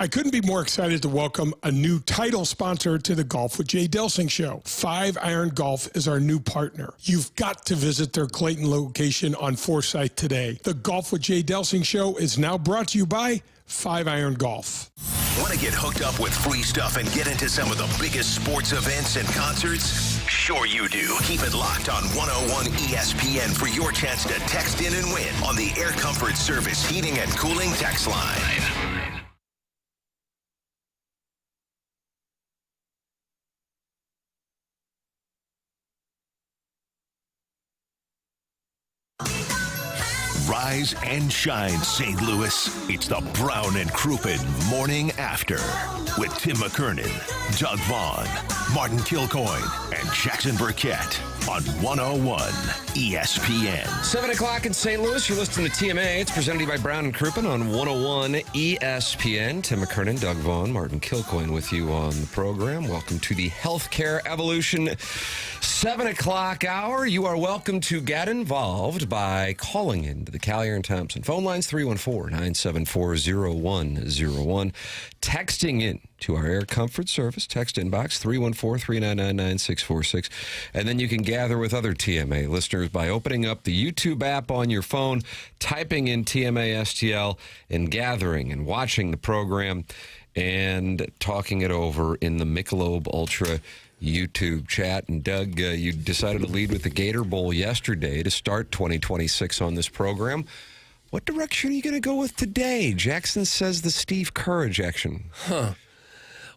I couldn't be more excited to welcome a new title sponsor to the Golf with Jay Delsing show. 5 Iron Golf is our new partner. You've got to visit their Clayton location on Forsyth today. The Golf with Jay Delsing show is now brought to you by 5 Iron Golf. Want to get hooked up with free stuff and get into some of the biggest sports events and concerts? Sure you do. Keep it locked on 101 ESPN for your chance to text in and win on the Air Comfort Service Heating and Cooling text line. Rise and shine, St. Louis. It's the Brown and Crouppen Morning After with Tim McKernan, Doug Vaughn, Martin Kilcoyne, and Jackson Burkett on 101 ESPN. 7 o'clock in St. Louis. You're listening to TMA. It's presented by Brown and Crouppen on 101 ESPN. Tim McKernan, Doug Vaughn, Martin Kilcoyne with you on the program. Welcome to the Healthcare Evolution 7 o'clock hour. You are welcome to get involved by calling into the Callier and Thompson phone lines, 314-974-0101. Texting in to our Air Comfort Service text inbox, 314-399-9646. And then you can gather with other TMA listeners by opening up the YouTube app on your phone, typing in TMA STL, and gathering and watching the program and talking it over in the Michelob Ultra YouTube chat. And Doug, you decided to lead with the Gator Bowl yesterday to start 2026 on this program. What direction are you going to go with today? Jackson says the Steve Kerr ejection.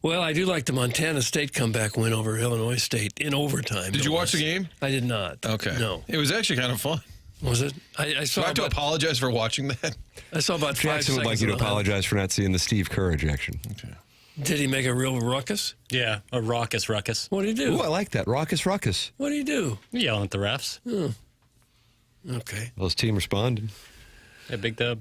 Well, I do like the Montana State comeback win over Illinois State in overtime. Did you watch the game? I did not. Okay. No. It was actually kind of fun. Was it? I saw. Do I have to apologize for watching that? I saw about 5 Jackson would like you to apologize for not seeing the Steve Kerr ejection. Okay. Did he make a real ruckus? Yeah, a raucous ruckus. What did he do? Ooh, I like that. Raucous ruckus. What did he do? Yelling at the refs. Oh. Okay. Well, his team responded. Yeah, big dub.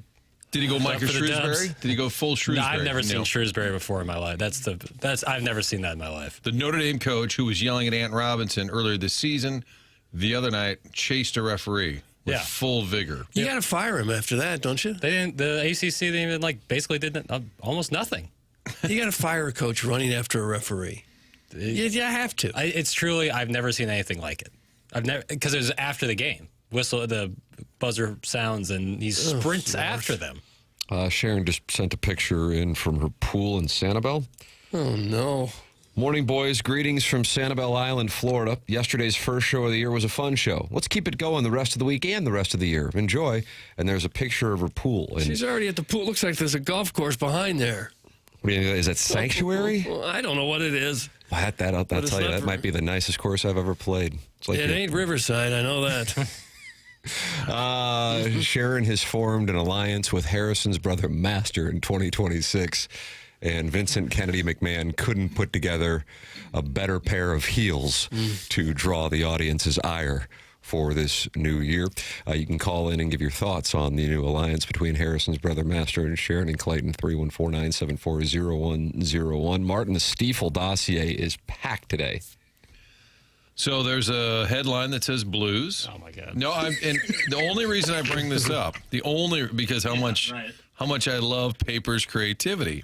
Did he go Micah for the Shrewsbury? Dubs. Did he go full Shrewsbury? No, I've never seen Shrewsbury before in my life. I've never seen that in my life. The Notre Dame coach who was yelling at Ant Robinson earlier this season, the other night chased a referee with full vigor. You got to fire him after that, don't you? They didn't. The ACC didn't even basically did almost nothing. You got to fire a coach running after a referee. You have to. It's truly. I've never seen anything like it. I've never, because it was after the game. The buzzer sounds and he sprints after them. Sharon just sent a picture in from her pool in Sanibel. Oh, no. Morning, boys. Greetings from Sanibel Island, Florida. Yesterday's first show of the year was a fun show. Let's keep it going the rest of the week and the rest of the year. Enjoy. And there's a picture of her pool. And she's already at the pool. Looks like there's a golf course behind there. Is that sanctuary? Well, I don't know what it is. I'll tell you, that might be the nicest course I've ever played. It's like it ain't Riverside, I know that. Sharon has formed an alliance with Harrison's brother Master in 2026, and Vincent Kennedy McMahon couldn't put together a better pair of heels to draw the audience's ire for this new year. You can call in and give your thoughts on the new alliance between Harrison's brother Master and Sharon and Clayton, 314-974-0101. Martin, the Stiefel dossier is packed today. So there's a headline that says Blues. Oh my God! No, and the only reason I bring this up, because how much I love Paper's creativity.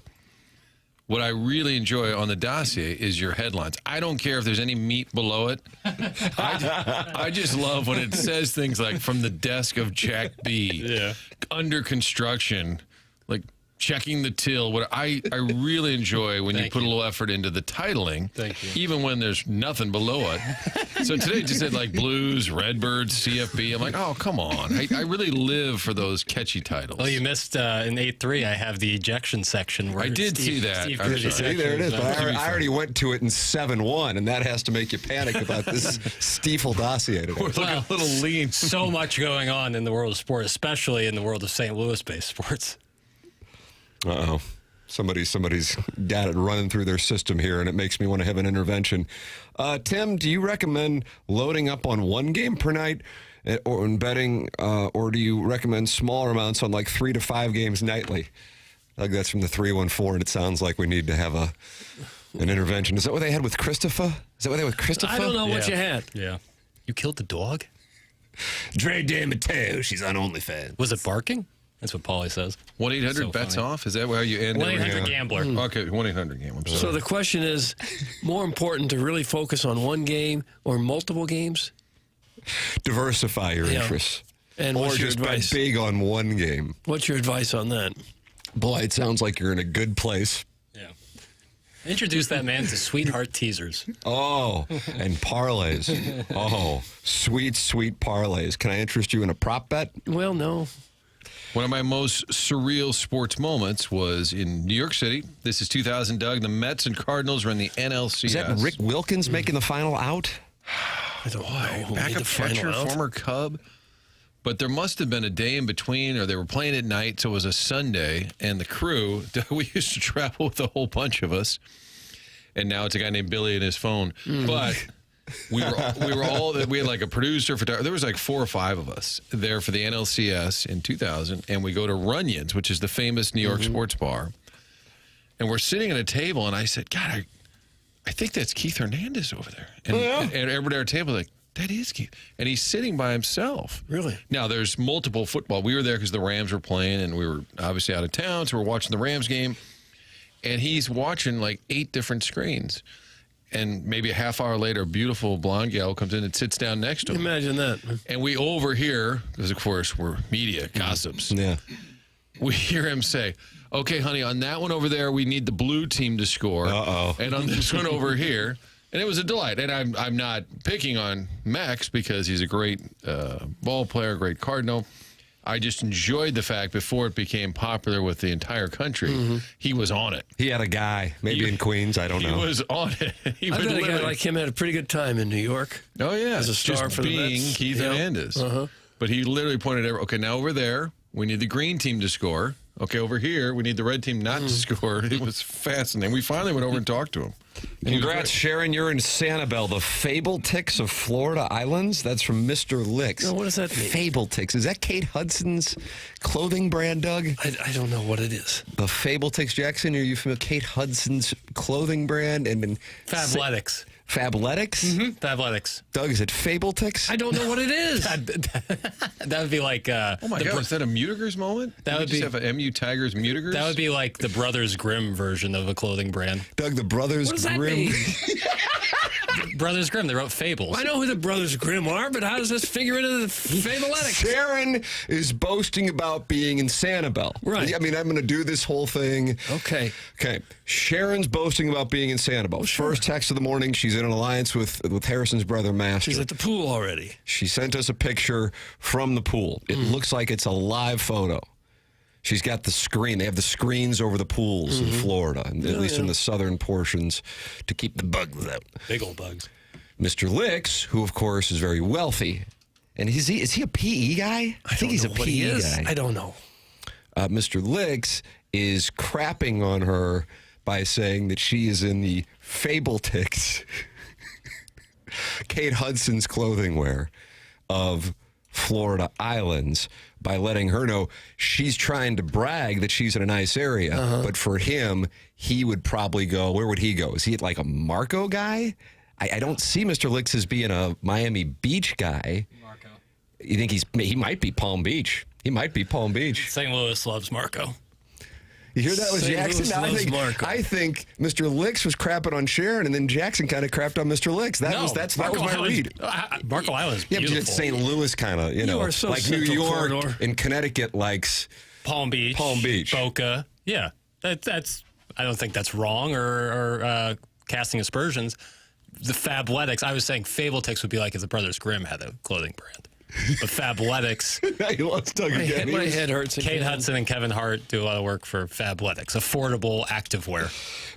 What I really enjoy on the dossier is your headlines. I don't care if there's any meat below it. I just love when it says things like "from the desk of Jack B." Under construction, like checking the till. What I really enjoy when you put a little effort into the titling. Thank you. Even when there's nothing below it. So today it just said like Blues, Redbirds, CFB. I'm like, oh, come on. I really live for those catchy titles. Oh, you missed in 8-3. I have the ejection section. Where I did see that. See, there it is. But I already went to it in 7-1, and that has to make you panic about this Stiefel dossier today. We're looking a little lean. So much going on in the world of sport, especially in the world of St. Louis-based sports. Uh-oh. Somebody's got it running through their system here, and it makes me want to have an intervention. Tim, do you recommend loading up on one game per night or in betting, or do you recommend smaller amounts on like 3 to 5 games nightly? Like that's from the 314, and it sounds like we need to have an intervention. Is that what they had with Christopher? I don't know what you had. Yeah. You killed the dog? Dre De Matteo, she's on OnlyFans. Was it barking? That's what Paulie says. 1-800 So bets funny. off? Is that how you end it? 1-800-GAMBLER. Okay, 1-800-GAMBLER. I'm sorry. So the question is, more important to really focus on one game or multiple games? Diversify your Yeah. interests. And Or what's your just advice? bet big on one game. What's your advice on that? Boy, it sounds like you're in a good place. Yeah. Introduce that man to sweetheart teasers. Oh, and parlays. Oh, sweet, sweet parlays. Can I interest you in a prop bet? Well, no. One of my most surreal sports moments was in New York City. This is 2000, Doug. The Mets and Cardinals are in the NLCS. Is that Rick Wilkins making the final out? I don't know. who made Backup the final catcher, out. former Cub. But there must have been a day in between, or they were playing at night, so it was a Sunday, and the crew, we used to travel with a whole bunch of us, and now it's a guy named Billy and his phone. But we had like a producer, photographer. There was like 4 or 5 of us there for the NLCS in 2000, and we go to Runyon's, which is the famous New York sports bar, and we're sitting at a table, and I said, God, I think that's Keith Hernandez over there. And, and everybody at our table was like, that is Keith. And he's sitting by himself. Really? Now, there's multiple football. We were there because the Rams were playing, and we were obviously out of town, so we're watching the Rams game. And he's watching like 8 different screens. And maybe a half hour later, a beautiful blonde gal comes in and sits down next to him. Imagine that. And we overhear, because of course we're media gossips, Yeah. we hear him say, okay, honey, on that one over there, we need the blue team to score. Uh-oh. And on this one over here. And it was a delight. And I'm not picking on Max because he's a great ball player, great Cardinal. I just enjoyed the fact before it became popular with the entire country, he was on it. He had a guy, maybe in Queens, I don't know. He was on it. He I would bet a guy literally- like him had a pretty good time in New York. Oh, yeah. As a star just for the being Mets. Keith Yeah. Hernandez. But he literally pointed out, okay, now over there, we need the green team to score. Okay, over here, we need the red team not to score. It was fascinating. We finally went over and talked to him. And he was Congrats, great. Sharon. You're in Sanibel, the Fable Ticks of Florida Islands. That's from Mr. Licks. No, what does that mean? Fable Ticks. Is that Kate Hudson's clothing brand, Doug? I don't know what it is. The Fable Ticks, Jackson. Are you familiar with Kate Hudson's clothing brand? And Fabletics. Fabletics? Fabletics. Doug, is it Fable Ticks? I don't know what it is. That would be like. Oh, my God. Is that a Mutigers moment? That Did would we be- just have a MU Tigers Mutigers? That would be like the Brothers Grimm version of a clothing brand. Doug, the Brothers What does that Grimm. mean? Brothers Grimm, they wrote Fables. I know who the Brothers Grimm are, but how does this figure into the Fabletics? Sharon is boasting about being in Sanibel. Right. I mean, I'm going to do this whole thing. Okay. Okay. Sharon's boasting about being in Sanibel. First text of the morning. She's in an alliance with Harrison's brother, Master. She's at the pool already. She sent us a picture from the pool. It looks like it's a live photo. She's got the screen. They have the screens over the pools in Florida, at least in the southern portions, to keep the bugs out. Big old bugs. Mr. Licks, who of course is very wealthy, and is he a PE guy? I think he's a What he PE is? guy. I don't know. Mr. Licks is crapping on her by saying that she is in the Fable Ticks, Kate Hudson's clothing wear of Florida Islands, by letting her know she's trying to brag that she's in a nice area. But for him, he would probably go, where would he go? Is he like a Marco guy? I don't see Mr. Licks as being a Miami Beach guy. Marco. You think he might be Palm Beach? He might be Palm Beach. St. Louis loves Marco. You hear that with St. Jackson? Louis Now, loves Marco. I think Mr. Licks was crapping on Sharon, and then Jackson kind of crapped on Mr. Licks. That was my read. Marco Island is Yeah, but beautiful. it's St. Louis kind of, you know, are so like New Central York Corridor. and Connecticut likes. Palm Beach. Boca. Yeah. That's. I don't think that's wrong or casting aspersions. The Fabletics, I was saying Fabletics would be like if the Brothers Grimm had a clothing brand. But Fabletics, He loves Doug again. My head hurts. Kate again. Hudson and Kevin Hart do a lot of work for Fabletics, affordable activewear.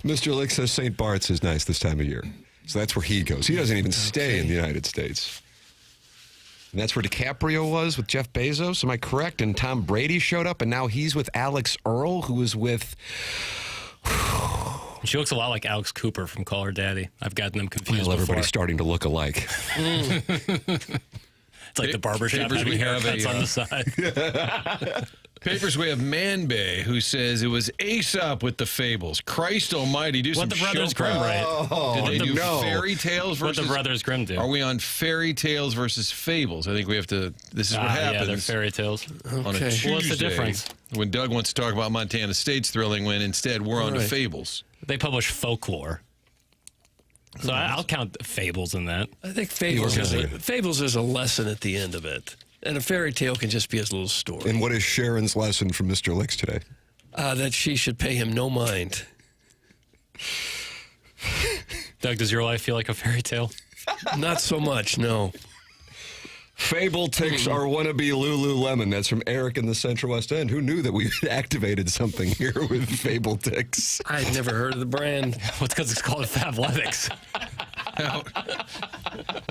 Mr. Licks says St. Bart's is nice this time of year. So that's where he goes. He doesn't even stay in the United States. And that's where DiCaprio was with Jeff Bezos. Am I correct? And Tom Brady showed up, and now he's with Alex Earl, who was with... She looks a lot like Alex Cooper from Call Her Daddy. I've gotten them confused Well, before. everybody's starting to look alike. It's like the barbershop Papers, having we have haircuts on the side. Papers, we have Man Bay, who says it was Aesop with the fables. Christ almighty, do some What the Brothers show Grimm prep. right? Did they do no. fairy tales versus... What the Brothers Grimm do? Are we on fairy tales versus fables? I think we have to... This is what happens. Yeah, they're fairy tales. On a Okay. Tuesday, What's the difference? when Doug wants to talk about Montana State's thrilling win, instead we're on to Right. fables. They publish folklore. So I'll count fables in that. I think Fables is a lesson at the end of it. And a fairy tale can just be a little story. And what is Sharon's lesson from Mr. Licks today? That she should pay him no mind. Doug, does your life feel like a fairy tale? Not so much, no. Fable ticks are wannabe Lululemon. That's from Eric in the Central West End. Who knew that we activated something here with Fable ticks? I'd never heard of the brand. Well, it's because it's called Fabletics. Now,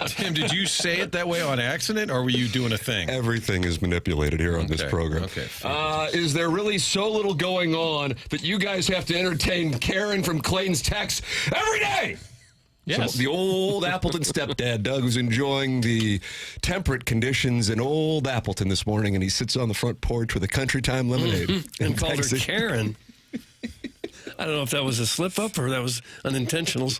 Tim, did you say it that way on accident, or were you doing a thing? Everything is manipulated here on this program. Okay. Is there really so little going on that you guys have to entertain Karen from Clayton's text every day? Yes. So the old Appleton stepdad, Doug, who's enjoying the temperate conditions in old Appleton this morning, and he sits on the front porch with a country time lemonade. And called her texts it. Karen. I don't know if that was a slip-up or that was an intentional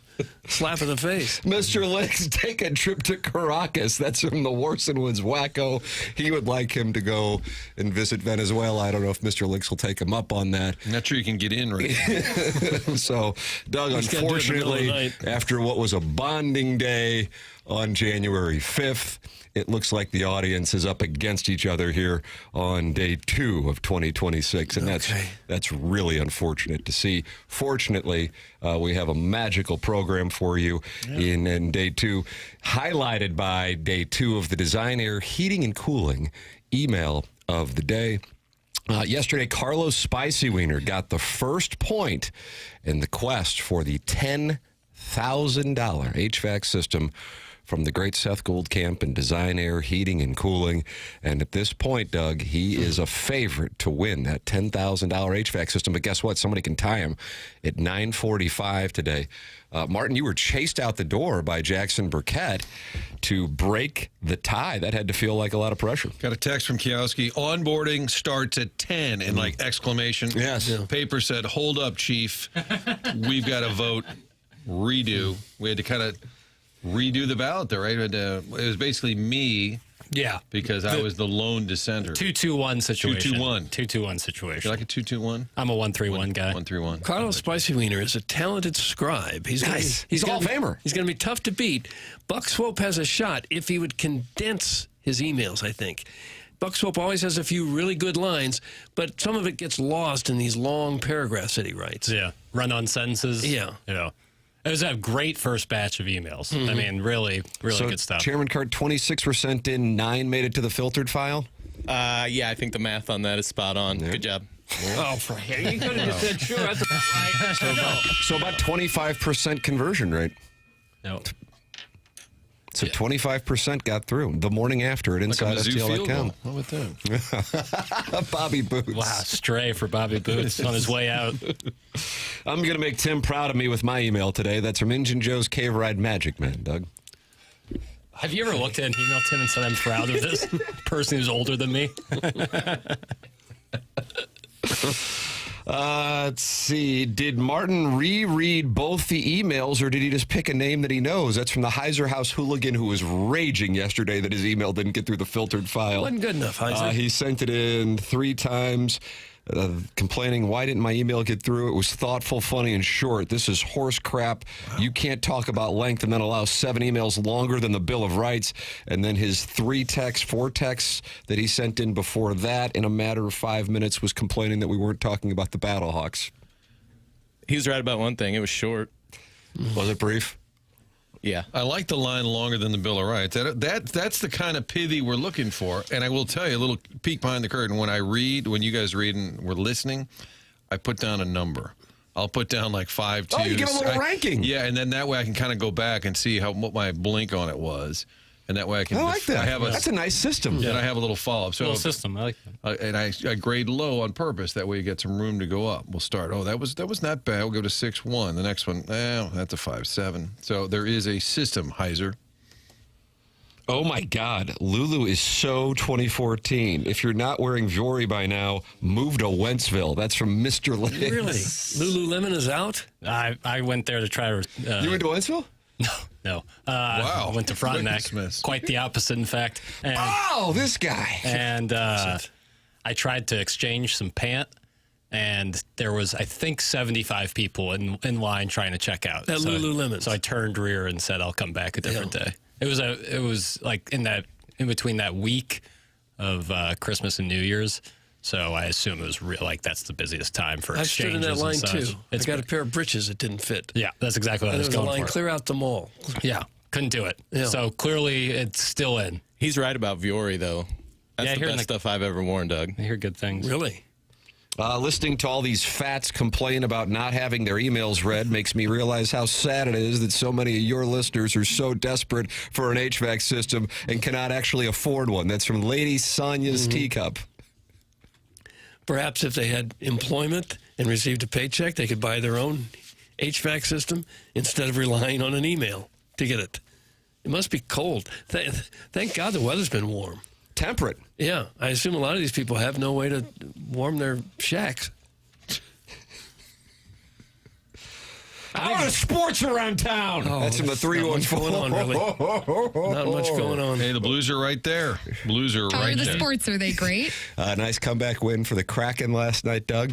slap in the face. Mr. Licks, take a trip to Caracas. That's from the Warson Woods Wacko. He would like him to go and visit Venezuela. I don't know if Mr. Licks will take him up on that. I'm not sure you can get in right now. So, Doug, He's gotta do it in the middle of the unfortunately, night. after what was a bonding day on January 5th, it looks like the audience is up against each other here on day 2 of 2026, and that's really unfortunate to see. Fortunately, we have a magical program for you in day 2, highlighted by day 2 of the Design Air Heating and Cooling email of the day. Yesterday, Carlos Spicy Wiener got the first point in the quest for the $10,000 HVAC system from the great Seth Goldcamp and Design Air Heating and Cooling. And at this point, Doug, he is a favorite to win that $10,000 HVAC system. But guess what? Somebody can tie him at 9:45 today. Martin, you were chased out the door by Jackson Burkett to break the tie. That had to feel like a lot of pressure. Got a text from Kiowski. Onboarding starts at 10 and like exclamation. Yes. Yeah. Paper said, hold up, Chief. We've got to vote. Redo. We had to kind of redo the ballot there, right? It was basically me. Yeah. Because I was the lone dissenter. 2-2-1 situation. 2-2-1. 2-2-1 situation. You like a 2-2-1? I'm a 1-3-1 guy. 1-3-1. Carlos Spicy Wiener is a talented scribe. He's Nice. He's Hall of Famer. He's going to be tough to beat. Buck Swope has a shot if he would condense his emails, I think. Buck Swope always has a few really good lines, but some of it gets lost in these long paragraphs that he writes. Yeah. Run-on sentences. Yeah. It was a great first batch of emails. I mean, really good stuff. Chairman Cart, 26% in, 9 made it to the filtered file. Yeah, I think the math on that is spot on. Good job. Oh, for him. You could have just said, sure, that's about right. So about 25% conversion rate. No. So 25% got through. The morning after at Like a Mizzou field InsideSTL.com. goal. How about that? Bobby Boots. Wow, stray for Bobby Boots on his way out. I'm going to make Tim proud of me with my email today. That's from Injun Joe's Cave Ride Magic Man, Doug. Have you ever looked at an email, Tim, and said, I'm proud of this person who's older than me? Let's see. Did Martin reread both the emails, or did he just pick a name that he knows? That's from the Heiser House hooligan who was raging yesterday that his email didn't get through the filtered file. Wasn't good enough, Heiser. He sent it in 3 times, complaining, why didn't my email get through? It was thoughtful, funny, and short. This is horse crap. You can't talk about length and then allow 7 emails longer than the Bill of Rights. And then his 4 texts that he sent in before that in a matter of 5 minutes was complaining that we weren't talking about the Battlehawks. He was right about one thing. It was short. Was it brief? Yeah. I like the line longer than the Bill of Rights. That's the kind of pithy we're looking for. And I will tell you a little peek behind the curtain. When you guys read and we're listening, I put down a number. I'll put down like 5 twos. Oh, you give a little ranking. Yeah, and then that way I can kind of go back and see what my blink on it was. And that way I can. I like that. have That's a nice system. And I have a little follow-up. So Little system. I like that. and I grade low on purpose. That way you get some room to go up. We'll start. Oh, that was not bad. We'll go to 6-1. The next one, that's a 5-7. So there is a system, Heiser. Oh, my God. Lulu is so 2014. If you're not wearing Vuori by now, move to Wentzville. That's from Mr. Lance. Really? Lululemon is out? I went there to try. You went to Wentzville? No. Wow. I went to Frontenac. Quite the opposite, in fact. And, This guy. And I tried to exchange some pant, and there was, I think, 75 people in line trying to check out. At Lululemon. So I turned rear and said, I'll come back a different day. It was like in between that week of Christmas and New Year's. So I assume it was real. Like that's the busiest time for I exchanges. stood in that line and such. too. I got a pair of breeches that didn't fit. Yeah, that's exactly what I was There was going a line for. clear out the mall. Yeah, couldn't do it. Yeah. So clearly, it's still in. He's right about Vuori, though. That's the hearing best stuff I've ever worn, Doug. I hear good things. Really? Listening to all these fats complain about not having their emails read makes me realize how sad it is that so many of your listeners are so desperate for an HVAC system and cannot actually afford one. That's from Lady Sonia's Teacup. Perhaps if they had employment and received a paycheck, they could buy their own HVAC system instead of relying on an email to get it. It must be cold. Thank God the weather's been warm. Temperate. Yeah, I assume a lot of these people have no way to warm their shacks. I want sports around town. That's from the Not much 314. going on, really. Not much going on. Hey, the Blues are right there. Blues are How right are the there. sports? Are they great? Nice comeback win for the Kraken last night, Doug.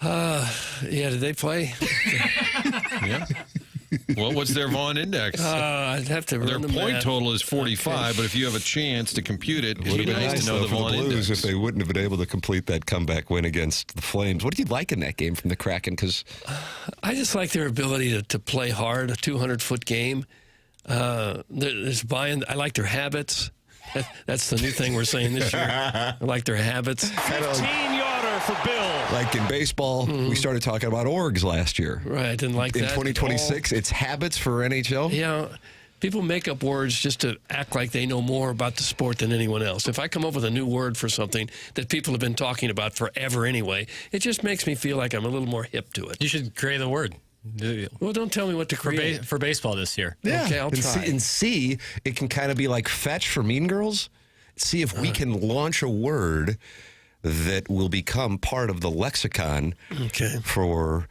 Yeah, did they play? Yeah. Well, what's their Vaughn index? I'd have to Their run the point math. total is 45, but if you have a chance to compute it, it'd be nice to know the for Vaughn the Blues index. if they wouldn't have been able to complete that comeback win against the Flames. What did you like in that game from the Kraken? Because I just like their ability to play hard, a 200-foot game. There's buying. I like their habits. That's the new thing we're saying this year. I like their habits. 15-yarder for Bill. like in baseball, we started talking about orgs last year. Right, I didn't like In that. 2026, it's habits for NHL? Yeah, people make up words just to act like they know more about the sport than anyone else. If I come up with a new word for something that people have been talking about forever anyway, it just makes me feel like I'm a little more hip to it. You should create a word. Well, don't tell me what to create. For baseball this year. Yeah. Okay, I'll try. And C, it can kind of be like fetch for Mean Girls. See if we can launch a word that will become part of the lexicon for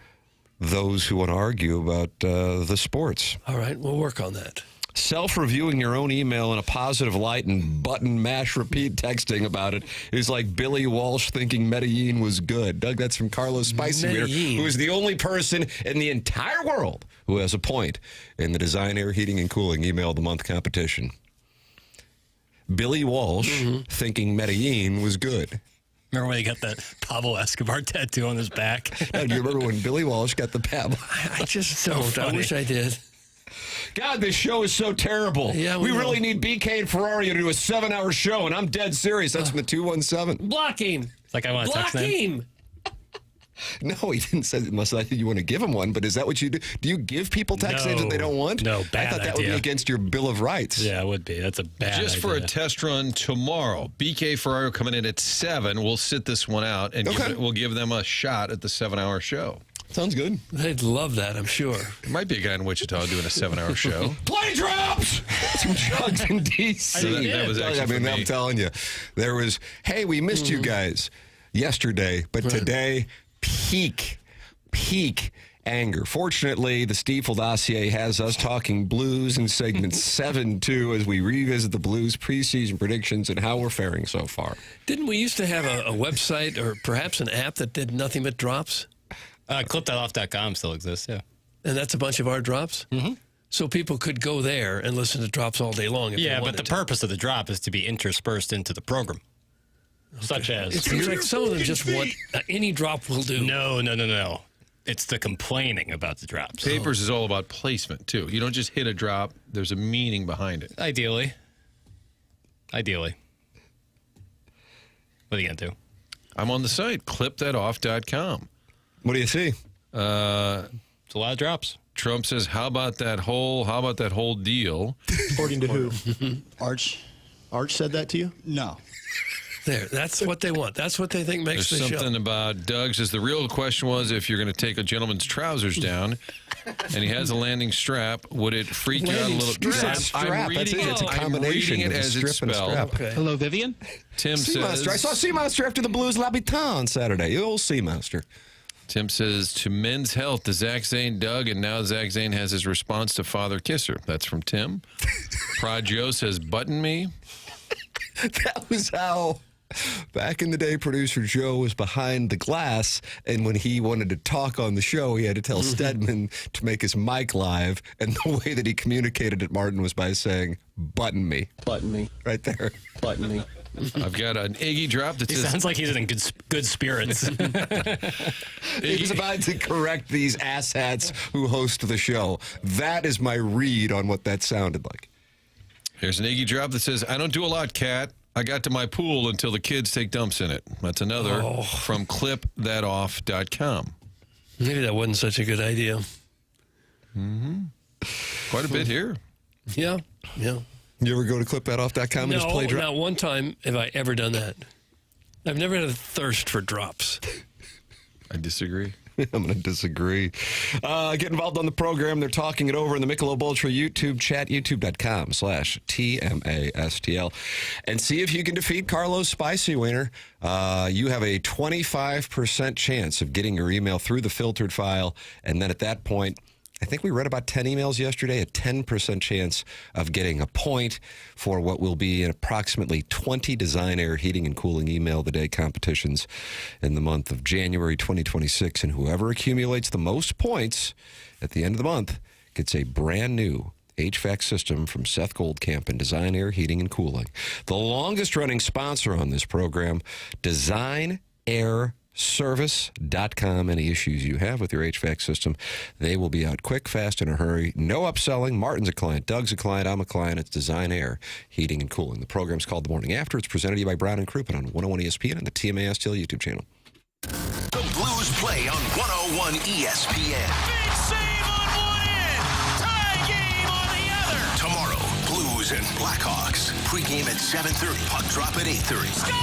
those who want to argue about the sports. All right, we'll work on that. Self-reviewing your own email in a positive light and button mash repeat texting about it is like Billy Walsh thinking Medellin was good. Doug, that's from Carlos Spiceweeder, Medellin. who is the only person in the entire world who has a point in the Design Air Heating and Cooling Email of the Month competition. Billy Walsh thinking Medellin was good. Remember when he got that Pablo Escobar tattoo on his back? Now, do you remember when Billy Walsh got the Pablo? I just don't. I wish I did. God, this show is so terrible. Yeah, we we know. really need BK and Ferrari to do a 7-hour show, and I'm dead serious. That's from the 217. Block him. It's like I want to text Block him. him. No, he didn't say it. Unless I think you want to give him one, but is that what you do? Do you give people text names that they don't want? No, I bad thought that would be idea. against your Bill of Rights. Yeah, it would be. That's a bad Just for a idea. test run tomorrow. BK Ferrari coming in at 7. We'll sit this one out, and we'll give them a shot at the 7-hour show. Sounds good. They'd love that, I'm sure. There might be a guy in Wichita doing a 7-hour show. Play drops! Some drugs in D.C. That was actually I mean, for me. I'm telling you. There was, hey, we missed you guys yesterday, but today, peak anger. Fortunately, the Stiefel dossier has us talking Blues in segment 7-2 as we revisit the Blues preseason predictions and how we're faring so far. Didn't we used to have a website or perhaps an app that did nothing but drops? Clip.off.com still exists, yeah. And that's a bunch of our drops? Mm-hmm. So people could go there and listen to drops all day long if Yeah, they but wanted the to. purpose of the drop is to be interspersed into the program. Such It as... seems like some of them just want any drop will do. No. It's the complaining about the drops. Papers is all about placement, too. You don't just hit a drop. There's a meaning behind it. Ideally. What are you going to do? I'm on the site, clipthatOff.com. What do you see? It's a lot of drops. Trump says, how about that whole deal? According to who? Arch said that to you? No. There, that's what they want. That's what they think makes There's the show. something about Doug says the real question was if you're going to take a gentleman's trousers down, and he has a landing strap. Would it freak you out a Landing little? strap. I'm reading it. It's a combination I'm reading it of a as it's strip and a spelled. strap. Okay. Hello, Vivian. Tim Sea Monster. I says. saw Sea Monster after the Blues L'Habitant on Saturday. The old Sea Monster. Tim says, to Men's Health, to Zach Zane, Doug, and now Zach Zane has his response to Father Kisser. That's from Tim. Prod Joe says, button me. That was how, back in the day, producer Joe was behind the glass, and when he wanted to talk on the show, he had to tell Stedman to make his mic live, and the way that he communicated it, Martin, was by saying, button me. Button me. Right there. Button me. I've got an Iggy drop that He says, sounds like he's in good spirits. He was about to correct these asshats who host the show. That is my read on what that sounded like. here's an Iggy drop that says, I don't do a lot, Cat. I got to my pool until the kids take dumps in it. That's another from clipthatoff.com. Maybe that wasn't such a good idea. Quite a bit here. Yeah. You ever go to clipthatoff.com and just play No, drop? not one time have I ever done that. I've never had a thirst for drops. I disagree. I'm going to disagree. Get involved on the program. They're talking it over in the Michelob Ultra YouTube chat, youtube.com/TMASTL. And see if you can defeat Carlos Spicy Wiener. You have a 25% chance of getting your email through the filtered file. And then at that point, I think we read about 10 emails yesterday, a 10% chance of getting a point for what will be an approximately 20 Design Air Heating and Cooling Email of the Day competitions in the month of January 2026. And whoever accumulates the most points at the end of the month gets a brand new HVAC system from Seth Goldcamp and Design Air Heating and Cooling. The longest running sponsor on this program, Design Air Service.com. Any issues you have with your HVAC system, they will be out quick, fast, in a hurry. No upselling. Martin's a client. Doug's a client. I'm a client. It's Design Air Heating and Cooling. The program's called The Morning After. It's presented to you by Brown and Crouppen on 101 ESPN and the TMA STL YouTube channel. The Blues play on 101 ESPN. Big save on one end. Tie game on the other. Tomorrow, Blues and Blackhawks. Pre-game at 7:30. Puck drop at 8:30. Score!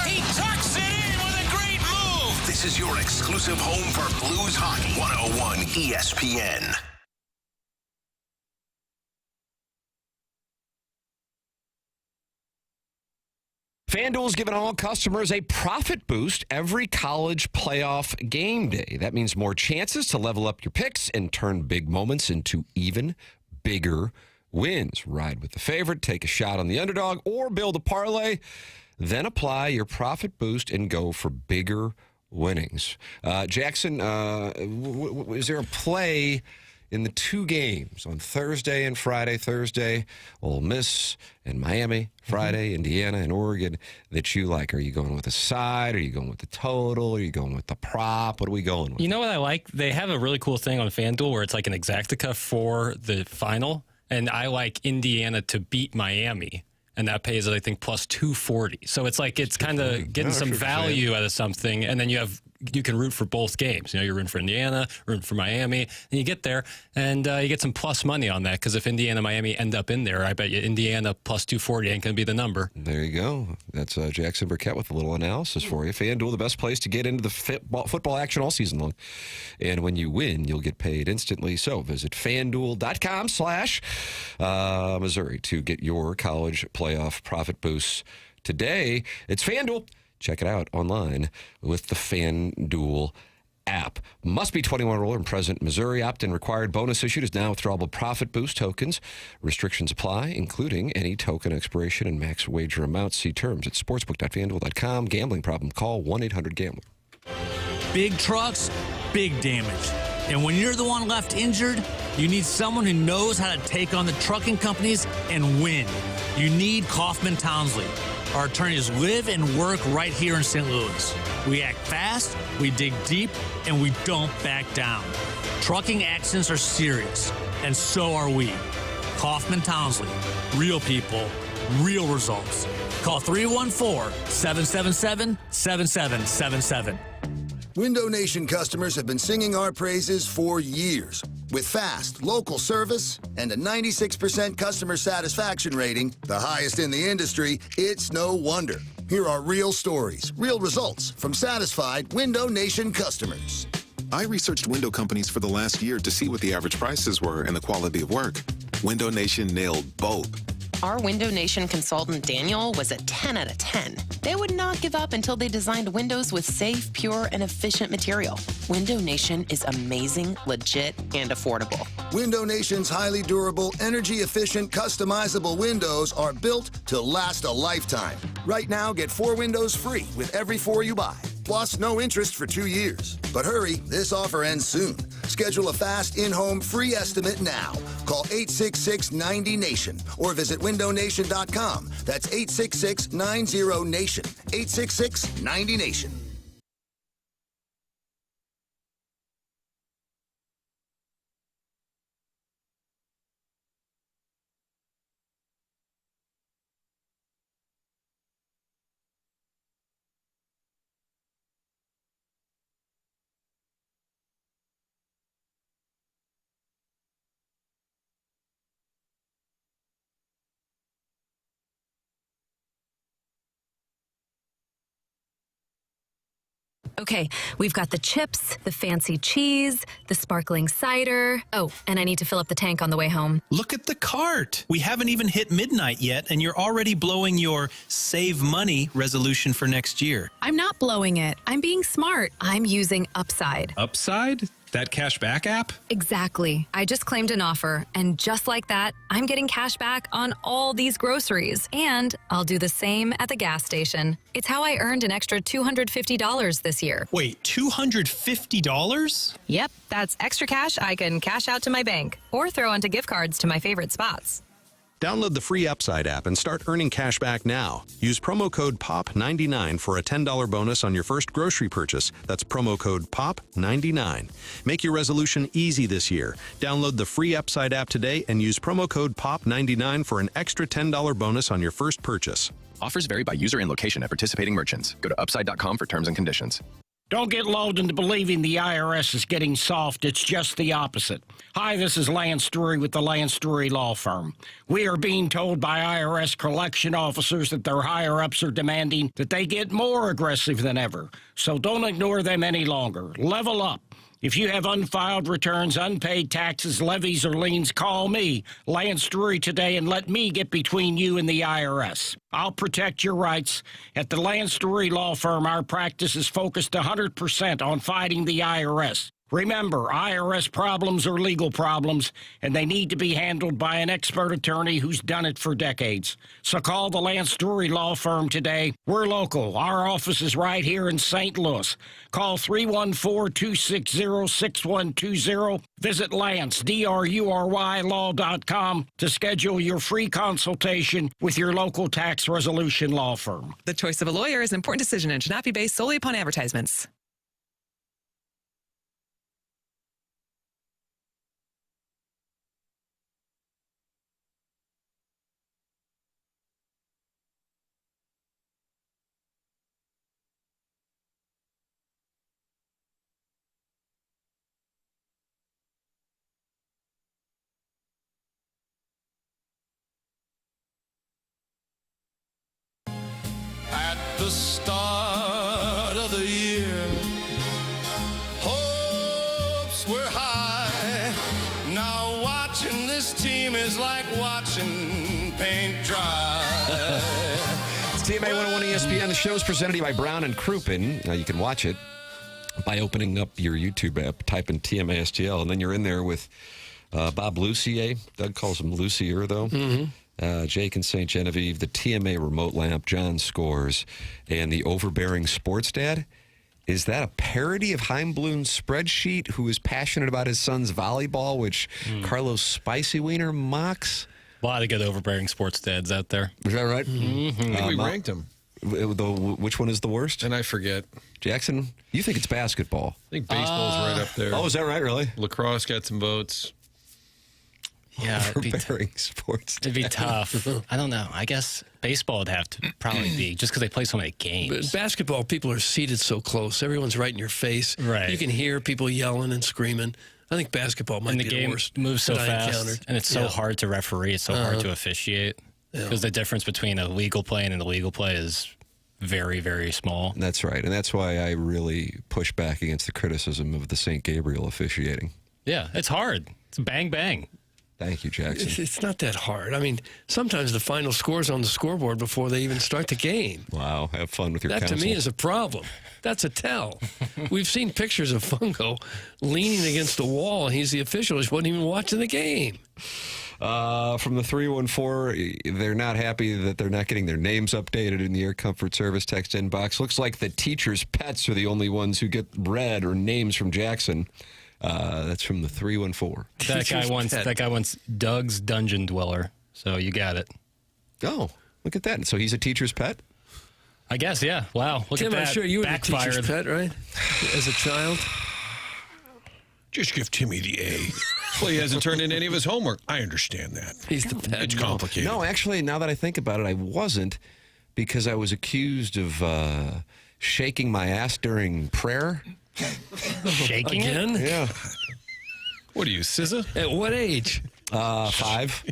He tucks it in with a great move. This is your exclusive home for Blues hockey. 101 ESPN. FanDuel's giving all customers a profit boost every college playoff game day. That means more chances to level up your picks and turn big moments into even bigger wins. Ride with the favorite, take a shot on the underdog, or build a parlay. Then apply your profit boost and go for bigger winnings. Jackson, is there a play in the two games on Thursday and Friday? Thursday, Ole Miss and Miami. Friday, Indiana and Oregon that you like? Are you going with the side? Are you going with the total? Are you going with the prop? What are we going with? You know what I like? They have a really cool thing on FanDuel where it's like an exactica for the final. And I like Indiana to beat Miami. And that pays, I think, plus 240. So it's like it's kind of getting some value out of something. And then you can root for both games. You know, you're rooting for Indiana, rooting for Miami. And you get there, and you get some plus money on that. Because if Indiana and Miami end up in there, I bet you Indiana plus 240 ain't going to be the number. There you go. That's Jackson Burkett with a little analysis for you. FanDuel, the best place to get into the football action all season long. And when you win, you'll get paid instantly. So visit FanDuel.com/Missouri to get your college playoff profit boosts today. It's FanDuel. Check it out online with the FanDuel app. Must be 21 or older and present in Missouri. Opt-in required. Bonus issued is now withdrawable profit boost tokens. Restrictions apply, including any token expiration and max wager amounts. See terms at sportsbook.fanduel.com. Gambling problem? Call 1-800-GAMBLER. Big trucks, big damage. And when you're the one left injured, you need someone who knows how to take on the trucking companies and win. You need Kaufman Townsley. Our attorneys live and work right here in St. Louis. We act fast, we dig deep, and we don't back down. Trucking accidents are serious, and so are we. Kaufman Townsley. Real people, real results. Call 314-777-7777. Window Nation customers have been singing our praises for years. With fast, local service and a 96% customer satisfaction rating, the highest in the industry, it's no wonder. Here are real stories, real results from satisfied Window Nation customers. I researched window companies for the last year to see what the average prices were and the quality of work. Window Nation nailed both. Our Window Nation consultant, Daniel, was a 10 out of 10. They would not give up until they designed windows with safe, pure, and efficient material. Window Nation is amazing, legit, and affordable. Window Nation's highly durable, energy-efficient, customizable windows are built to last a lifetime. Right now, get 4 windows free with every 4 you buy. Plus, no interest for 2 years. But hurry, this offer ends soon. Schedule a fast in-home free estimate now. Call 866-90-NATION or visit windownation.com. That's 866-90-NATION. 866-90-NATION. Okay, we've got the chips, the fancy cheese, the sparkling cider. Oh, and I need to fill up the tank on the way home. Look at the cart. We haven't even hit midnight yet, and you're already blowing your save money resolution for next year. I'm not blowing it. I'm being smart. I'm using Upside. Upside? That cash back app? Exactly. I just claimed an offer, and just like that, I'm getting cash back on all these groceries. And I'll do the same at the gas station. It's how I earned an extra $250 this year. Wait, $250? Yep, that's extra cash I can cash out to my bank or throw onto gift cards to my favorite spots. Download the free Upside app and start earning cash back now. Use promo code POP99 for a $10 bonus on your first grocery purchase. That's promo code POP99. Make your resolution easy this year. Download the free Upside app today and use promo code POP99 for an extra $10 bonus on your first purchase. Offers vary by user and location at participating merchants. Go to upside.com for terms and conditions. Don't get lulled into believing the IRS is getting soft. It's just the opposite. Hi, this is Lance Drury with the Lance Drury Law Firm. We are being told by IRS collection officers that their higher-ups are demanding that they get more aggressive than ever. So don't ignore them any longer. Level up. If you have unfiled returns, unpaid taxes, levies, or liens, call me, Lance Drury, today and let me get between you and the IRS. I'll protect your rights. At the Lance Drury Law Firm, our practice is focused 100% on fighting the IRS. Remember, IRS problems are legal problems, and they need to be handled by an expert attorney who's done it for decades. So call the Lance Drury Law Firm today. We're local. Our office is right here in St. Louis. Call 314-260-6120. Visit Lance, DRURYlaw.com to schedule your free consultation with your local tax resolution law firm. The choice of a lawyer is an important decision and should not be based solely upon advertisements. At the start of the year, hopes were high. Now watching this team is like watching paint dry. It's TMA 101 ESPN. The show is presented to you by Brown and Crouppen. You can watch it by opening up your YouTube app, type in TMA STL, and then you're in there with Bob Lucier. Doug calls him Lucier, though. Mm-hmm. Jake and St. Genevieve, the TMA remote lamp, John Scores, and the overbearing sports dad. Is that a parody of Heimblum's spreadsheet, who is passionate about his son's volleyball, which Carlos Spicy Wiener mocks? A lot of good overbearing sports dads out there. Is that right? I think we ranked them. Which one is the worst? And I forget. Jackson, you think it's basketball. I think baseball's right up there. Oh, is that right, really? Lacrosse got some votes. Yeah, overbearing sports. It'd be tough. I don't know. I guess baseball would have to probably be, just because they play so many games. But basketball, people are seated so close. Everyone's right in your face. Right. You can hear people yelling and screaming. I think basketball might be the worst. And the game moves so that I fast, encountered. and it's so hard to referee. It's so hard to officiate. Because the difference between a legal play and an illegal play is very, very small. That's right. And that's why I really push back against the criticism of the St. Gabriel officiating. Yeah, it's hard. It's bang, bang. Thank you, Jackson. It's not that hard. I mean, sometimes the final score's on the scoreboard before they even start the game. Wow, have fun with your That counsel. to me is a problem. That's a tell. We've seen pictures of Fungo leaning against the wall, and he's the official. He wasn't even watching the game. From the 314, they're not happy that they're not getting their names updated in the Air Comfort Service text inbox. Looks like the teachers' pets are the only ones who get read or names from Jackson. That's from the 314. That guy wants Doug's Dungeon Dweller. So you got it. Oh, look at that. So he's a teacher's pet? I guess, yeah. Wow. Look Tim, at that. I'm sure you were a teacher's Backfired. pet, right? As a child? Just give Timmy the A. Well, he hasn't turned in any of his homework. I understand that. He's the pet. It's complicated. No, actually, now that I think about it, I wasn't, because I was accused of shaking my ass during prayer. Shaking Again? it? Yeah. What are you, SZA? At what age? 5.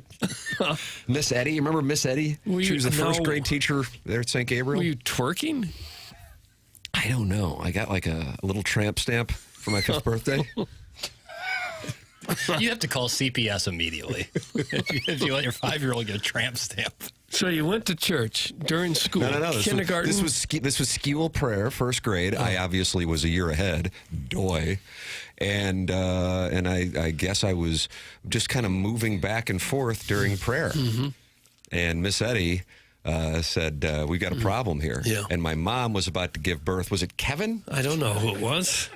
Miss Eddie, you remember Miss Eddie? She was the first grade teacher there at St. Gabriel. Were you twerking? I don't know. I got like a little tramp stamp for my 5th birthday. You have to call CPS immediately if you let your 5-year-old get a tramp stamp. So you went to church during school, No. kindergarten? This was school prayer, 1st grade. I obviously was a year ahead, and I guess I was just kind of moving back and forth during prayer. Mm-hmm. And Miss Eddie said, "We got a problem here." Yeah. And my mom was about to give birth. Was it Kevin? I don't know who it was.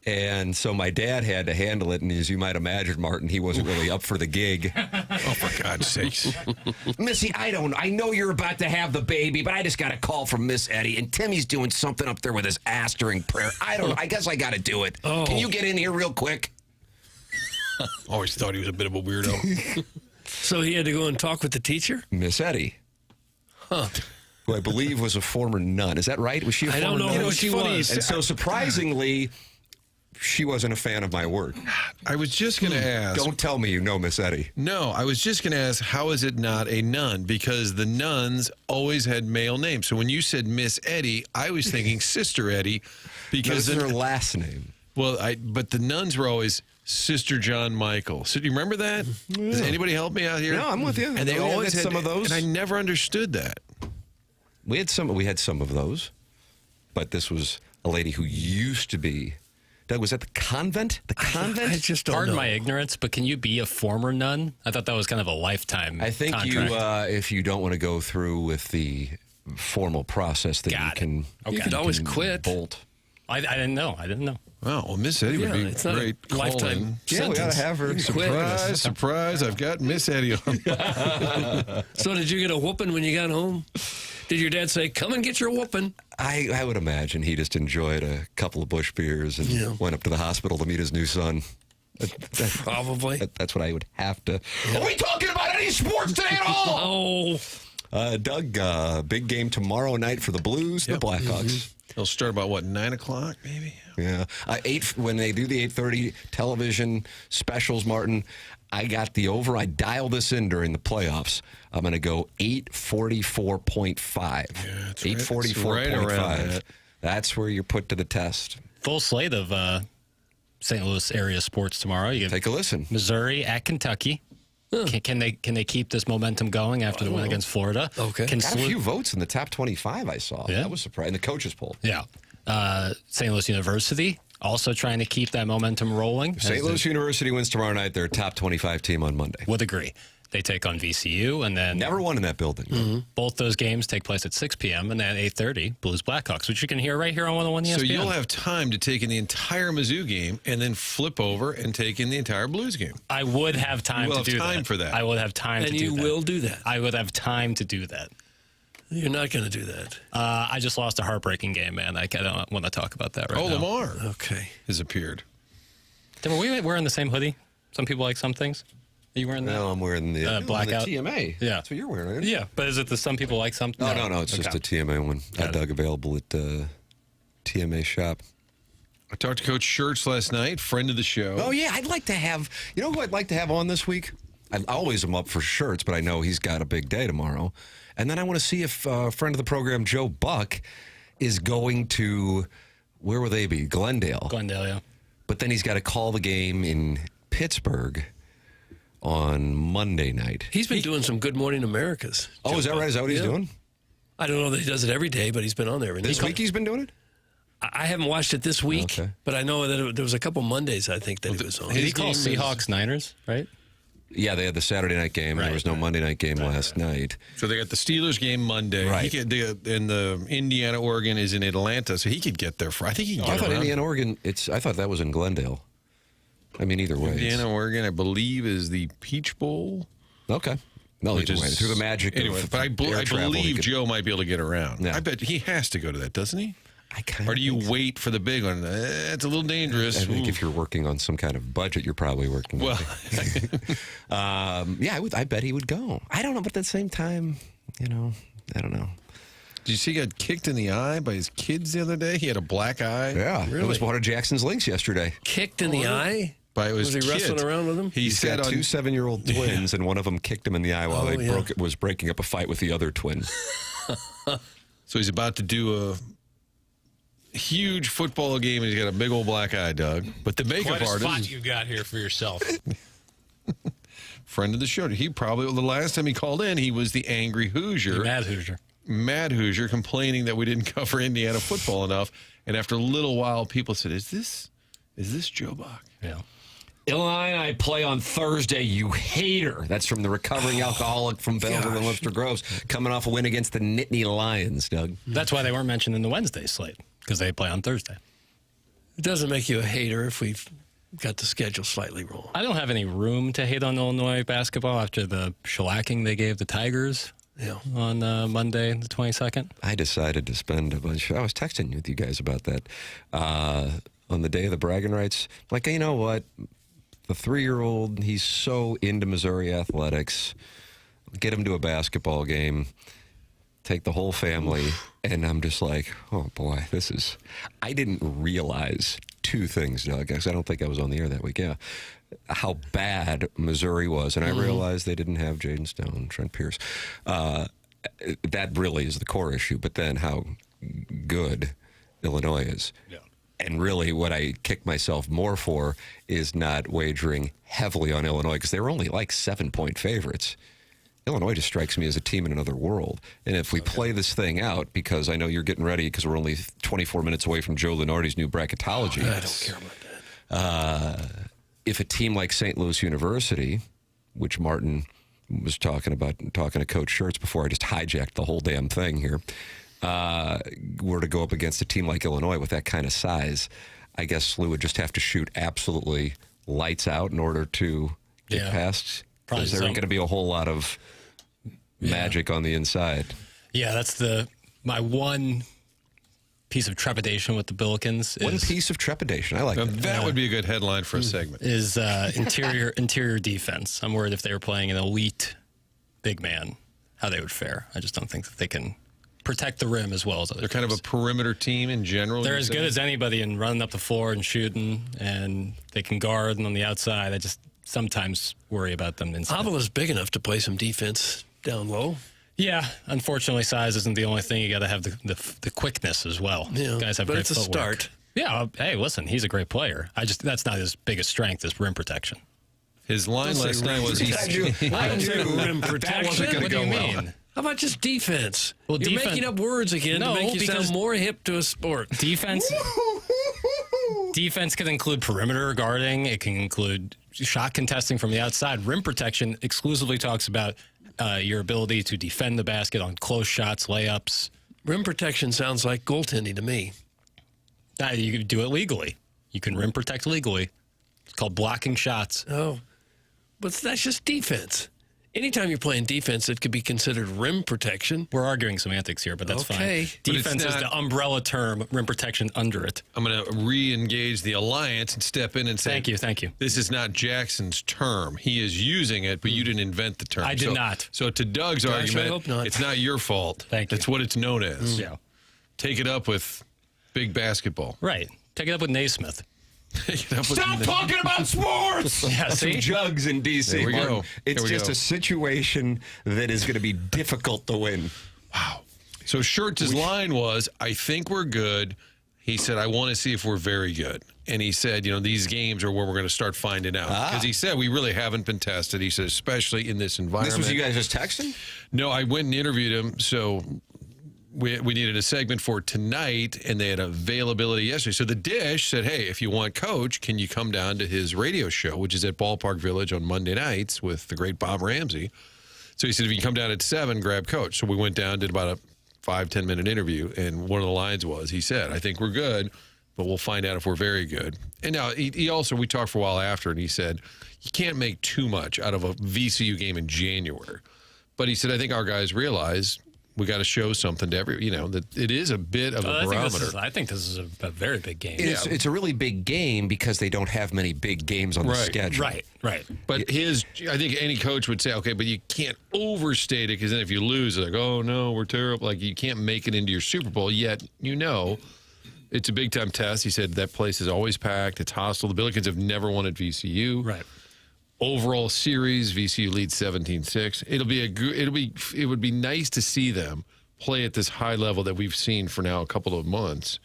And so my dad had to handle it, and as you might imagine, Martin, he wasn't really up for the gig. Oh, for God's sakes. Missy, I know you're about to have the baby, but I just got a call from Miss Eddie, and Timmy's doing something up there with his ass during prayer. I guess I got to do it. Oh. Can you get in here real quick? Always thought he was a bit of a weirdo. So he had to go and talk with the teacher? Miss Eddie. Huh. Who I believe was a former nun. Is that right? Was she a I former don't know nun? who she was. And so surprisingly, she wasn't a fan of my work. I was just going to ask. Don't tell me you know Miss Eddie. No, I was just going to ask, how is it not a nun? Because the nuns always had male names. So when you said Miss Eddie, I was thinking Sister Eddie. Because That's her last name. Well, but the nuns were always Sister John Michael. So do you remember that? Yeah. Does anybody help me out here? No, I'm with you. And they always had some of those. And I never understood that. We had some of those, but this was a lady who used to be. Doug, was that the convent? The convent? I just don't Pardon know. my ignorance, but can you be a former nun? I thought that was kind of a lifetime I think contract. if you don't want to go through with the formal process, that you can. You could always quit. Bolt. I didn't know. Well, Miss Eddie would be it's not great. a lifetime Yeah, we ought to have her. Surprise, surprise, I've got Miss Eddie on. So did you get a whooping when you got home? Did your dad say, come and get your whooping? I would imagine he just enjoyed a couple of Busch beers and went up to the hospital to meet his new son. Probably. That's what I would have to. Are we talking about any sports today at all? Oh. Doug, big game tomorrow night for the Blues, the Blackhawks. They'll start about, 9 o'clock maybe? Yeah. When they do the 8:30 television specials, Martin, I got the over. I dialed this in during the playoffs. I'm going to go 844.5. Yeah, 844.5. That's where you're put to the test. Full slate of St. Louis area sports tomorrow. You Take a listen. Missouri at Kentucky. Can they keep this momentum going after the win against Florida? Okay. Got a few votes in the top 25, I saw. Yeah. That was surprising. The coaches poll. Yeah. St. Louis University also trying to keep that momentum rolling. If St. Louis University wins tomorrow night, they're a top 25 team on Monday. Would agree. They take on VCU, and then Never won in that building. both those games take place at 6 p.m. and then at 8:30, Blues Blackhawks, which you can hear right here on 101 ESPN. So you'll have time to take in the entire Mizzou game and then flip over and take in the entire Blues game. I would have time to do that. You will have time for that. I would have time to do that. And you will do that. I would have time to do that. You're not going to do that. I just lost a heartbreaking game, man. I don't want to talk about that right now. Lamar Okay. has appeared. Tim, are we wearing the same hoodie? Some people like some things. Are you wearing that? No, I'm wearing the blackout the TMA. Yeah. That's what you're wearing, right? Yeah, but is it the some people like some? No. It's just a TMA one. I Doug available at TMA shop. I talked to Coach Schertz last night, friend of the show. Oh, yeah. I'd like to have, who I'd like to have on this week? I always am up for Schertz, but I know he's got a big day tomorrow. And then I want to see if a friend of the program, Joe Buck, is going to, where will they be? Glendale. Glendale, yeah. But then he's got to call the game in Pittsburgh on Monday night. He's been doing some Good Morning Americas. Oh, is that right? Is that what he's doing? I don't know that he does it every day, but he's been on there. This week he's been doing it? I haven't watched it this week, but I know that there was a couple Mondays, I think, that he was on. Did he call Seahawks Niners, right? Yeah, they had the Saturday night game, and there was no Monday night game last night. So they got the Steelers game Monday. Right. And the Indiana, Oregon is in Atlanta, so he could get there I think he can get I thought around. Indiana, Oregon, I thought that was in Glendale. I mean, either way. Indiana, Oregon, I believe, is the Peach Bowl. Okay. No, either way. Through the magic anyway, of but I air travel, believe Joe might be able to get around. Yeah. I bet he has to go to that, doesn't he? Or do you wait for the big one? It's a little dangerous. I think if you're working on some kind of budget, you're probably working. Well, I bet he would go. I don't know, but at the same time, I don't know. Did you see he got kicked in the eye by his kids the other day? He had a black eye. Yeah, Really? it was one of Jackson's links yesterday. Kicked in the eye? By his Was he wrestling kids. around with him? He's got two 7-year-old twins, and one of them kicked him in the eye while was breaking up a fight with the other twin. So he's about to do a huge football game, and he's got a big old black eye, Doug. But the makeup Quite a spot artist, you got here for yourself. friend of the show, the last time he called in, he was the angry Hoosier. Mad Hoosier, complaining that we didn't cover Indiana football enough. And after a little while, people said, is this Joe Buck? Yeah. Illinois and I play on Thursday, you hater. That's from the recovering alcoholic from Belleville and Webster Groves, coming off a win against the Nittany Lions, Doug. That's why they weren't mentioned in the Wednesday slate, because they play on Thursday. It doesn't make you a hater if we've got the schedule slightly wrong. I don't have any room to hate on Illinois basketball after the shellacking they gave the Tigers on Monday, the 22nd. I decided to spend a bunch. I was texting with you guys about that on the day of the bragging rights. Like, you know what? The 3-year-old, he's so into Missouri athletics. Get him to a basketball game. Take the whole family. And I'm just like, oh, boy, this is... I didn't realize two things, Doug, because I don't think I was on the air that week. Yeah. How bad Missouri was. And I realized they didn't have Jaden Stone, Trent Pierce. That really is the core issue. But then how good Illinois is. Yeah. And really what I kick myself more for is not wagering heavily on Illinois, because they were only like 7-point favorites. Illinois just strikes me as a team in another world. And if we play this thing out, because I know you're getting ready because we're only 24 minutes away from Joe Lunardi's new bracketology. I don't care about that. If a team like St. Louis University, which Martin was talking to Coach Schertz before I just hijacked the whole damn thing here, were to go up against a team like Illinois with that kind of size, I guess Lou would just have to shoot absolutely lights out in order to get past. Because there ain't going to be a whole lot of magic on the inside. Yeah, that's my one piece of trepidation with the Billikens. One piece of trepidation. I like that. That would be a good headline for a segment. Is interior defense. I'm worried if they were playing an elite big man, how they would fare. I just don't think that they can protect the rim as well as other They're kind of a perimeter team in general. They're as good as anybody in running up the floor and shooting, and they can guard on the outside. I just sometimes worry about them inside. Avila is big enough to play some defense down low. Yeah, unfortunately, size isn't the only thing. You got to have the quickness as well. Yeah, guys have but great it's a footwork. start. Yeah, hey, listen, he's a great player. That's not his biggest strength is rim protection. His line last night was I didn't say rim protection. What do you mean? How about just defense? Well, You're making up words again to make you sound more hip to a sport. Defense can include perimeter guarding. It can include shot contesting from the outside. Rim protection exclusively talks about your ability to defend the basket on close shots, layups. Rim protection sounds like goaltending to me. You can do it legally. You can rim protect legally. It's called blocking shots. Oh, but that's just defense. Anytime you're playing defense, it could be considered rim protection. We're arguing semantics here, but that's fine. But Defense is the umbrella term, rim protection under it. I'm going to re-engage the alliance and step in and say, Thank you. This is not Jackson's term. He is using it, but you didn't invent the term. I did not. So to Doug's I argument, hope not. it's not your fault. Thank you. That's what it's known as. Yeah. Take it up with big basketball. Right. Take it up with Naismith. Stop talking about sports! Yeah, Some jugs in D.C. There we go. It's There we just go. a situation that is going to be difficult to win. Wow. So Schertz's line was, I think we're good. He said, I want to see if we're very good. And he said, these games are where we're going to start finding out. Because he said, we really haven't been tested. He said, especially in this environment. This was you guys just texting? No, I went and interviewed him. So we needed a segment for tonight, and they had availability yesterday. So the Dish said, hey, if you want Coach, can you come down to his radio show, which is at Ballpark Village on Monday nights with the great Bob Ramsey. So he said, if you come down at 7, grab Coach. So we went down, did about a 5-10 minute interview, and one of the lines was, he said, I think we're good, but we'll find out if we're very good. And now he also, we talked for a while after, and he said, you can't make too much out of a VCU game in January. But he said, I think our guys realize we got to show something to that it is a bit of a barometer. I think this is a very big game. It's a really big game because they don't have many big games on the schedule. Right. But I think any coach would say, okay, but you can't overstate it because then if you lose, they're like, oh, no, we're terrible. Like, you can't make it into your Super Bowl, yet it's a big-time test. He said that place is always packed. It's hostile. The Billikens have never won at VCU. Right. Overall series, VCU leads 17-6. It would be nice to see them play at this high level that we've seen for now a couple of months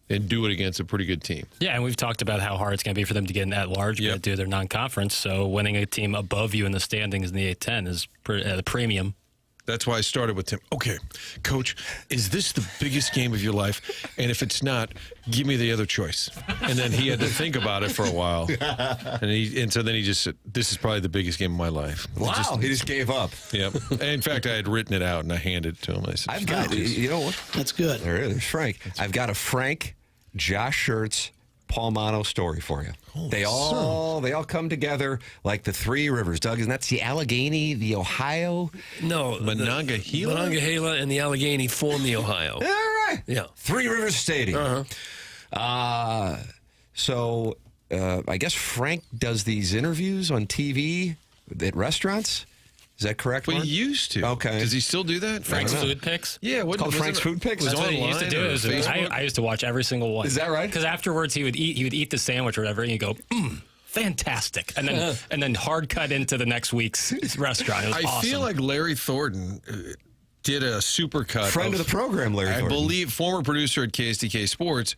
and do it against a pretty good team. Yeah, and we've talked about how hard it's going to be for them to get in at large due to their non-conference. So winning a team above you in the standings in the A-10 is the premium. That's why I started with Tim. Okay, Coach, is this the biggest game of your life? And if it's not, give me the other choice. And then he had to think about it for a while. And so then he just said, this is probably the biggest game of my life. Wow, he just gave up. Yep. In fact, I had written it out and I handed it to him. I said, I've got, you know what? That's good. There's Frank. I've got a Frank, Josh Schertz, Paul Mano story for you. They all come together like the Three Rivers. Doug, and that's the Allegheny, the Ohio. No, Monongahela? Monongahela and the Allegheny form the Ohio. All right. Yeah. Three Rivers Stadium. So I guess Frank does these interviews on TV at restaurants. Is that correct, Well, Mark? he used to. Okay. Does he still do that? Frank's Food Picks? Yeah. It's called Frank's Food Picks? Was That's what he used to online do. or Facebook? I used to watch every single one. Is that right? Because afterwards he would eat the sandwich or whatever, and you go, fantastic, and then hard cut into the next week's restaurant. It was I awesome. feel like Larry Thornton did a supercut. Friend of the program, Larry Thornton. I believe former producer at KSTK Sports.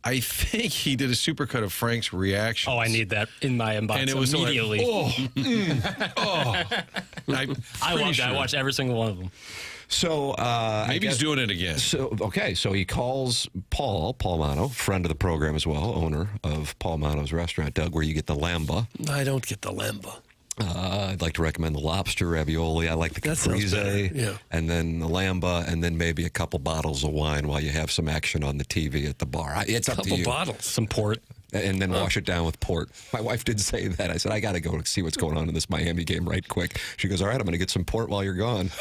I think he did a supercut of Frank's reaction. Oh, I need that in my inbox And it was immediately. Like, I love that. I watched every single one of them. So maybe he's doing it again. So he calls Paul Mano, friend of the program as well, owner of Paul Mano's restaurant, Doug, where you get the lamba. I don't get the lamba. I'd like to recommend the lobster ravioli. I like the caprese, and then the lamba, and then maybe a couple bottles of wine while you have some action on the TV at the bar. It's up to you. Couple bottles. Some port. And then wash it down with port. My wife did say that. I said, I got to go see what's going on in this Miami game right quick. She goes, all right, I'm going to get some port while you're gone.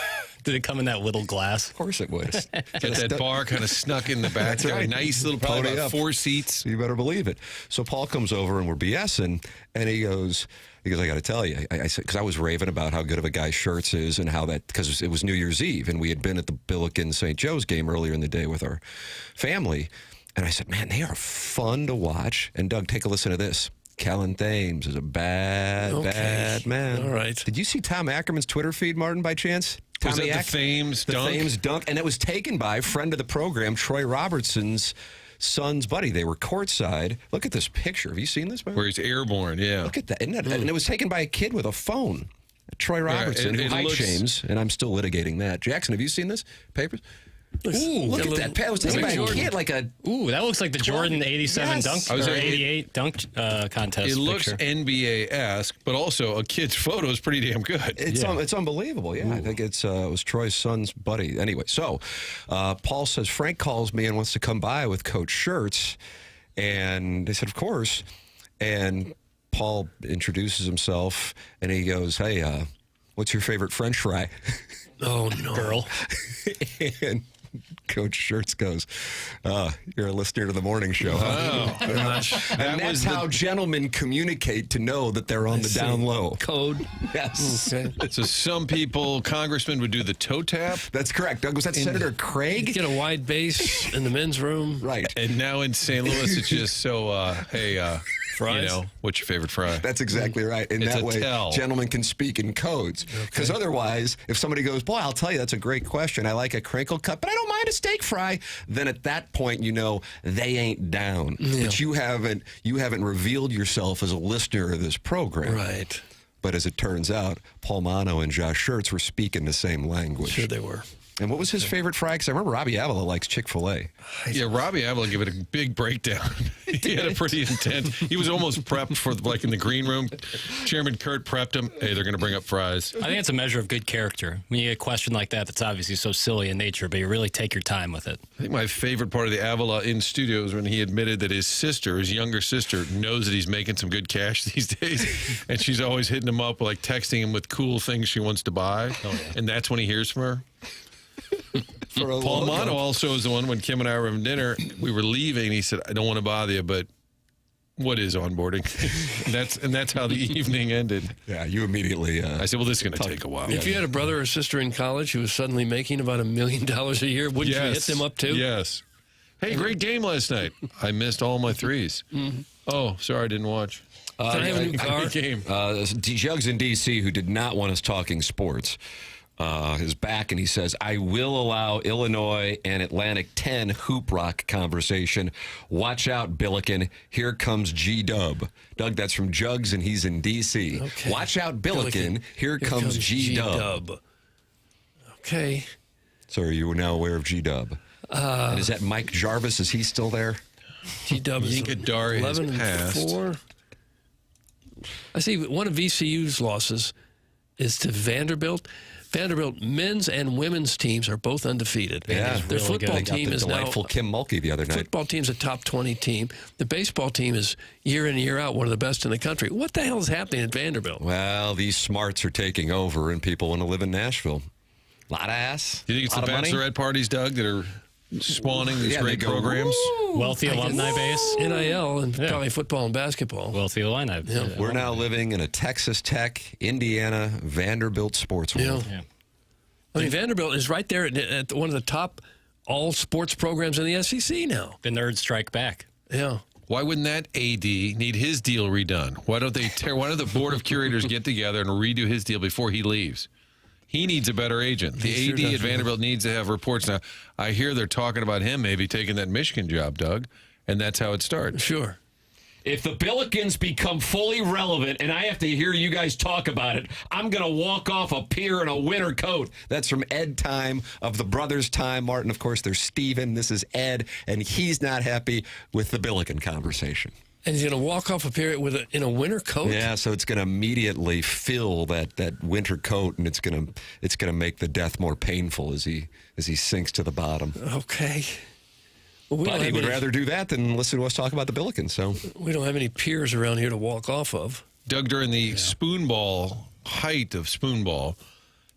Did it come in that little glass? Of course it would. Get that bar kind of snuck in the back. That's right. A nice little, probably Pony about up. 4 seats. You better believe it. So Paul comes over and we're BSing, and he goes, I got to tell you, I said, because I was raving about how good of a guy Schertz is and how that, because it was New Year's Eve, and we had been at the Billiken St. Joe's game earlier in the day with our family. And I said, man, they are fun to watch. And Doug, take a listen to this. Kellen Thames is a bad man. All right. Did you see Tom Ackerman's Twitter feed, Martin, by chance? Was Tommy that the Ack- Thames the dunk? Thames dunk. And it was taken by friend of the program, Troy Robertson's son's buddy. They were courtside. Look at this picture. Have you seen this, man? Where he's airborne, yeah. Look at that. Isn't that and it was taken by a kid with a phone. Troy Robertson, who height shames, and I'm still litigating that. Jackson, have you seen this? Papers? Ooh, look at that. It was taken by a kid like a... Ooh, that looks like the Jordan 87 Yes. dunk, or 88 dunk contest It looks picture. NBA-esque, but also a kid's photo is pretty damn good. It's unbelievable. Yeah, I think it was Troy's son's buddy. Anyway, so Paul says, Frank calls me and wants to come by with Coach Schertz. And they said, of course. And Paul introduces himself, and he goes, hey, what's your favorite French fry? Oh, no. Girl. And Coach Schertz goes, you're a listener to the morning show. Oh, gosh. And that's how gentlemen communicate to know that they're on the down low. Code. Yes. Okay. So some people, congressmen, would do the toe tap. That's correct. Doug, was that Senator Craig? Get a wide base in the men's room. Right. And now in St. Louis, it's just so, hey, fries? You know, what's your favorite fry? That's exactly right. And It's that a way, tell. gentlemen can speak in codes. Because otherwise, if somebody goes, boy, I'll tell you, that's a great question. I like a crinkle cut, but I don't mind a steak fry. Then at that point, you know they ain't down. Yeah. But you haven't revealed yourself as a listener of this program. Right. But as it turns out, Paul Mano and Josh Schertz were speaking the same language. Sure they were. And what was his favorite fry? Because I remember Robbie Avila likes Chick-fil-A. Yeah, Robbie Avila gave it a big breakdown. He had a pretty intense. He was almost prepped for, like, in the green room. Chairman Kurt prepped him. Hey, they're going to bring up fries. I think it's a measure of good character. When you get a question like that, that's obviously so silly in nature, but you really take your time with it. I think my favorite part of the Avila in studio is when he admitted that his sister, his younger sister, knows that he's making some good cash these days, and she's always hitting him up, like texting him with cool things she wants to buy, and that's when he hears from her. Paul Mano also is the one when Kim and I were having dinner, we were leaving, and he said, I don't want to bother you, but what is onboarding? and that's how the evening ended. Yeah, you immediately... I said, well, this is going to take a while. If you had a brother or sister in college who was suddenly making about $1 million a year, wouldn't you hit them up too? Yes. Hey, great game last night. I missed all my threes. Oh, sorry, I didn't watch. Can I have a new car? Game. Jugs in D.C., who did not want us talking sports, is back, and he says, I will allow Illinois and Atlantic 10 hoop rock conversation. Watch out, Billiken. Here comes G-Dub. Doug, that's from Jugs, and he's in D.C. Okay. Watch out, Billiken. Here comes G-Dub. Okay. So are you now aware of G-Dub? And is that Mike Jarvis? Is he still there? G-Dub is Yinkadari has 11-4. I see one of VCU's losses is to Vanderbilt. Vanderbilt men's and women's teams are both undefeated. Yeah, their really football good. team They got is the delightful now Kim Mulkey the other night. Football team's a top 20 team. The baseball team is year in and year out one of the best in the country. What the hell is happening at Vanderbilt? Well, these smarts are taking over, and people want to live in Nashville. A lot of ass. Do you think it's the bachelorette parties, Doug, that are spawning these great they go, programs? Wealthy alumni base. NIL and probably football and basketball. Wealthy alumni. Yeah. We're now living in a Texas Tech, Indiana, Vanderbilt sports world. Yeah. I mean, Vanderbilt is right there at one of the top all sports programs in the SEC now. The nerds strike back. Yeah. Why wouldn't that AD need his deal redone? Why don't the board of curators get together and redo his deal before he leaves? He needs a better agent. The AD at Vanderbilt needs to have reports. Now, I hear they're talking about him maybe taking that Michigan job, Doug, and that's how it starts. Sure. If the Billikens become fully relevant and I have to hear you guys talk about it, I'm going to walk off a pier in a winter coat. That's from Ed Time of the Brothers Time. Martin, of course, there's Steven. This is Ed, and he's not happy with the Billiken conversation. And he's going to walk off a pier in a winter coat? Yeah, so it's going to immediately fill that winter coat, and it's going to make the death more painful as he sinks to the bottom. Okay. Well, But he would rather do that than listen to us talk about the Billikens. So we don't have any piers around here to walk off of. Doug, during the spoonball, height of spoonball, it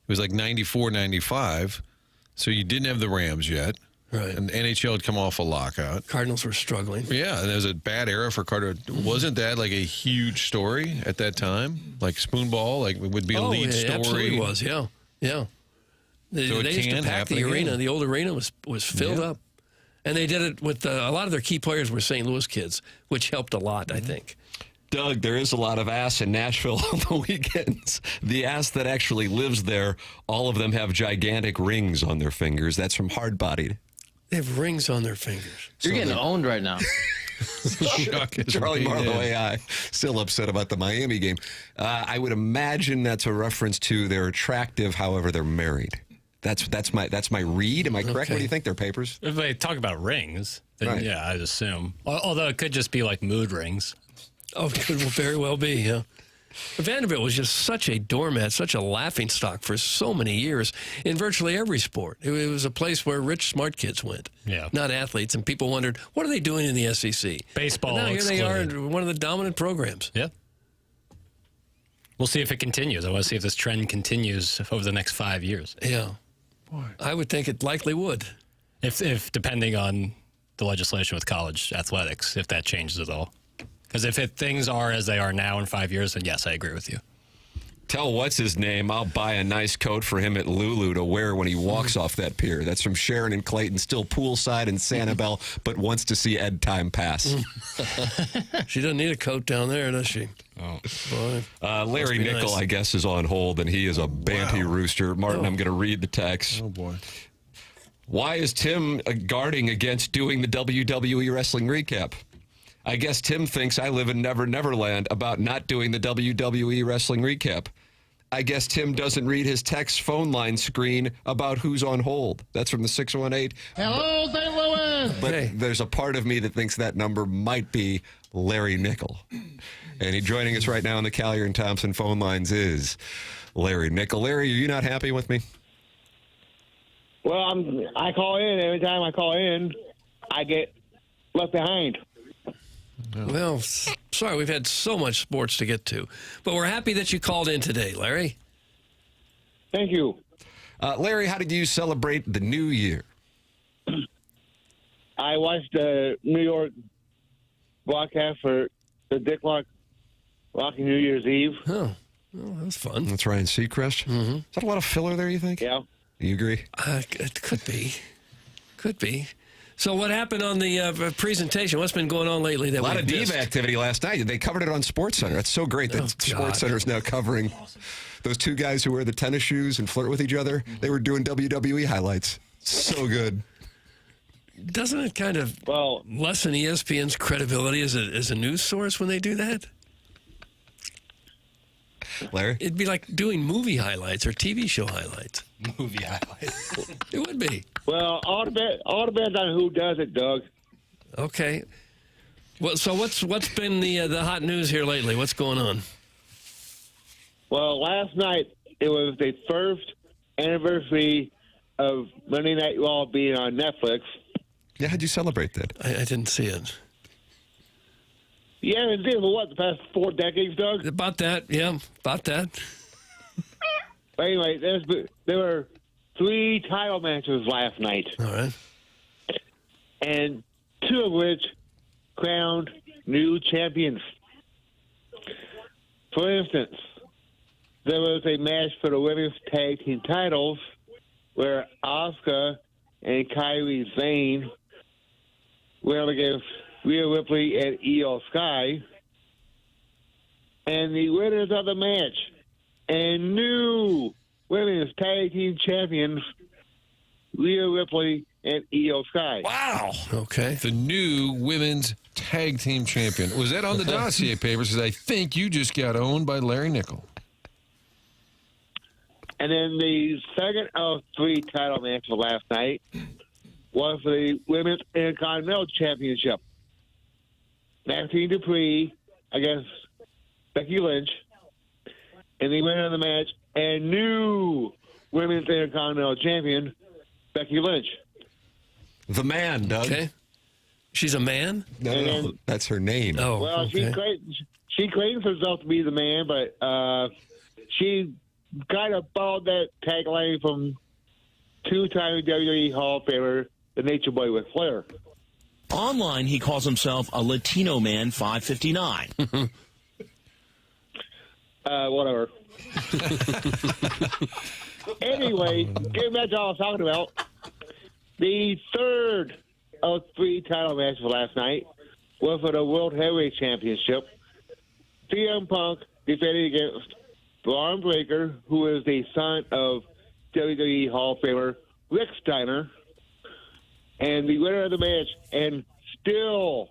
was like 94, 95. So you didn't have the Rams yet. Right. And NHL had come off a lockout. Cardinals were struggling. Yeah, and it was a bad era for Carter. Wasn't that like a huge story at that time? Like spoonball, like it would be a lead story. It absolutely was, yeah. Yeah. They used to pack the arena. Again. The old arena was filled up. And they did it with a lot of their key players were St. Louis kids, which helped a lot, I think. Doug, there is a lot of ass in Nashville on the weekends. The ass that actually lives there, all of them have gigantic rings on their fingers. That's from Hard Bodied. They have rings on their fingers. You're getting owned right now. Charlie Marlowe AI still upset about the Miami game. I would imagine that's a reference to they're attractive, however they're married. That's my read. Am I correct? Okay. What do you think? They're papers? If they talk about rings, then Right. yeah, I'd assume. Although it could just be like mood rings. Oh, it could very well be, yeah. But Vanderbilt was just such a doormat, such a laughingstock for so many years in virtually every sport. It was a place where rich, smart kids went, not athletes. And people wondered, what are they doing in the SEC? Baseball And now here they are, excluded. one of the dominant programs. Yeah. We'll see if it continues. I want to see if this trend continues over the next 5 years. Yeah. I would think it likely would. If depending on the legislation with college athletics, if that changes at all. Because if things are as they are now in 5 years, then yes, I agree with you. Tell what's his name I'll buy a nice coat for him at Lulu to wear when he walks off that pier. That's from Sharon and Clayton, still poolside in Sanibel, but wants to see Ed Time pass. She doesn't need a coat down there, does she? Oh. Boy. Larry Nickel, nice. I guess, is on hold, and he is a Banty rooster. Martin, I'm going to read the text. Oh, boy. Why is Tim guarding against doing the WWE wrestling recap? I guess Tim thinks I live in Never Neverland about not doing the WWE wrestling recap. I guess Tim doesn't read his text phone line screen about who's on hold. That's from the 618. Hello, St. Louis. But there's a part of me that thinks that number might be Larry Nickel. And he joining us right now on the Callier and Thompson phone lines is Larry Nickel. Larry, are you not happy with me? Well, I call in. Every time I call in, I get left behind. Well, sorry, we've had so much sports to get to. But we're happy that you called in today, Larry. Thank you. Larry, how did you celebrate the new year? I watched the New York broadcast for the Dick Rocky New Year's Eve. Oh, well, that was fun. That's Ryan Seacrest. Mm-hmm. Is that a lot of filler there, you think? Yeah. You agree? It could be. Could be. So what happened on the presentation? What's been going on lately? That a lot of missed? diva activity last night. They covered it on SportsCenter. That's so great that SportsCenter is now covering those two guys who wear the tennis shoes and flirt with each other. They were doing WWE highlights. So good. Doesn't it kind of lessen ESPN's credibility as a news source when they do that? Larry? It'd be like doing movie highlights or TV show highlights. Movie highlights. It would be. Well, all depends on who does it, Doug. Okay. Well, so what's been the hot news here lately? What's going on? Well, last night it was the first anniversary of Monday Night Raw being on Netflix. Yeah, how'd you celebrate that? I didn't see it. You haven't seen it for what, the past 4 decades, Doug? About that, yeah, about that. But anyway, there were 3 title matches last night. All right. And 2 of which crowned new champions. For instance, there was a match for the women's tag team titles where Asuka and Kairi Sane went against Rhea Ripley and Io Sky. And the winners of the match and new women's tag team champions, Rhea Ripley and Io Sky. Wow. Okay. The new women's tag team champion. Was that on the dossier papers? Because I think you just got owned by Larry Nickel. And then the second of 3 title matches last night was the Women's Intercontinental Championship. Maxine Dupree against Becky Lynch. And the winner of the match and new Women's Intercontinental Champion, Becky Lynch. The man, Doug. Okay. She's a man? No, that's her name. Oh, well, okay. she claims herself to be the man, but she kind of followed that tagline from 2-time WWE Hall of Famer, the Nature Boy with Flair. Online, he calls himself a Latino man 559. Whatever. Anyway, getting back to what I was talking about, the third of 3 title matches last night was for the World Heavyweight Championship. CM Punk defended against Braun Breaker, who is the son of WWE Hall of Famer Rick Steiner. And the winner of the match, and still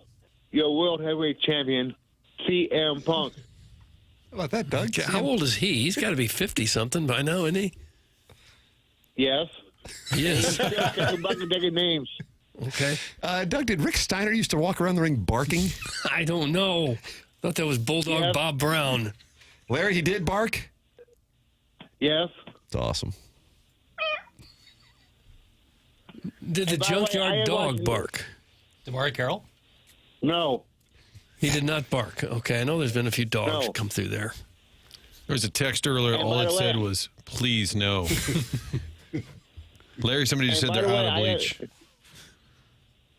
your World Heavyweight Champion, CM Punk. How about that, Doug? How old is he? He's got to be 50-something by now, isn't he? Yes. Yes. Bucket names. Okay. Doug, did Rick Steiner used to walk around the ring barking? I don't know. Thought that was Bulldog Bob Brown. Larry, he did bark? Yes. It's awesome. Did the junkyard dog bark? Damari Carroll? No. He did not bark. Okay, I know there's been a few dogs come through there. There was a text earlier. All it said was, please no. Larry, somebody just said they're out of bleach.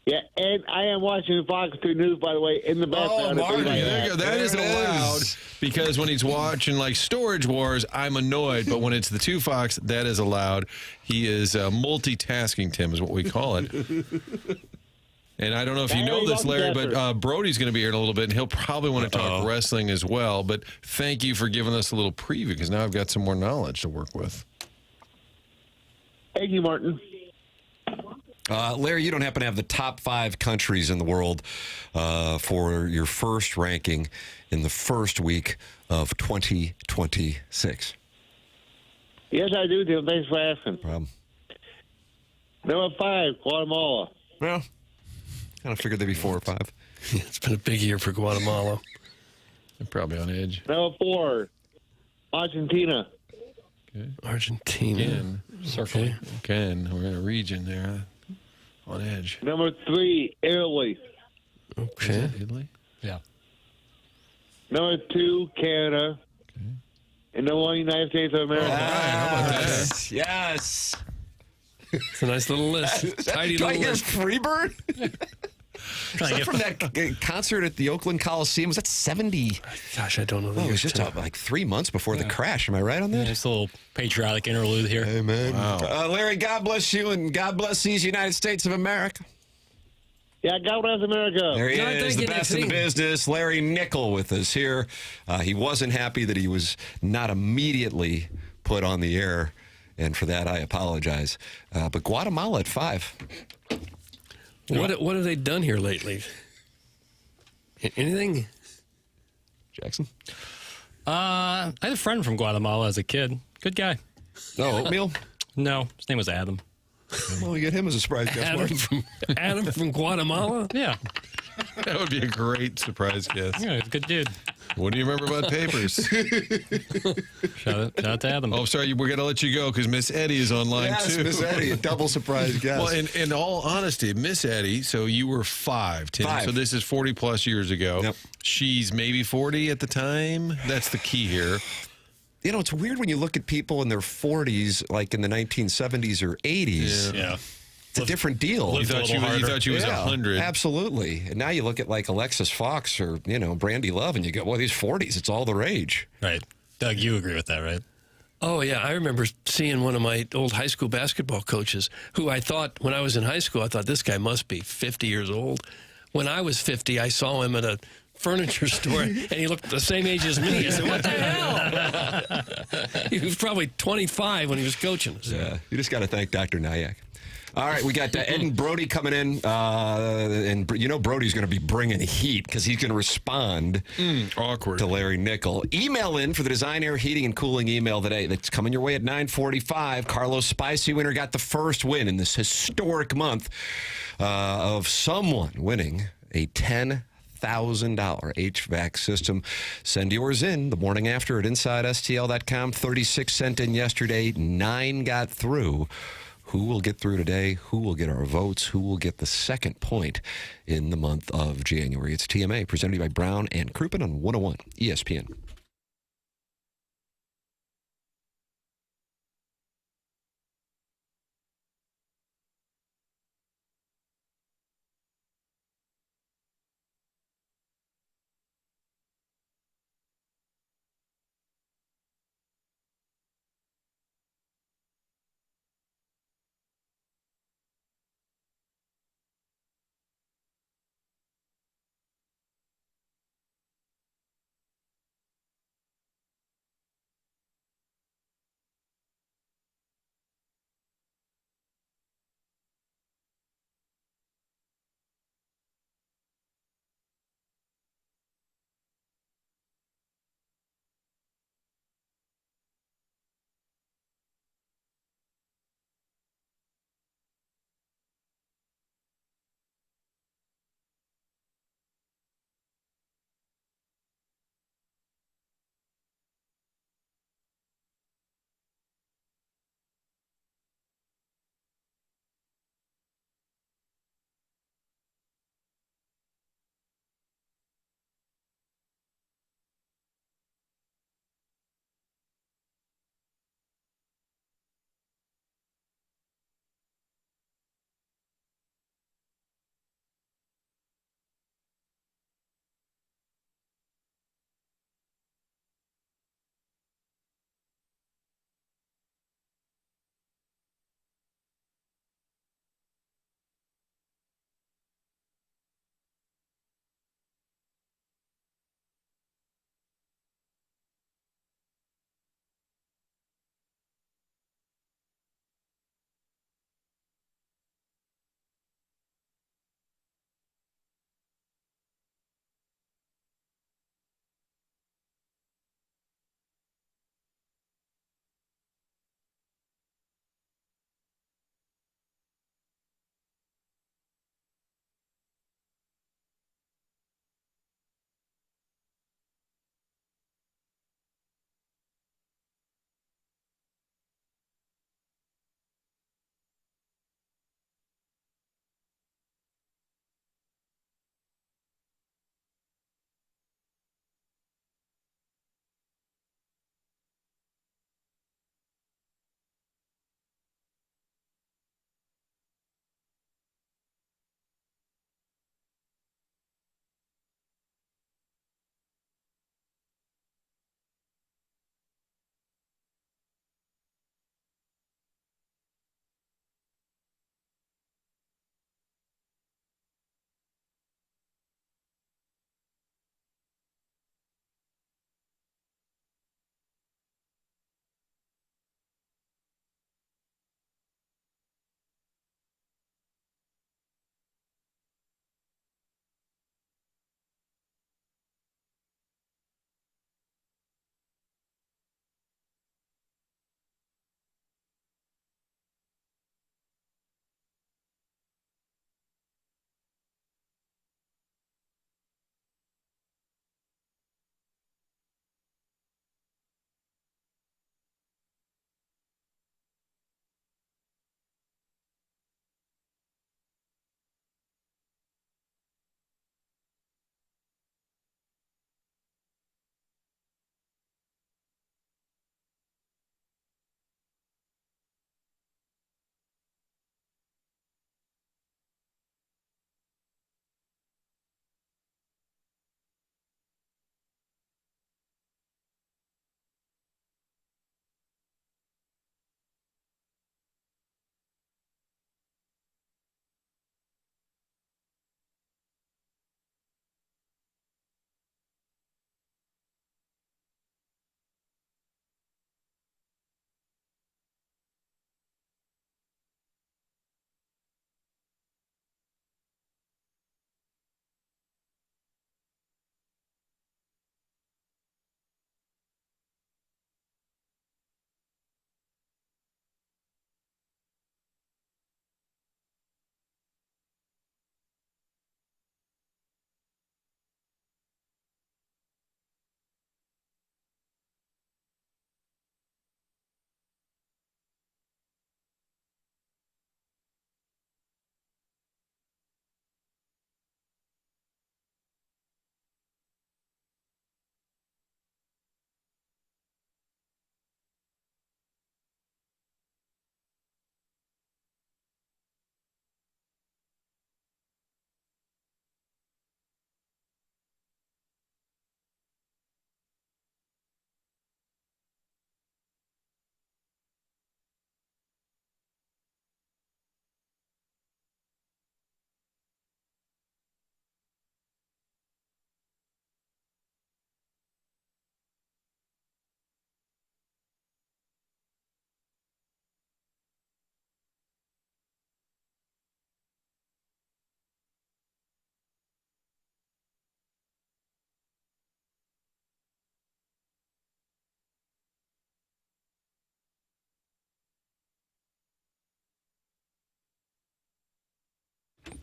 Yeah, and I am watching Fox 2 News, by the way, in the background. Marty, there you go. That is allowed because when he's watching like Storage Wars, I'm annoyed. But when it's the 2 Fox, that is allowed. He is multitasking, Tim, is what we call it. And I don't know if you know this, Larry, but Brody's going to be here in a little bit, and he'll probably want to talk wrestling as well. But thank you for giving us a little preview because now I've got some more knowledge to work with. Thank you, Martin. Larry, you don't happen to have the top 5 countries in the world for your first ranking in the first week of 2026? Yes, I do, Tim. Thanks for asking. Number 5, Guatemala. Well, kind of figured there'd be 4 or 5. Yeah, it's been a big year for Guatemala. They're probably on edge. Number 4, Argentina. Okay. Argentina. Again, Okay. Again, we're in a region there on edge. Number 3, Italy. Okay. Italy? Yeah. Number 2, Canada. Okay. And number 1, United States of America. Yes. Yes. It's a nice little list. Tidy Do I little hear list. Freebird? Is that from that concert at the Oakland Coliseum? Was that 70? Gosh, I don't know. Oh, it was just like 3 months before the crash. Am I right on that? Just a little patriotic interlude here. Hey, man. Wow. Larry, God bless you, and God bless these United States of America. Yeah, God bless America. There he No, is, thank the you, best in the Nixie. business, Larry Nickel with us here. He wasn't happy that he was not immediately put on the air, and for that I apologize. But Guatemala at 5. What have they done here lately? Anything? Jackson? I had a friend from Guatemala as a kid. Good guy. No, oatmeal? No, his name was Adam. Well, we get him as a surprise guest. Adam from Guatemala? Yeah. That would be a great surprise guest. Yeah, he's a good dude. What do you remember about Papers? Shout out to Adam. Oh, sorry, we're going to let you go because Miss Eddie is online, Yes, too. Miss Eddie, a double surprise guest. Well, in all honesty, Miss Eddie, so you were 5, Tim. 5. So this is 40-plus years ago. Yep. She's maybe 40 at the time. That's the key here. You know, it's weird when you look at people in their 40s, like in the 1970s or 80s. Yeah. It's a different deal. You thought she was 100. Absolutely. And now you look at like Alexis Fox or, Brandy Love, and you go, well, these 40s, it's all the rage. Right. Doug, you agree with that, right? Oh, yeah. I remember seeing one of my old high school basketball coaches who I thought, when I was in high school, I thought this guy must be 50 years old. When I was 50, I saw him at a furniture store, and he looked the same age as me. I said, what the hell? He was probably 25 when he was coaching us. Yeah. You just got to thank Dr. Nyack. All right, we got Ed and Brody coming in, and Brody's going to be bringing heat because he's going to respond awkward to Larry Nickel. Email in for the Design, Air, Heating, and Cooling email today. That's coming your way at 9:45. Carlos Spicy Winner got the first win in this historic month of someone winning a $10,000 HVAC system. Send yours in the morning after at InsideSTL.com. 36 sent in yesterday. 9 got through. Who will get through today? Who will get our votes? Who will get the second point in the month of January? It's TMA, presented by Brown and Crouppen on 101 ESPN.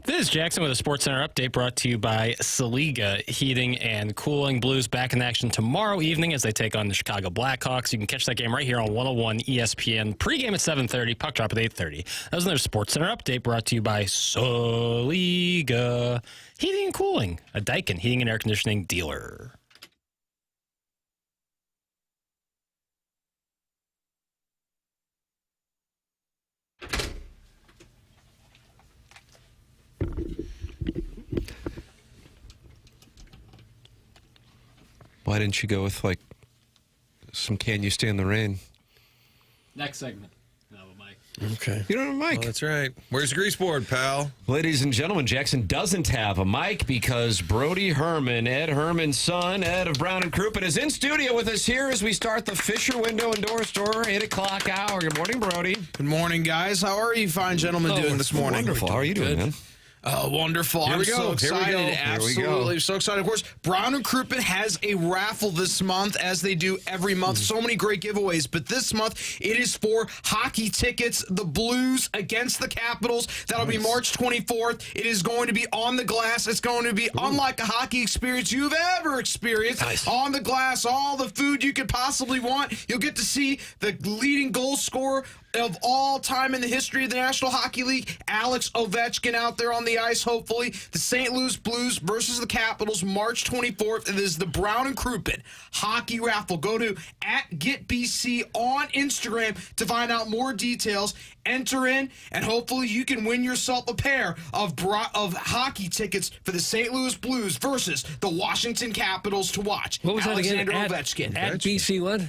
This is Jackson with a SportsCenter update brought to you by Saliga Heating and Cooling. Blues back in action tomorrow evening as they take on the Chicago Blackhawks. You can catch that game right here on 101 ESPN. Pre-game at 7:30, puck drop at 8:30. That was another SportsCenter update brought to you by Saliga Heating and Cooling, a Daikin heating and air conditioning dealer. Why didn't you go with, like, some Can You Stand the Rain? Next segment. No, Mike. Okay. You don't have a mic. Oh, that's right. Where's the grease board, pal? Ladies and gentlemen, Jackson doesn't have a mic because Brody Herman, Ed Herman's son, Ed of Brown and Crouppen, is in studio with us here as we start the Fisher Window and Door Store 8 o'clock hour. Good morning, Brody. Good morning, guys. How are you fine gentlemen doing this morning? Wonderful. How are you doing, man? Wonderful. Here we go. I'm so excited. Here we go. Absolutely. So excited. Of course, Brown and Crouppen has a raffle this month, as they do every month. So many great giveaways. But this month, it is for hockey tickets, the Blues against the Capitals. That'll be March 24th. It is going to be on the glass. It's going to be unlike a hockey experience you've ever experienced. Nice. On the glass, all the food you could possibly want. You'll get to see the leading goal scorer of all time in the history of the National Hockey League, Alex Ovechkin, out there on the ice, hopefully. The St. Louis Blues versus the Capitals, March 24th. It is the Brown and Crouppen hockey raffle. Go to @GetBC on Instagram to find out more details. Enter in, and hopefully you can win yourself a pair of hockey tickets for the St. Louis Blues versus the Washington Capitals to watch. What was Alexander that again? Ovechkin. At BC what?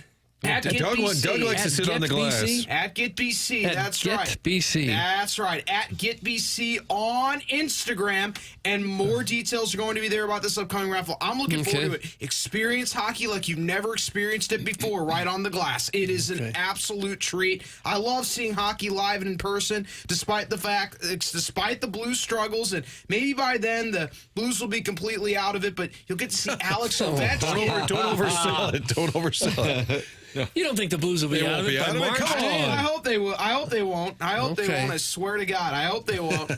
Doug likes to sit on the glass. At GetBC, that's right. BC. That's right. At GetBC on Instagram, and more details are going to be there about this upcoming raffle. I'm looking forward to it. Experience hockey like you've never experienced it before, right on the glass. It is an absolute treat. I love seeing hockey live and in person, despite the Blues struggles, and maybe by then the Blues will be completely out of it. But you'll get to see Alex Ovechkin. Don't oversell it. Don't oversell it. You don't think the Blues will be out of it by March? Come on. I hope they will. I hope they won't. I hope they won't. I swear to God. I hope they won't.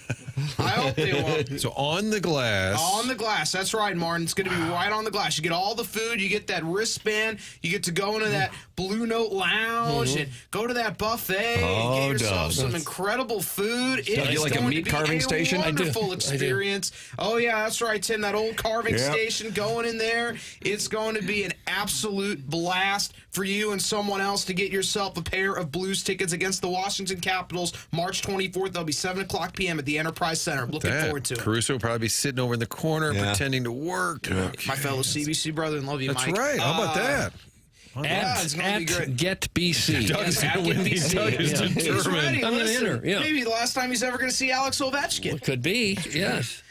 I hope they won't. So on the glass. On the glass. That's right, Martin. It's going to be right on the glass. You get all the food. You get that wristband. You get to go into that Blue Note Lounge and go to that buffet and get yourself some incredible food. Doug, you like a meat carving station? Wonderful experience. Oh, yeah, that's right, Tim. That old carving station going in there. It's going to be an absolute blast for you and someone else to get yourself a pair of Blues tickets against the Washington Capitals March 24th. They'll be 7 o'clock p.m. at the Enterprise Center. I'm looking forward to it. Caruso will probably be sitting over in the corner pretending to work. My fellow CBC brother, and love you, That's Mike. right. How about that? It's going to be great. GetBC. Doug is going to win. Doug is determined. He's ready. I'm going to enter. Yeah. Maybe the last time he's ever going to see Alex Ovechkin. It could be. Yes.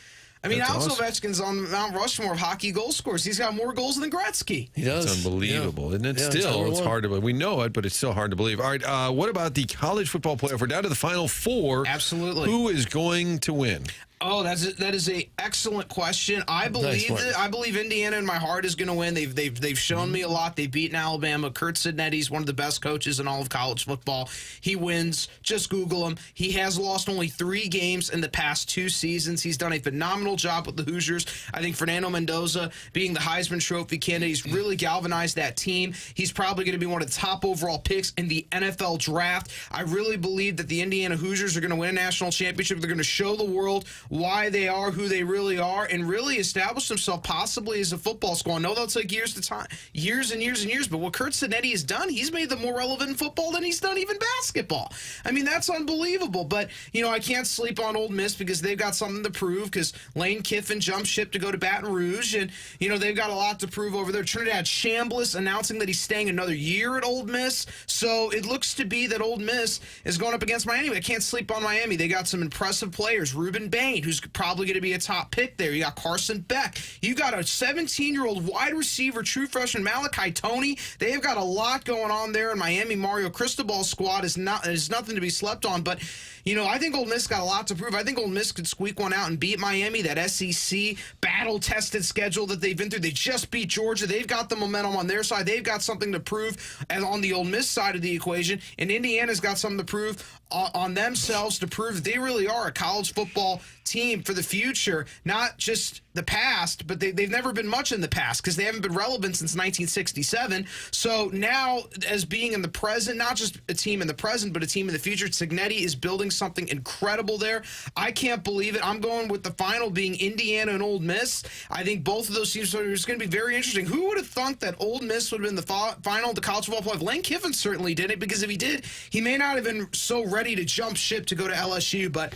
I mean, Alex Ovechkin's on Mount Rushmore of hockey goal scorers. He's got more goals than Gretzky. He does. It's unbelievable, isn't it? Still, it's hard to believe. We know it, but it's still hard to believe. All right, what about the college football playoff? We're down to the Final Four. Absolutely. Who is going to win? Oh, that is a excellent question. I believe Indiana in my heart is going to win. They've shown me a lot. They've beaten Alabama. Kurt Sidnetti's one of the best coaches in all of college football. He wins. Just Google him. He has lost only 3 games in the past 2 seasons. He's done a phenomenal job with the Hoosiers. I think Fernando Mendoza, being the Heisman Trophy candidate, he's really galvanized that team. He's probably going to be one of the top overall picks in the NFL draft. I really believe that the Indiana Hoosiers are going to win a national championship. They're going to show the world why they are who they really are and really establish themselves possibly as a football school. I know that'll take years and years, but what Kurt Sidnetti has done, he's made them more relevant in football than he's done even basketball. I mean, that's unbelievable. But, I can't sleep on Ole Miss because they've got something to prove because Lane Kiffin jumped ship to go to Baton Rouge, and, they've got a lot to prove over there. Trinidad Chambliss announcing that he's staying another year at Ole Miss. So it looks to be that Ole Miss is going up against Miami. I can't sleep on Miami. They got some impressive players. Reuben Bain, who's probably going to be a top pick there. You got Carson Beck. You got a 17-year-old wide receiver, true freshman Malachi Toney. They've got a lot going on there in Miami. Mario Cristobal's squad is nothing to be slept on. But, I think Ole Miss got a lot to prove. I think Ole Miss could squeak one out and beat Miami. That SEC battle-tested schedule that they've been through. They just beat Georgia. They've got the momentum on their side. They've got something to prove and on the Ole Miss side of the equation. And Indiana's got something to prove on themselves to prove that they really are a college football team for the future, not just the past, but they've never been much in the past because they haven't been relevant since 1967. So now, as being in the present, not just a team in the present, but a team in the future, Cignetti is building something incredible there. I can't believe it. I'm going with the final being Indiana and Ole Miss. I think both of those teams are going to be very interesting. Who would have thought that Ole Miss would have been the final of the college football playoff? Lane Kiffin certainly did it, because if he did, he may not have been so ready to jump ship to go to LSU, but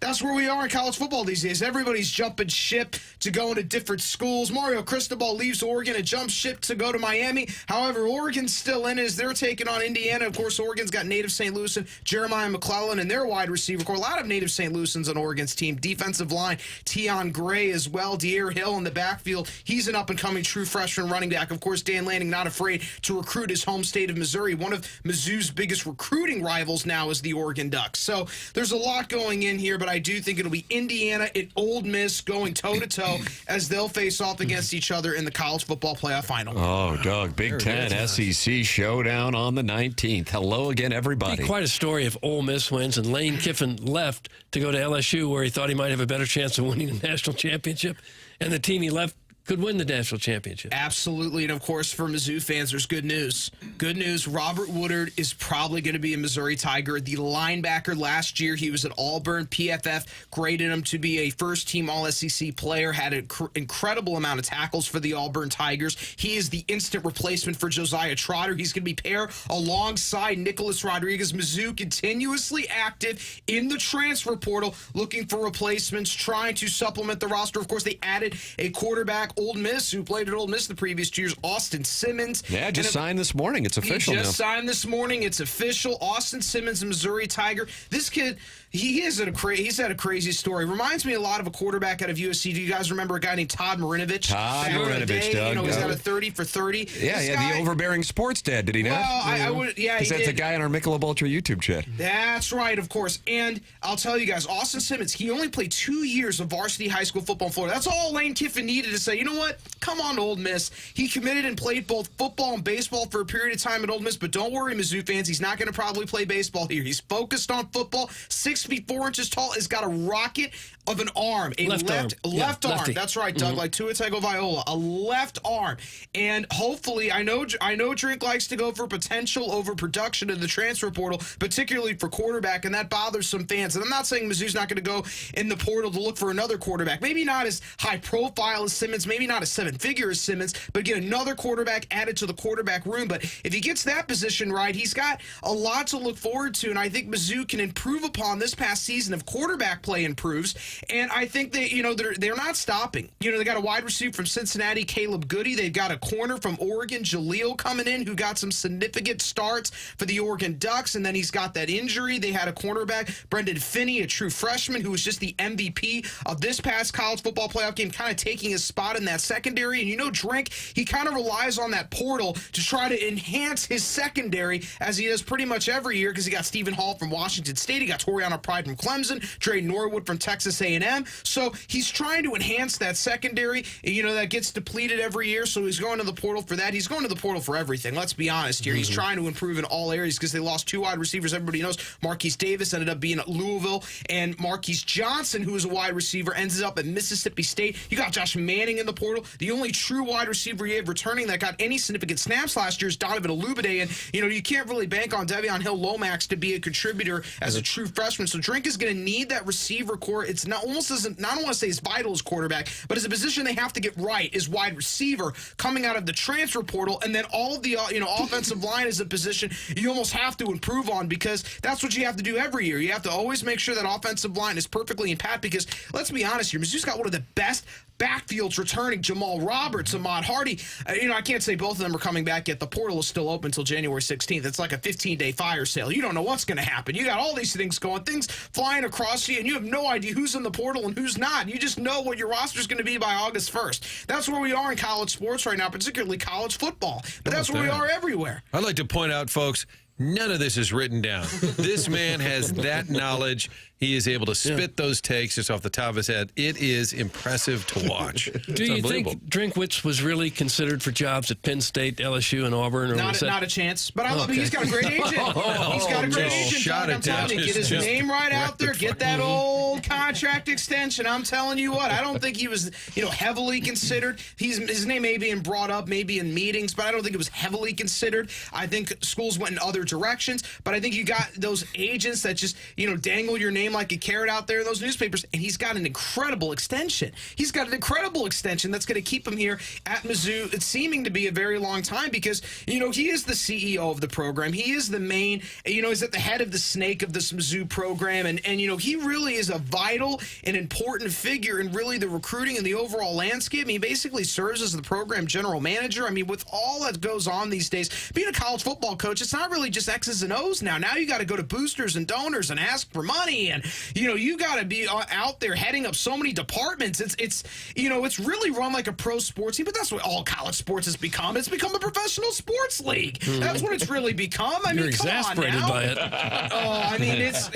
that's where we are in college football these days. Everybody's jumping ship to go into different schools. Mario Cristobal leaves Oregon and jumps ship to go to Miami. However, Oregon's still in it as they're taking on Indiana. Of course, Oregon's got native St. Louis and Jeremiah McClellan and their wide receiver core. A lot of native St. Louisans on Oregon's team. Defensive line, Tion Gray as well. De'Aaron Hill in the backfield. He's an up-and-coming true freshman running back. Of course, Dan Lanning not afraid to recruit his home state of Missouri. One of Mizzou's biggest recruiting rivals now is the Oregon Ducks. So there's a lot going in here, but I do think it'll be Indiana and Ole Miss going toe-to-toe as they'll face off against each other in the college football playoff final. Oh, Doug, Big Ten SEC showdown on the 19th. Hello again, everybody. It'd be quite a story if Ole Miss wins and Lane Kiffin left to go to LSU, where he thought he might have a better chance of winning the national championship, and the team he left could win the national championship. Absolutely. And, of course, for Mizzou fans, there's good news. Good news, Robert Woodard is probably going to be a Missouri Tiger. The linebacker last year, he was at Auburn. PFF graded him to be a first-team All-SEC player, had an incredible amount of tackles for the Auburn Tigers. He is the instant replacement for Josiah Trotter. He's going to be paired alongside Nicholas Rodriguez. Mizzou continuously active in the transfer portal, looking for replacements, trying to supplement the roster. Of course, they added a quarterback, Ole Miss, who played at Ole Miss the previous 2 years, Austin Simmons. Yeah, just signed this morning. It's official now. He just signed this morning. It's official. Austin Simmons, a Missouri Tiger. This kid, he's had a crazy story. Reminds me a lot of a quarterback out of USC. Do you guys remember a guy named Todd Marinovich? Todd Marinovich, Doug. You know, he's got a 30 for 30. Yeah, he had the overbearing sports dad, did he not? Well, I would, yeah, he did. That's a guy on our Michelob Ultra YouTube chat. That's right, of course. And I'll tell you guys, Austin Simmons, he only played 2 years of varsity high school football in Florida. That's all Lane Kiffin needed to say, you know what? Come on, Ole Miss. He committed and played both football and baseball for a period of time at Ole Miss, but don't worry, Mizzou fans, he's not going to probably play baseball here. He's focused on football. 6 feet 4 inches tall, has got a rocket of an arm, a left arm. Lefty. That's right, Doug, like Tua Tagovailoa, a left arm. And hopefully, I know Drink likes to go for potential over production in the transfer portal, particularly for quarterback, and that bothers some fans. And I'm not saying Mizzou's not going to go in the portal to look for another quarterback. Maybe not as high profile as Simmons, maybe not as 7-figure as Simmons, but get another quarterback added to the quarterback room. But if he gets that position right, he's got a lot to look forward to, and I think Mizzou can improve upon this past season if quarterback play improves. And I think they're not stopping. You know, they got a wide receiver from Cincinnati, Caleb Goody. They've got a corner from Oregon, Jaleel, coming in, who got some significant starts for the Oregon Ducks, and then he's got that injury. They had a cornerback, Brendan Finney, a true freshman, who was just the MVP of this past college football playoff game, kind of taking his spot in that secondary. And you know, Drink, he kind of relies on that portal to try to enhance his secondary, as he does pretty much every year, because he got Stephen Hall from Washington State, he got Toriano Pride from Clemson, Trey Norwood from Texas A&M. So he's trying to enhance that secondary. You know, that gets depleted every year, so he's going to the portal for that. He's going to the portal for everything. Let's be honest here. He's trying to improve in all areas because they lost 2 wide receivers. Everybody knows Marquise Davis ended up being at Louisville, and Marquise Johnson, who is a wide receiver, ends up at Mississippi State. You got Josh Manning in the portal. The only true wide receiver you have returning that got any significant snaps last year is Donovan Olubade, and you know, you can't really bank on Devion Hill-Lomax to be a contributor as a true freshman. So Drink is going to need that receiver core. It's not almost doesn't. I don't want to say as vital as quarterback, but as a position they have to get right is wide receiver coming out of the transfer portal, and then all of the offensive line is a position you almost have to improve on, because that's what you have to do every year. You have to always make sure that offensive line is perfectly in pat, because let's be honest here, Mizzou's got one of the best backfields returning. Jamal Roberts, Ahmad Hardy. I can't say both of them are coming back yet. The portal is still open until January 16th. It's like a 15-day fire sale. You don't know what's going to happen. You got all these things going, things flying across you, and you have no idea who's in the portal and who's not. You just know what your roster is going to be by August 1st. That's where we are in college sports right now, particularly college football. But that's where we are everywhere. I'd like to point out, folks, none of this is written down. This man has that knowledge he is able to spit those takes just off the top of his head. It is impressive to watch. Do you think Drinkwitz was really considered for jobs at Penn State, LSU, and Auburn? Or not a chance. But I love him. He's got a great agent. He's got a great agent. Shot I'm telling you, get his name right out there. Get that old contract extension. I'm telling you what. I don't think he was, heavily considered. His name may be being brought up, maybe in meetings, but I don't think it was heavily considered. I think schools went in other directions. But I think you got those agents that just, dangle your name like a carrot out there in those newspapers. And he's got an incredible extension. He's got an incredible extension that's going to keep him here at Mizzou. It's seeming to be a very long time because, he is the CEO of the program. He is the main, he's at the head of the snake of this Mizzou program. And he really is a vital and important figure in really the recruiting and the overall landscape. He basically serves as the program general manager. I mean, with all that goes on these days, being a college football coach, it's not really just X's and O's now. Now you got to go to boosters and donors and ask for money. And, you got to be out there heading up so many departments. It's really run like a pro sports team, but that's what all college sports has become. It's become a professional sports league. That's what it's really become. I mean, You're exasperated by it. Oh, I mean, it's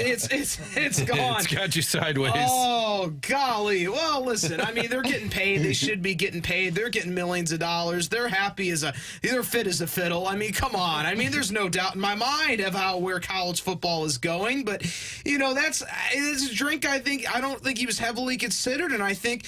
gone. It's got you sideways. Oh, golly. Well, listen, I mean, they're getting paid. They should be getting paid. They're getting millions of dollars. They're happy they're fit as a fiddle. I mean, come on. I mean, there's no doubt in my mind of where college football is going. But, it's a drink. I don't think he was heavily considered. And I think,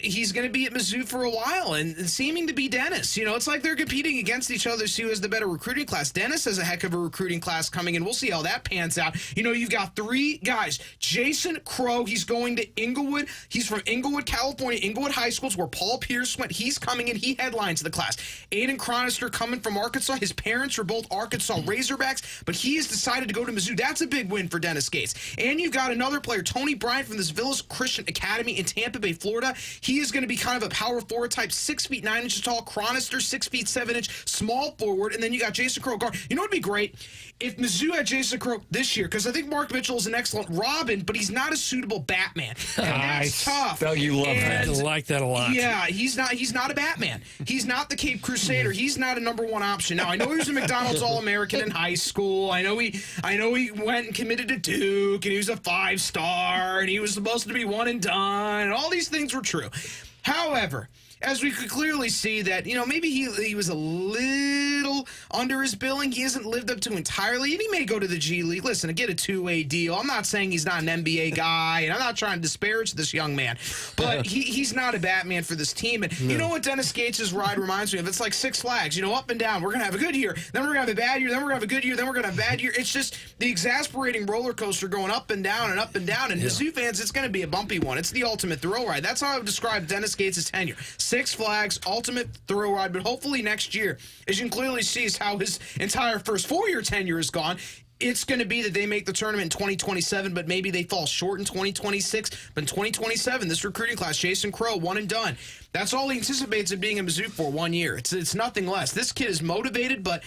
he's going to be at Mizzou for a while and seeming to be Dennis. It's like they're competing against each other. See who has the better recruiting class. Dennis has a heck of a recruiting class coming in. We'll see how that pans out. You've got three guys. Jason Crow, he's going to Inglewood. He's from Inglewood, California. Inglewood High School's where Paul Pierce went. He's coming in. He headlines the class. Aiden Chronister coming from Arkansas. His parents are both Arkansas Razorbacks, but he has decided to go to Mizzou. That's a big win for Dennis Gates. And you've got another player, Tony Bryant from this Villas Christian Academy in Tampa Bay, Florida. He is going to be kind of a power forward type, 6 feet 9 inches tall. Chronister, 6 feet 7 inch, small forward. And then you got Jason Crow guard. You know what would be great? If Mizzou had Jason Crow this year, because I think Mark Mitchell is an excellent Robin, but he's not a suitable Batman. And that's tough. Doug, you love that. I like that a lot. Yeah, he's not a Batman. He's not the Cape Crusader. He's not a number one option. Now, I know he was a McDonald's All-American in high school. I know he went and committed to Duke, and he was a 5-star, and he was supposed to be one and done, and all these things were true. However, as we could clearly see that, maybe he was a little under his billing. He hasn't lived up to entirely, and he may go to the G League. Listen, to get a two-way deal. I'm not saying he's not an NBA guy, and I'm not trying to disparage this young man, but he's not a Batman for this team. And you know what Dennis Gates' ride reminds me of? It's like Six Flags, up and down. We're going to have a good year, then we're going to have a bad year, then we're going to have a good year, then we're going to have a bad year. It's just the exasperating roller coaster going up and down and up and down. And Mizzou fans, it's going to be a bumpy one. It's the ultimate thrill ride. That's how I would describe Dennis Gates' tenure. Six Flags, ultimate thrill ride, but hopefully next year, as you can clearly see, is how his entire first 4-year tenure is gone. It's going to be that they make the tournament in 2027, but maybe they fall short in 2026. But in 2027, this recruiting class, Jason Crow, one and done. That's all he anticipates of being in Mizzou for 1 year. It's nothing less. This kid is motivated, but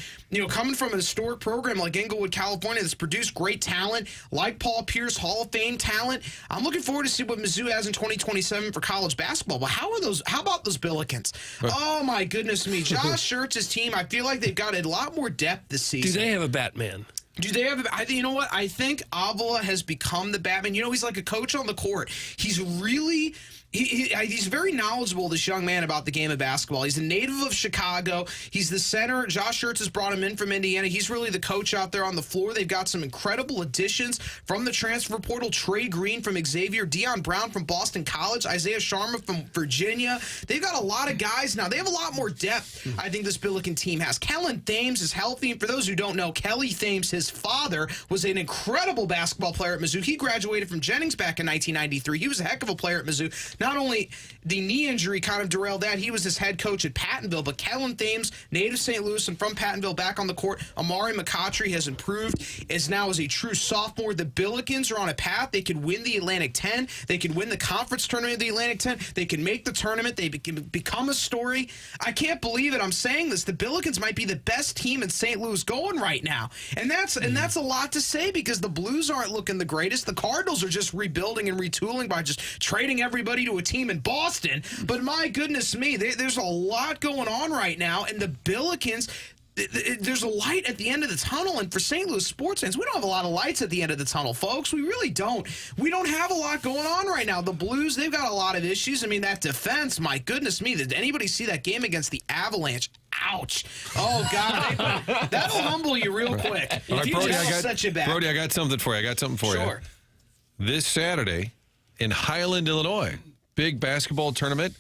coming from a historic program like Inglewood, California, that's produced great talent, like Paul Pierce, Hall of Fame talent. I'm looking forward to see what Mizzou has in 2027 for college basketball. But how about those Billikens? Oh my goodness me, Josh Schertz's team. I feel like they've got a lot more depth this season. Do they have a Batman? Do they have? You know what? I think Avila has become the Batman. He's like a coach on the court. He's really. He's very knowledgeable, this young man, about the game of basketball. He's a native of Chicago. He's the center. Josh Schertz has brought him in from Indiana. He's really the coach out there on the floor. They've got some incredible additions from the transfer portal. Trey Green from Xavier, Deion Brown from Boston College, Isaiah Sharma from Virginia. They've got a lot of guys now. They have a lot more depth, I think, this Billiken team has. Kellen Thames is healthy. And for those who don't know, Kelly Thames, his father, was an incredible basketball player at Mizzou. He graduated from Jennings back in 1993. He was a heck of a player at Mizzou. Not only the knee injury kind of derailed that, he was his head coach at Pattonville, but Kellen Thames, native St. Louis and from Pattonville, back on the court. Amari McCautry has improved, is now as a true sophomore. The Billikens are on a path. They could win the Atlantic 10. They could win the conference tournament of the Atlantic 10. They can make the tournament. They become a story. I can't believe it. I'm saying this. The Billikens might be the best team in St. Louis going right now. And that's a lot to say because the Blues aren't looking the greatest. The Cardinals are just rebuilding and retooling by just trading everybody to a team in Boston. But my goodness me, there's a lot going on right now. And the Billikens, there's a light at the end of the tunnel, and for St. Louis sports fans, we don't have a lot of lights at the end of the tunnel, folks. We really don't. We don't have a lot going on right now. The Blues, they've got a lot of issues. I mean, that defense, my goodness me, did anybody see that game against the Avalanche? Ouch. Oh, God. That'll humble you real quick. All right, Brody, Brody, I got something for you. Sure. This Saturday in Highland, Illinois, big basketball tournament.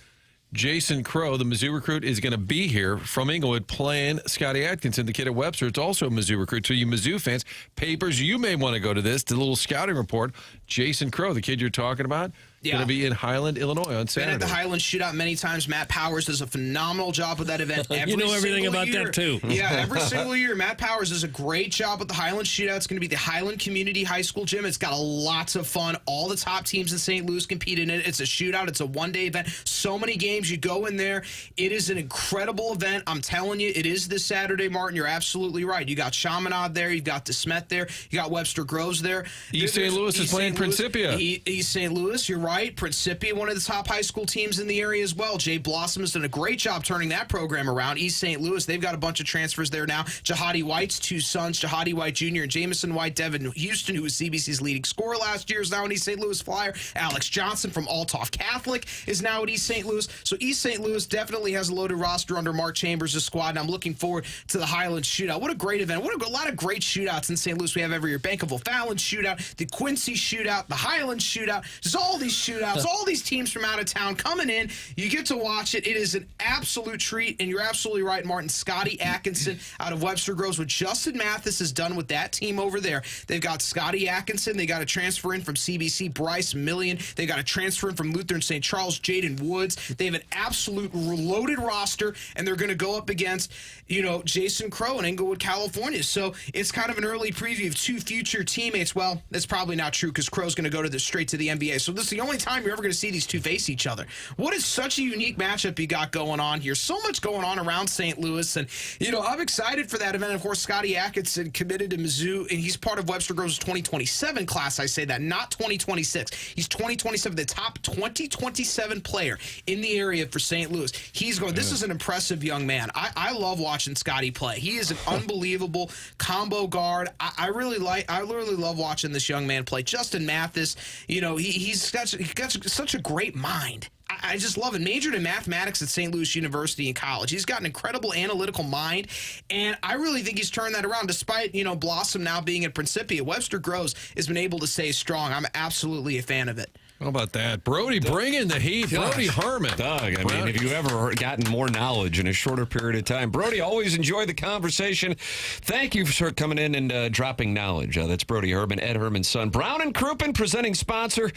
Jason Crow, the Mizzou recruit, is going to be here from Inglewood playing Scotty Atkinson, the kid at Webster. It's also a Mizzou recruit. So you Mizzou fans, papers, you may want to go to this, the little scouting report. Jason Crow, the kid you're talking about, going to be in Highland, Illinois on Saturday. Been at the Highland Shootout many times. Matt Powers does a phenomenal job with that event every You know everything about year. that, too. Yeah, every single year. Matt Powers does a great job with the Highland Shootout. It's going to be the Highland Community High School Gym. It's got lots of fun. All the top teams in St. Louis compete in it. It's a shootout. It's a one-day event. So many games. You go in there. It is an incredible event. I'm telling you, it is this Saturday, Martin. You're absolutely right. You got Chaminade there. You've got DeSmet there. You got Webster Groves there. East St. Louis is playing Principia. East St. Louis, you're right. Principia, one of the top high school teams in the area as well. Jay Blossom has done a great job turning that program around. East St. Louis, they've got a bunch of transfers there now. Jahadi White's two sons, Jahadi White Jr. and Jamison White. Devin Houston, who was CBC's leading scorer last year, is now an East St. Louis Flyer. Alex Johnson from Althoff Catholic is now at East St. Louis. So East St. Louis definitely has a loaded roster under Mark Chambers' squad, and I'm looking forward to the Highland Shootout. What a great event. What a lot of great shootouts in St. Louis we have every year. Bank of O'Fallon Shootout, the Quincy Shootout, the Highland Shootout. There's all these shootouts, all these teams from out of town coming in. You get to watch it. It is an absolute treat, and you're absolutely right, Martin. Scotty Atkinson out of Webster Groves. What Justin Mathis has done with that team over there, they've got Scotty Atkinson. They got a transfer in from CBC, Bryce Million. They got a transfer in from Lutheran St. Charles, Jaden Woods. They have an absolute loaded roster, and they're going to go up against, Jason Crow in Inglewood, California. So it's kind of an early preview of two future teammates. Well, that's probably not true because Crow's going to go straight to the NBA. So this is the only time you're ever going to see these two face each other. What is such a unique matchup you got going on here? So much going on around St. Louis, and I'm excited for that event. Of course, Scotty Atkinson committed to Mizzou, and he's part of Webster Groves' 2027 class. I say that, not 2026. He's 2027, the top 2027 player in the area for St. Louis. He's going. This is an impressive young man. I love watching Scotty play. He is an unbelievable combo guard. I really love watching this young man play. Justin Mathis, he's got such a great mind. I just love it. Majored in mathematics at St. Louis University in college. He's got an incredible analytical mind, and I really think he's turned that around despite, Blossom now being at Principia. Webster Groves has been able to stay strong. I'm absolutely a fan of it. How about that? Brody, bring in the heat. Brody Herman. Doug, I mean, have you ever gotten more knowledge in a shorter period of time? Brody, always enjoy the conversation. Thank you for coming in and dropping knowledge. That's Brody Herman, Ed Herman's son. Brown and Crouppen, presenting sponsor of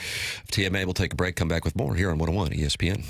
TMA. We'll take a break, come back with more here on 101 ESPN.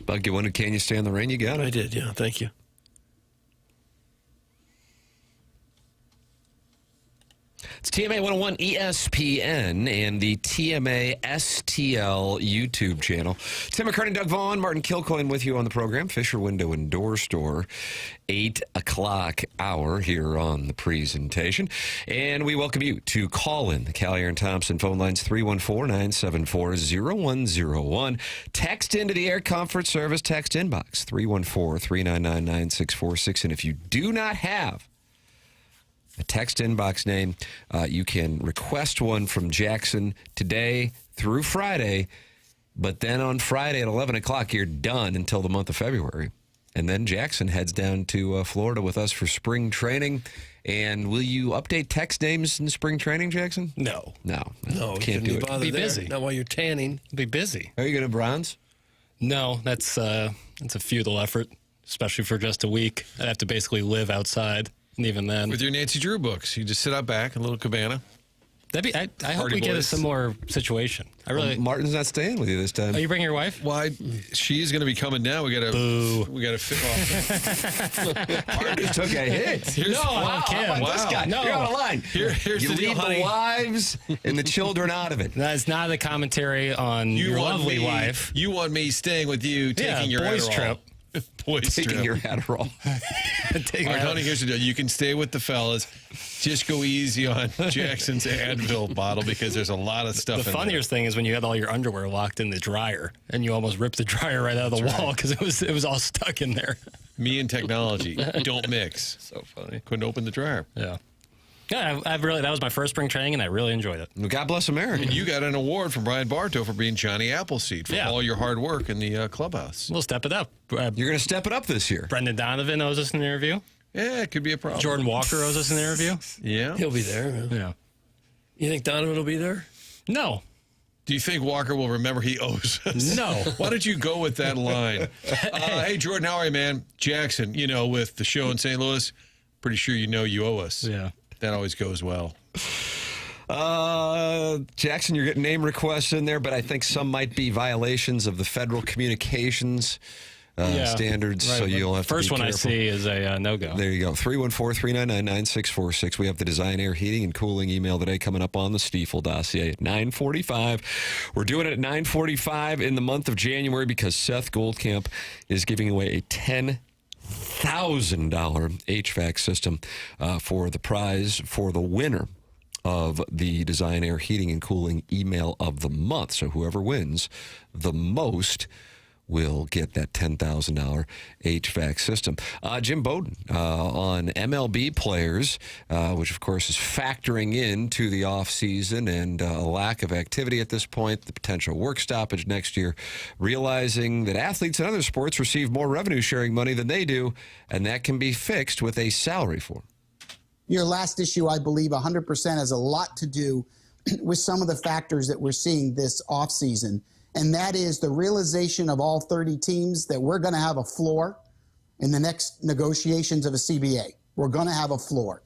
Bug, you wanted Can You Stand the Rain? You got it. I did, yeah. Thank you. It's TMA 101 ESPN and the TMA STL YouTube channel. Tim McKernan, Doug Vaughn, Martin Kilcoyne with you on the program. Fisher Window and Door Store, 8 o'clock hour here on the presentation. And we welcome you to call in the Callier and Thompson phone lines 314-974-0101. Text into the Air Comfort Service text inbox 314-399-9646. And if you do not have a text inbox name, you can request one from Jackson today through Friday, but then on Friday at 11 o'clock, you're done until the month of February. And then Jackson heads down to Florida with us for spring training. And will you update text names in spring training, Jackson? No. No, Can't do it. Be busy. Not while you're tanning. Be busy. Are you going to bronze? No, that's a futile effort, especially for just a week. I'd have to basically live outside. And even then, with your Nancy Drew books, you just sit out back in a little cabana. That'd be. I hope we get a similar situation. I really. Well, Martin's not staying with you this time. Are you bringing your wife? Why? She's going to be coming now. We got to fit off. Martin just took a hit. No, I don't care. This guy. No. You're out of line. Here's you the deal, leave honey. the wives and the children out of it. That's not the commentary on your lovely wife. You want me staying with you, taking your boys Adderall. trip. Boys Taking trip. your Adderall. All right, honey, here's the deal. You can stay with the fellas. Just go easy on Jackson's Advil bottle because there's a lot of stuff The in funniest thing is when you had all your underwear locked in the dryer and you almost ripped the dryer right out of the wall because it was all stuck in there. Me and technology don't mix. So funny. Couldn't open the dryer. Yeah. Yeah, I've really, that was my first spring training, and I really enjoyed it. God bless America. And you got an award from Brian Bartow for being Johnny Appleseed for all your hard work in the clubhouse. We'll step it up. You're going to step it up this year. Brendan Donovan owes us an interview. Yeah, it could be a problem. Jordan Walker owes us an interview. Yeah. He'll be there. Yeah. You think Donovan will be there? No. Do you think Walker will remember he owes us? No. Why did you go with that line? Hey, Jordan, how are you, man? Jackson, with the show in St. Louis, pretty sure you owe us. Yeah. That always goes well. Jackson, you're getting name requests in there, but I think some might be violations of the federal communications standards, right, so you'll have to be First one careful. I see is a no-go. There you go. 314-399-9646. We have the Design Air Heating and Cooling email today coming up on the Stiefel dossier at 9:45. We're doing it at 9:45 in the month of January because Seth Goldcamp is giving away a $10,000 HVAC system for the prize for the winner of the Design Air Heating and Cooling email of the month. So whoever wins the most will get that $10,000 HVAC system. Jim Bowden on MLB players, which of course is factoring into the offseason and a lack of activity at this point, the potential work stoppage next year, realizing that athletes in other sports receive more revenue sharing money than they do, and that can be fixed with a salary form. Your last issue, I believe, 100% has a lot to do with some of the factors that we're seeing this offseason. And that is the realization of all 30 teams that we're going to have a floor in the next negotiations of a CBA. We're going to have a floor.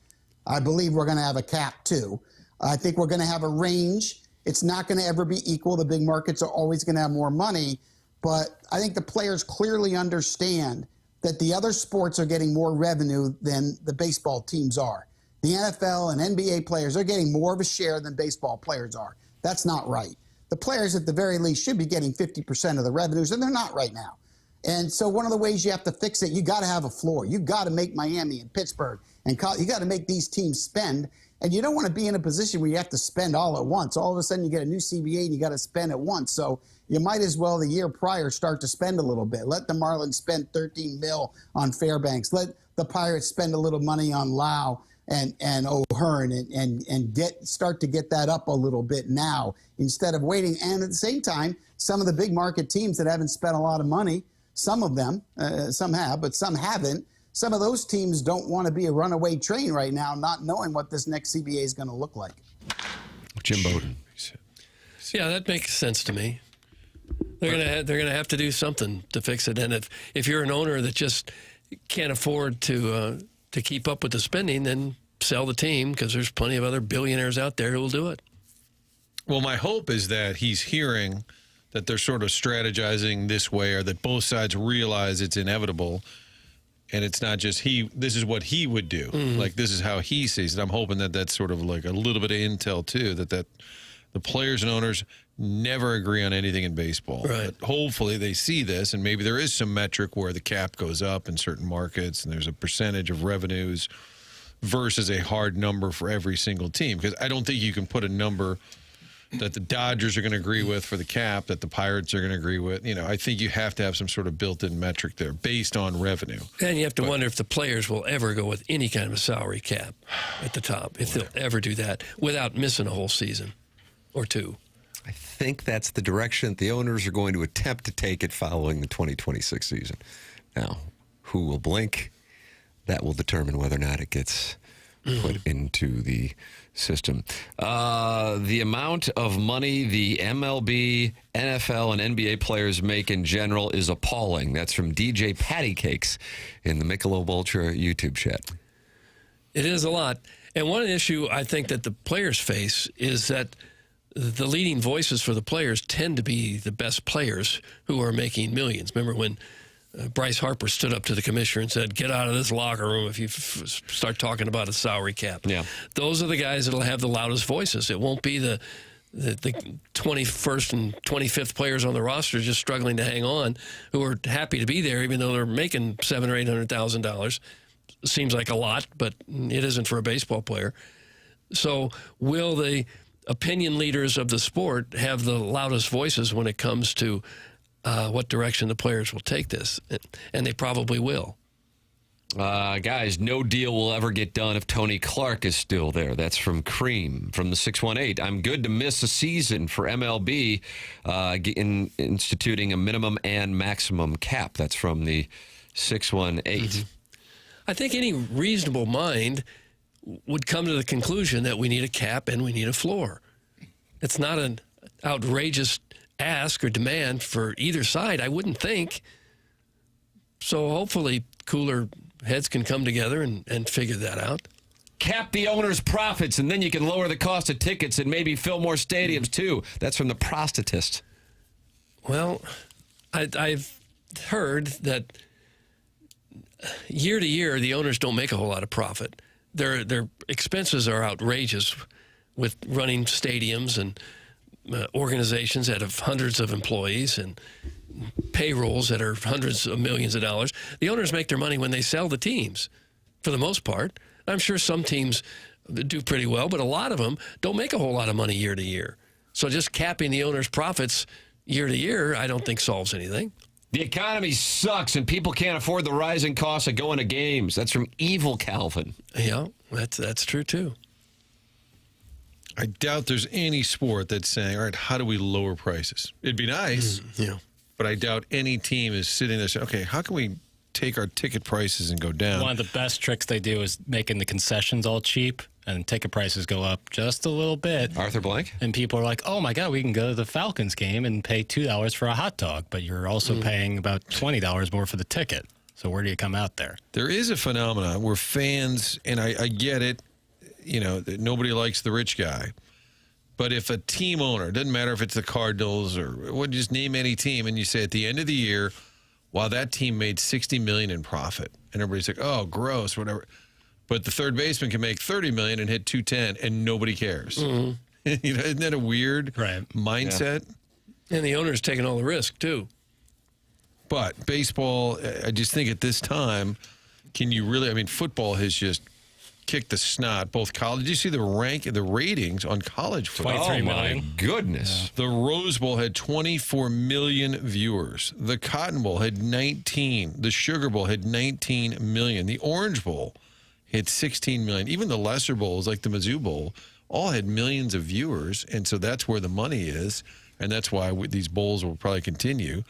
I believe we're going to have a cap, too. I think we're going to have a range. It's not going to ever be equal. The big markets are always going to have more money. But I think the players clearly understand that the other sports are getting more revenue than the baseball teams are. The NFL and NBA players are getting more of a share than baseball players are. That's not right. The players at the very least should be getting 50% of the revenues, and they're not right now. And so one of the ways you have to fix it, you got to have a floor. You got to make Miami and Pittsburgh, and you got to make these teams spend. And you don't want to be in a position where you have to spend all at once. All of a sudden you get a new CBA and you got to spend at once. So you might as well the year prior start to spend a little bit. Let the Marlins spend $13 million on Fairbanks. Let the Pirates spend a little money on Lau and O'Hearn and start to get that up a little bit now instead of waiting. And at the same time, some of the big market teams that haven't spent a lot of money, some of them, some have, but some haven't. Some of those teams don't want to be a runaway train right now, not knowing what this next CBA is going to look like. Jim Bowden. Yeah, that makes sense to me. They're gonna have to do something to fix it. And if you're an owner that just can't afford to keep up with the spending, then sell the team because there's plenty of other billionaires out there who will do it. Well, my hope is that he's hearing that they're sort of strategizing this way, or that both sides realize it's inevitable. And it's not just this is what he would do. Like, this is how he sees it. I'm hoping that that's sort of like a little bit of intel, too, that the players and owners never agree on anything in baseball. Right. But hopefully they see this, and maybe there is some metric where the cap goes up in certain markets, and there's a percentage of revenues versus a hard number for every single team. Because I don't think you can put a number that the Dodgers are going to agree with for the cap, that the Pirates are going to agree with. You know, I think you have to have some sort of built-in metric there based on revenue. And you have to wonder if the players will ever go with any kind of a salary cap at the top, if they'll ever do that without missing a whole season or two. I think that's the direction the owners are going to attempt to take it following the 2026 season. Now, who will blink? That will determine whether or not it gets put into the system. The amount of money the MLB, NFL, and NBA players make in general is appalling. That's from DJ Pattycakes in the Michelob Ultra YouTube chat. It is a lot. And one issue I think that the players face is that the leading voices for the players tend to be the best players who are making millions. Remember when Bryce Harper stood up to the commissioner and said, get out of this locker room if you start talking about a salary cap. Yeah. Those are the guys that will have the loudest voices. It won't be the 21st and 25th players on the roster just struggling to hang on, who are happy to be there even though they're making $700,000 or $800,000. Seems like a lot, but it isn't for a baseball player. So will the opinion leaders of the sport have the loudest voices when it comes to what direction the players will take this? And they probably will. Guys, no deal will ever get done if Tony Clark is still there. That's from Cream, from the 618. I'm good to miss a season for MLB instituting a minimum and maximum cap. That's from the 618. I think any reasonable mind would come to the conclusion that we need a cap and we need a floor. It's not an outrageous ask or demand for either side, I wouldn't think. So hopefully cooler heads can come together and figure that out. Cap the owner's profits, and then you can lower the cost of tickets and maybe fill more stadiums, too. That's from the Prostatist. Well, I've heard that year to year, the owners don't make a whole lot of profit. Their expenses are outrageous with running stadiums and organizations that have hundreds of employees and payrolls that are hundreds of millions of dollars. The owners make their money when they sell the teams, for the most part. I'm sure some teams do pretty well, but a lot of them don't make a whole lot of money year to year. So just capping the owners' profits year to year, I don't think solves anything. The economy sucks, and people can't afford the rising costs of going to games. That's from Evil Calvin. Yeah, that's true, too. I doubt there's any sport that's saying, all right, how do we lower prices? It'd be nice, yeah, but I doubt any team is sitting there saying, okay, how can we take our ticket prices and go down? One of the best tricks they do is making the concessions all cheap and ticket prices go up just a little bit. Arthur Blank? And people are like, oh, my God, we can go to the Falcons game and pay $2 for a hot dog, but you're also paying about $20 more for the ticket. So where do you come out there? There is a phenomenon where fans, and I get it, you know, nobody likes the rich guy. But if a team owner, it doesn't matter if it's the Cardinals or just name any team, and you say at the end of the year, wow, that team made $60 million in profit. And everybody's like, oh, gross, whatever. But the third baseman can make $30 million and hit .210, and nobody cares. You know, isn't that a weird mindset? Yeah. And the owner's taking all the risk, too. But baseball, I just think at this time, can you really, I mean, football has just kicked the snot, both college. Did you see the ratings on college football? 23 million. My goodness. Yeah. The Rose Bowl had 24 million viewers. The Cotton Bowl had 19. The Sugar Bowl had 19 million. The Orange Bowl had 16 million. Even the lesser bowls, like the Mizzou Bowl, all had millions of viewers. And so that's where the money is. And that's why these bowls will probably continue.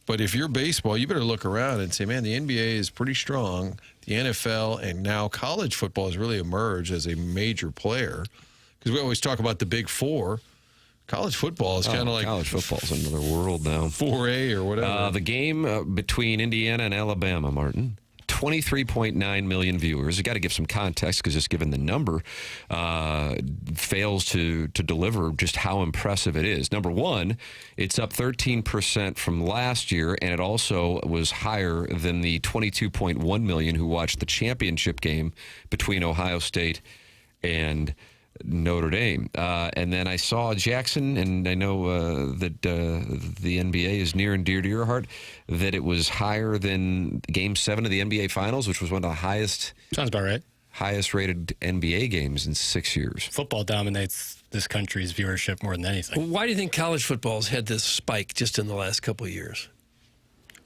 But if you're baseball, you better look around and say, man, the NBA is pretty strong. The NFL and now college football has really emerged as a major player. Because we always talk about the big four. College football is kind of like... College football is another world now. 4A or whatever. The game between Indiana and Alabama, Martin, 23.9 million viewers. You got to give some context because just given the number fails to deliver just how impressive it is. Number one, it's up 13% from last year, and it also was higher than the 22.1 million who watched the championship game between Ohio State and Notre Dame. And then I saw Jackson, and I know that the NBA is near and dear to your heart, that it was higher than Game 7 of the NBA Finals, which was one of the highest. Sounds about right. Highest rated NBA games in 6 years. Football dominates this country's viewership more than anything. Why do you think college football's had this spike just in the last couple of years?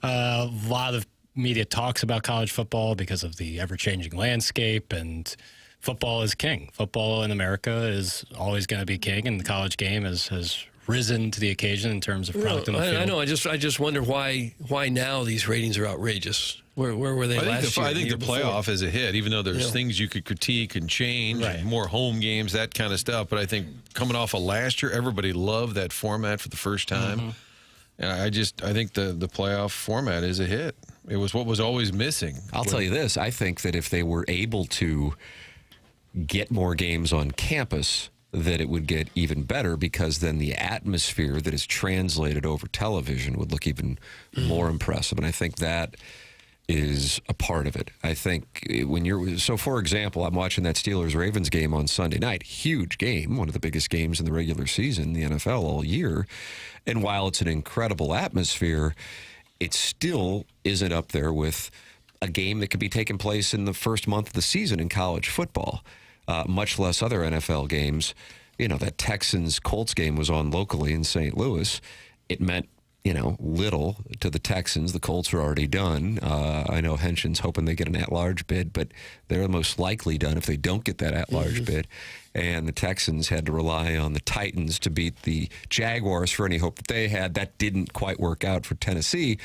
A lot of media talks about college football because of the ever-changing landscape, and football is king. Football in America is always going to be king, and the college game has risen to the occasion in terms of product on the field. I know. I just wonder why now these ratings are outrageous. Where were they last year? I think the playoff is a hit, even though there's things you could critique and change, and more home games, that kind of stuff. But I think coming off of last year, everybody loved that format for the first time. And I think the playoff format is a hit. It was what was always missing. I'll tell you this. I think that if they were able to get more games on campus, that it would get even better, because then the atmosphere that is translated over television would look even more impressive. And I think that is a part of it. I think for example, I'm watching that Steelers-Ravens game on Sunday night. Huge game, one of the biggest games in the regular season, the NFL all year. And while it's an incredible atmosphere, it still isn't up there with a game that could be taking place in the first month of the season in college football, much less other NFL games. That Texans-Colts game was on locally in St. Louis. It meant little to the Texans. The Colts are already done. I know Henshin's hoping they get an at-large bid, but they're most likely done if they don't get that at-large bid. And the Texans had to rely on the Titans to beat the Jaguars for any hope that they had. That didn't quite work out for Tennessee.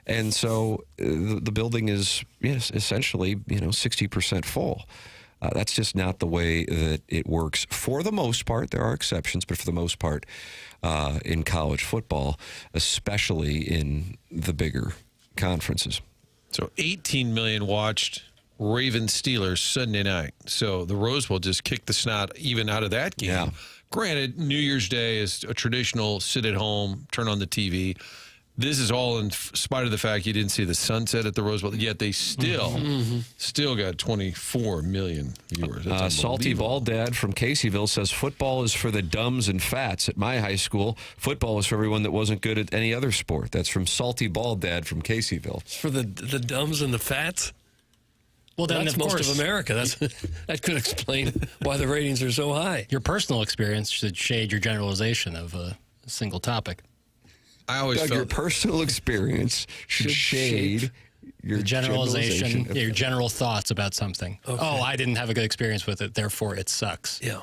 And so the building is essentially 60% full. That's just not the way that it works for the most part. There are exceptions, but for the most part, in college football, especially in the bigger conferences. So 18 million watched Ravens-Steelers Sunday night. So the Rose Bowl just kicked the snot even out of that game. Yeah. Granted, New Year's Day is a traditional sit at home, turn on the TV. This is all in spite of the fact you didn't see the sunset at the Rose Bowl, yet they still got 24 million viewers. Salty Bald Dad from Caseyville says football is for the dumbs and fats. At my high school, football was for everyone that wasn't good at any other sport. That's from Salty Bald Dad from Caseyville. It's for the dumbs and the fats? Well, then that's most of America. That could explain why the ratings are so high. Your personal experience should shade your generalization of a single topic. I always Doug, felt your personal experience should shade your generalization. Your general thoughts about something. Okay. Oh, I didn't have a good experience with it, therefore it sucks. Yeah.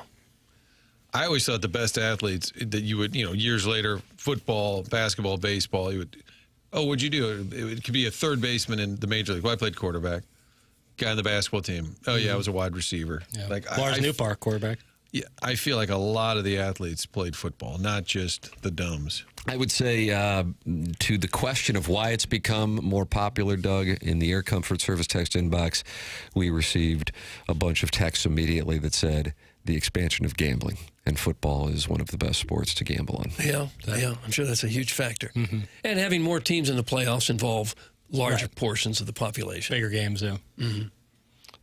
I always thought the best athletes that you would, years later, football, basketball, baseball, what'd you do? It could be a third baseman in the major league. Well, I played quarterback. Guy on the basketball team. Oh, yeah, I was a wide receiver. Yeah. Lars Newpark, quarterback. Yeah, I feel like a lot of the athletes played football, not just the dumbs. I would say to the question of why it's become more popular, Doug, in the Air Comfort Service text inbox, we received a bunch of texts immediately that said the expansion of gambling, and football is one of the best sports to gamble on. Yeah, I'm sure that's a huge factor. And having more teams in the playoffs involve larger portions of the population. Bigger games, yeah.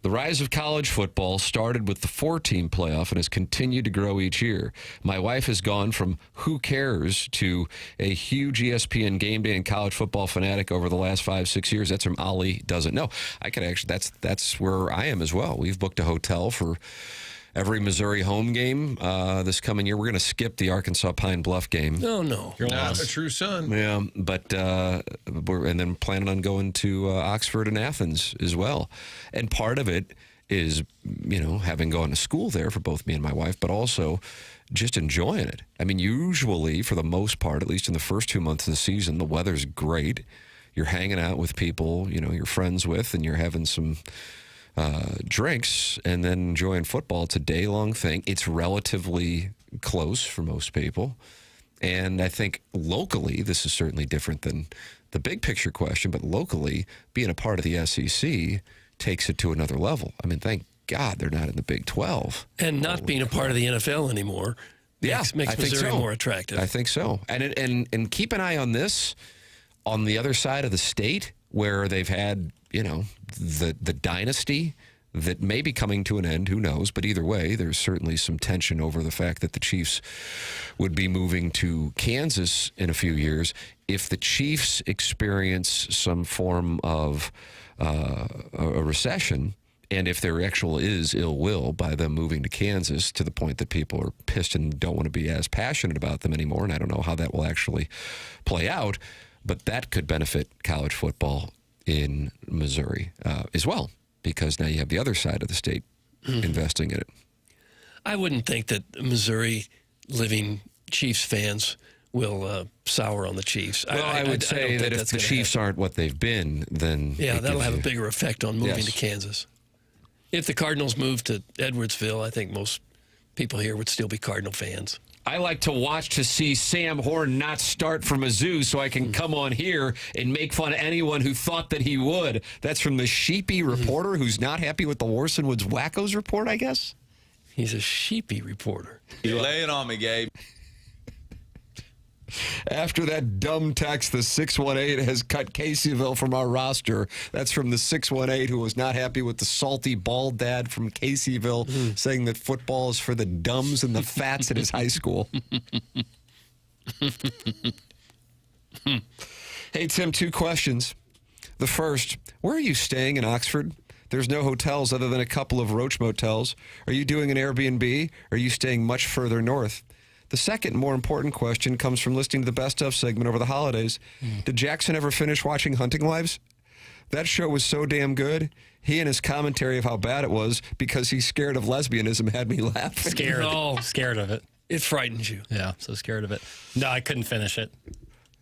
The rise of college football started with the 4-team playoff and has continued to grow each year. My wife has gone from who cares to a huge ESPN game day and college football fanatic over the last 5-6 years. That's from Ali Doesn't Know. I could actually, that's where I am as well. We've booked a hotel for every Missouri home game this coming year. We're going to skip the Arkansas Pine Bluff game. No. You're not a true son. Yeah, but and then planning on going to Oxford and Athens as well. And part of it is, having gone to school there for both me and my wife, but also just enjoying it. I mean, usually, for the most part, at least in the first 2 months of the season, the weather's great. You're hanging out with people, you're friends with, and you're having some drinks and then enjoying football. It's a day-long thing. It's relatively close for most people. And I think locally, this is certainly different than the big picture question, but locally, being a part of the SEC takes it to another level. I mean, thank God they're not in the Big 12. And not being a part of the NFL anymore makes Missouri more attractive. I think so. And keep an eye on this on the other side of the state where they've had, the dynasty that may be coming to an end, who knows? But either way, there's certainly some tension over the fact that the Chiefs would be moving to Kansas in a few years. If the Chiefs experience some form of a recession, and if there actually is ill will by them moving to Kansas to the point that people are pissed and don't want to be as passionate about them anymore, and I don't know how that will actually play out, but that could benefit college football in Missouri as well, because now you have the other side of the state investing in it. I wouldn't think that Missouri living Chiefs fans will sour on the Chiefs. Well, I would say that if the Chiefs aren't what they've been, then... Yeah, that'll have a bigger effect on moving to Kansas. If the Cardinals moved to Edwardsville, I think most people here would still be Cardinal fans. I like to watch to see Sam Horn not start for Mizzou so I can come on here and make fun of anyone who thought that he would. That's from the sheepy reporter who's not happy with the Warson Woods Wackos report, I guess. He's a sheepy reporter. You lay it on me, Gabe. After that dumb text, the 618 has cut Caseyville from our roster. That's from the 618 who was not happy with the salty bald dad from Caseyville saying that football is for the dumbs and the fats at his high school. Hey, Tim, 2 questions. The first, where are you staying in Oxford? There's no hotels other than a couple of Roach motels. Are you doing an Airbnb? Or are you staying much further north? The second, more important question comes from listening to the Best Of segment over the holidays. Did Jackson ever finish watching Hunting Wives? That show was so damn good. He and his commentary of how bad it was because he's scared of lesbianism had me laughing. Scared of it. It frightens you. Yeah, so scared of it. No, I couldn't finish it.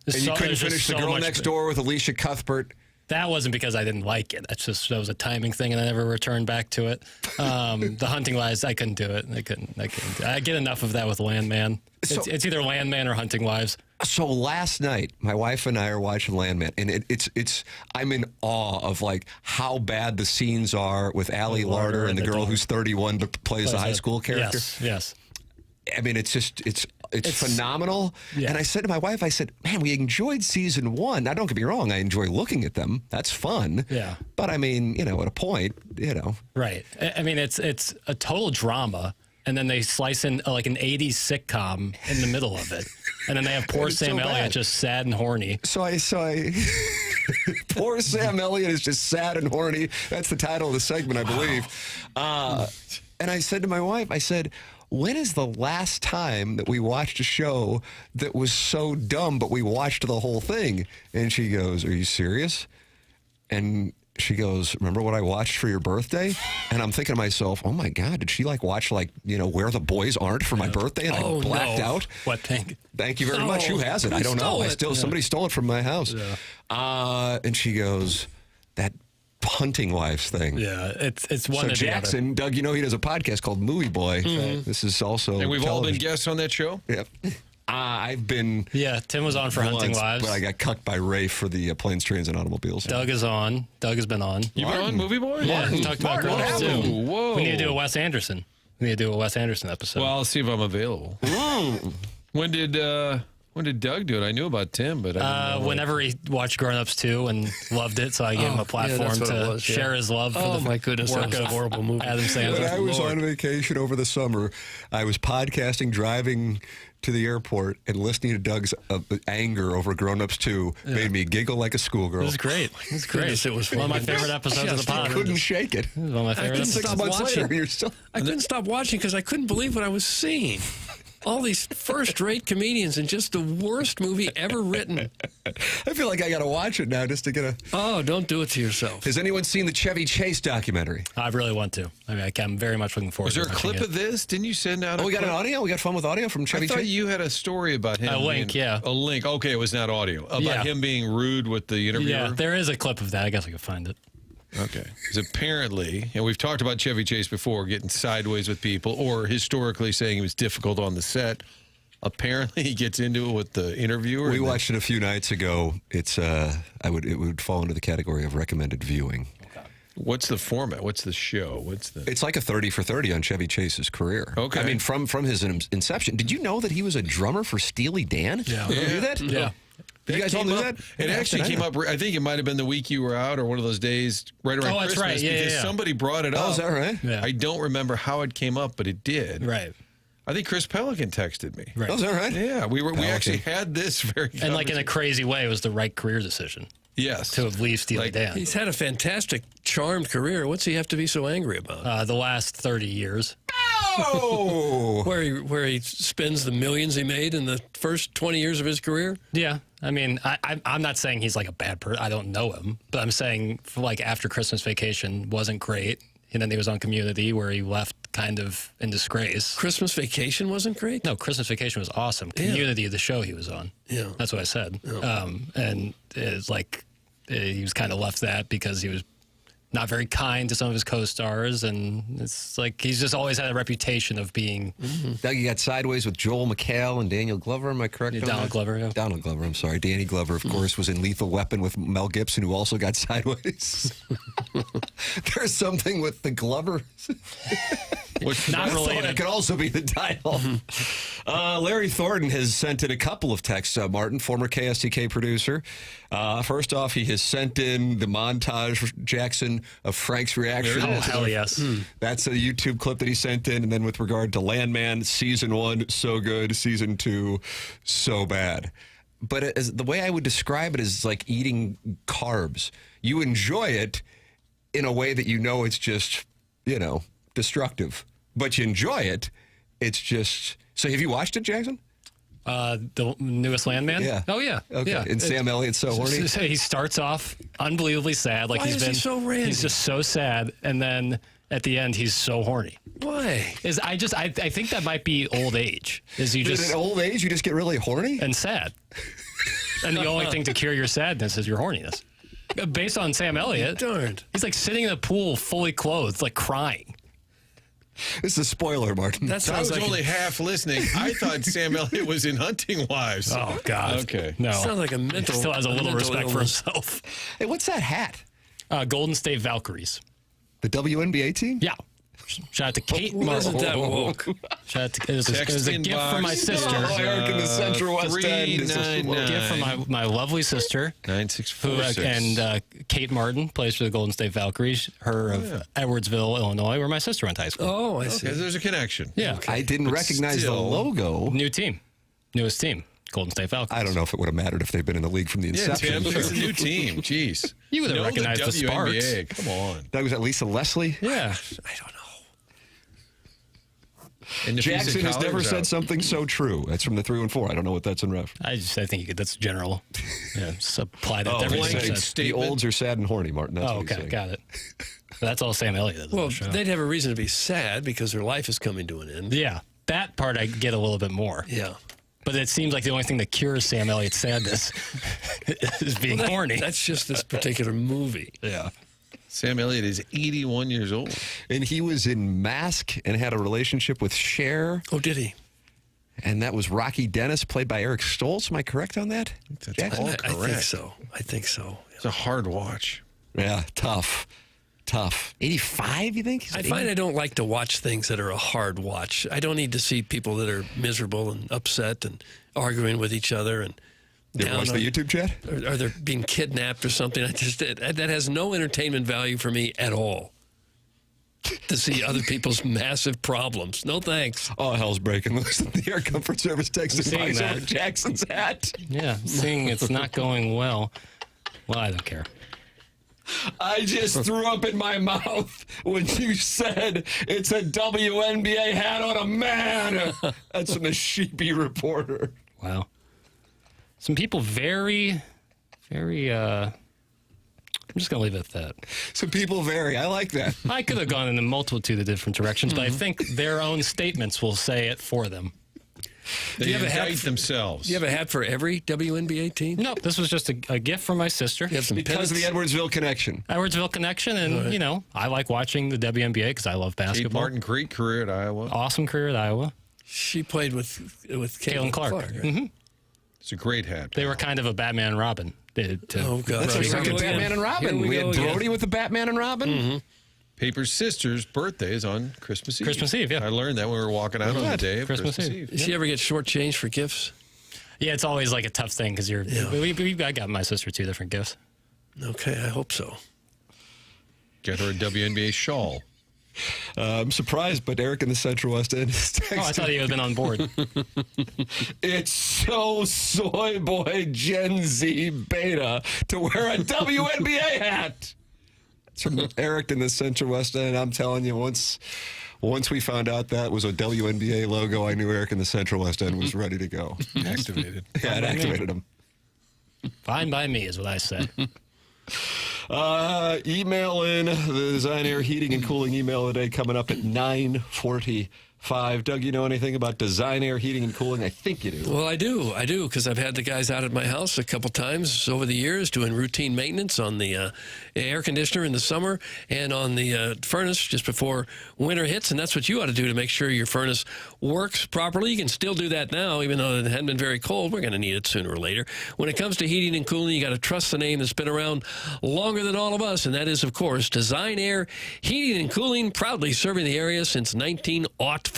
And you couldn't finish The Girl Next Door with Alicia Cuthbert? That wasn't because I didn't like it. That was a timing thing, and I never returned back to it. The Hunting Wives, I couldn't do it. I couldn't do it. I get enough of that with Landman. It's either Landman or Hunting Wives. So last night, my wife and I are watching Landman, and it's I'm in awe of like how bad the scenes are with Allie Larder and the girl who's 31 but plays the high school character. Yes. I mean, it's phenomenal. Yeah. And I said to my wife, I said, man, we enjoyed season 1. Now, don't get me wrong. I enjoy looking at them. That's fun. Yeah. But I mean, at a point, Right. I mean, it's a total drama. And then they slice in like an 80s sitcom in the middle of it. And then they have poor Sam Elliott just sad and horny. So I poor Sam Elliott is just sad and horny. That's the title of the segment, I believe. And I said to my wife, I said, when is the last time that we watched a show that was so dumb, but we watched the whole thing? And she goes, are you serious? And she goes, remember what I watched for your birthday? And I'm thinking to myself, oh my God, did she watch Where the Boys Aren't for my birthday? And I blacked out. What thing? Thank you very much. Who has it? I don't know. Somebody stole it from my house. Yeah. And she goes, that Hunting Wives thing. Yeah, it's one. So Jackson, Doug, he does a podcast called Movie Boy. This is also and we've television. all been guests on that show. Yep. I've been. Yeah, Tim was on for Hunting Wives, but I got cut by Ray for the Planes, Trains, and Automobiles. Doug is on. Doug has been on. You've been on Movie Boy? Yeah, we talked about girls too. Whoa. We need to do a Wes Anderson. Episode. Well, I'll see if I'm available. When did Doug do it? I knew about Tim, but I didn't know whenever he watched Grown Ups 2 and loved it, so I gave him a platform to share his love for the my goodness, work that was a of horrible movie. Adam Sandler. When I was on vacation over the summer, I was podcasting, driving to the airport, and listening to Doug's anger over Grown Ups 2 made me giggle like a schoolgirl. It was great. It was one of my favorite episodes of the pod. I couldn't shake it. It was one of my favorite episodes. 6 months later, you're still... I couldn't stop watching because I couldn't believe what I was seeing. All these first-rate comedians in just the worst movie ever written. I feel like I got to watch it now just to get a... Oh, don't do it to yourself. Has anyone seen the Chevy Chase documentary? I really want to. I mean, I'm very much looking forward to it. Was there a clip of this? Didn't you send out we got an audio? We got fun with audio from Chevy Chase? I thought you had a story about him. A link, yeah. A link. Okay, it was not audio. About him being rude with the interviewer? Yeah, there is a clip of that. I guess I could find it. Okay. Because apparently, and we've talked about Chevy Chase before, getting sideways with people, or historically saying he was difficult on the set. apparently he gets into it with the interviewer. We watched it a few nights ago. It's it would fall into the category of recommended viewing. What's the format? What's the show? It's like a 30 for 30 on Chevy Chase's career. Okay. I mean, from his inception. Did you know that he was a drummer for Steely Dan? Yeah. You knew that? Yeah. You guys all knew that? It actually came up. I think it might have been the week you were out, or one of those days right around that's Christmas. right. Yeah, because somebody brought it up. Oh, is that right? Yeah. I don't remember how it came up, but it did. Right. I think Chris Pelican texted me. Right. Oh, is that right? Yeah, we actually had this very And like in a crazy way, it was the right career decision. Yes. To leave Steely Dan. He's had a fantastic, charmed career. What's he have to be so angry about? The last 30 years. Oh! where he spends the millions he made in the first 20 years of his career? Yeah. I mean, I'm not saying he's like a bad person. I don't know him. But I'm saying like after Christmas Vacation wasn't great. And then he was on Community where he left kind of in disgrace. Christmas Vacation wasn't great? No, Christmas Vacation was awesome. Community, the show he was on. Yeah. That's what I said. And it's like he was kind of left that because he was not very kind to some of his co-stars. And it's like he's just always had a reputation of being... Doug, you got Sideways with Joel McHale and Daniel Glover, am I correct? Yeah, Donald Glover, yeah. Donald Glover, I'm sorry. Danny Glover, of course, was in Lethal Weapon with Mel Gibson, who also got Sideways. There's something with the Glover. Not related. That could also be the title. Larry Thornton has sent in a couple of texts, Martin, former KSTK producer. First off, he has sent in the montage, Jackson, of Frank's reaction. Oh, hell yes. That's a YouTube clip that he sent in. And then with regard to Landman, season 1, so good. Season 2, so bad. But the way I would describe it is like eating carbs. You enjoy it in a way that you know it's just, destructive. But you enjoy it. It's just... So have you watched it, Jackson? The newest Landman? Yeah. Oh, yeah. Okay. Yeah. And Sam Elliott's so horny? He starts off unbelievably sad. Like Why is he so randy? He's just so sad. And then at the end, he's so horny. Why? I think that might be old age. At old age, you just get really horny? And sad. And the only thing to cure your sadness is your horniness. Based on Sam Elliott. Darned. He's like sitting in the pool fully clothed, like crying. This is a spoiler, Martin. I was only half listening. I thought Sam Elliott was in Hunting Wives. Oh, God. Okay. No. Sounds like a mental... He still has a little respect for illness. himself. Hey, what's that hat? Golden State Valkyries. The WNBA team? Yeah. Shout out to Kate What Martin. isn't that woke? Shout out to, it was a gift from my sister. Eric in the Central West End. Gift from my lovely sister. 9646. And Kate Martin plays for the Golden State Valkyries. Her of Edwardsville, Illinois, where my sister went to high school. Oh, I see. Okay, there's a connection. Yeah. Okay. I didn't recognize the logo. New team. Newest team. Golden State Falcons. I don't know if it would have mattered if they'd been in the league from the inception. Yeah, Tim, it's a new team. Jeez. You would have recognized the Sparks. WNBA. Come on. That was that Lisa Leslie? Yeah. I don't know. And Jackson has never said something so true. That's from the 3 and 4. I don't know what that's in reference. I think that's general. Yeah, just apply that to everything. The olds are sad and horny, Martin. That's what he's okay, saying. got it. That's all Sam Elliott is. Well, they'd have a reason to be sad because their life is coming to an end. Yeah, that part I get a little bit more. Yeah. But it seems like the only thing that cures Sam Elliott's sadness is being horny. That's just this particular movie. Yeah. Sam Elliott is 81 years old. And he was in Mask and had a relationship with Cher. Oh, did he? And that was Rocky Dennis, played by Eric Stoltz. Am I correct on that? That's all correct. I think so. It's a hard watch. Yeah, tough. 85, you think? I find I don't like to watch things that are a hard watch. I don't need to see people that are miserable and upset and arguing with each other and You ever watch the YouTube chat? Or they're being kidnapped or something. That has no entertainment value for me at all. To see other people's massive problems. No thanks. Oh, hell's breaking loose. The Air Comfort Service texted buys over Jackson's hat. Yeah, seeing it's not going well. Well, I don't care. I just threw up in my mouth when you said it's a WNBA hat on a man. That's from the Sheepy Reporter. Wow. Some people very, I'm just going to leave it at that. Some people vary. I like that. I could have gone in a multitude of different directions, but I think their own statements will say it for them. They indict themselves. Do you have a hat for every WNBA team? No, this was just a gift from my sister. You have some because of the Edwardsville connection. Edwardsville connection, and, I like watching the WNBA because I love basketball. Martin Creek career at Iowa. Awesome career at Iowa. She played with Caitlin Clark. Right? Mm-hmm. It's a great hat. They were kind of a Batman and Robin. Oh, God. That's Brody. like Batman and Robin. We had Brody with the Batman and Robin. Mm-hmm. Paper's sister's birthday is on Christmas Eve. Christmas Eve, yeah. I learned that when we were walking out on the day of Christmas Eve. Does she ever get shortchanged for gifts? Yeah, it's always like a tough thing because I got my sister 2 different gifts. Okay, I hope so. Get her a WNBA shawl. I'm surprised, but Eric in the Central West End is texting. Oh, I thought he had been on board. It's so soy boy Gen Z beta to wear a WNBA hat. It's from Eric in the Central West End. I'm telling you, once we found out that was a WNBA logo, I knew Eric in the Central West End was ready to go. Activated. Yeah, it activated him. Fine by me is what I say. Email in the Design Air Heating and Cooling email today coming up at 9:45. Doug, you know anything about Design Air Heating and Cooling? I think you do. Well, I do, because I've had the guys out at my house a couple times over the years doing routine maintenance on the air conditioner in the summer and on the furnace just before winter hits, and that's what you ought to do to make sure your furnace works properly. You can still do that now, even though it hadn't been very cold. We're going to need it sooner or later. When it comes to heating and cooling, you got to trust the name that's been around longer than all of us, and that is, of course, Design Air Heating and Cooling, proudly serving the area since 1904.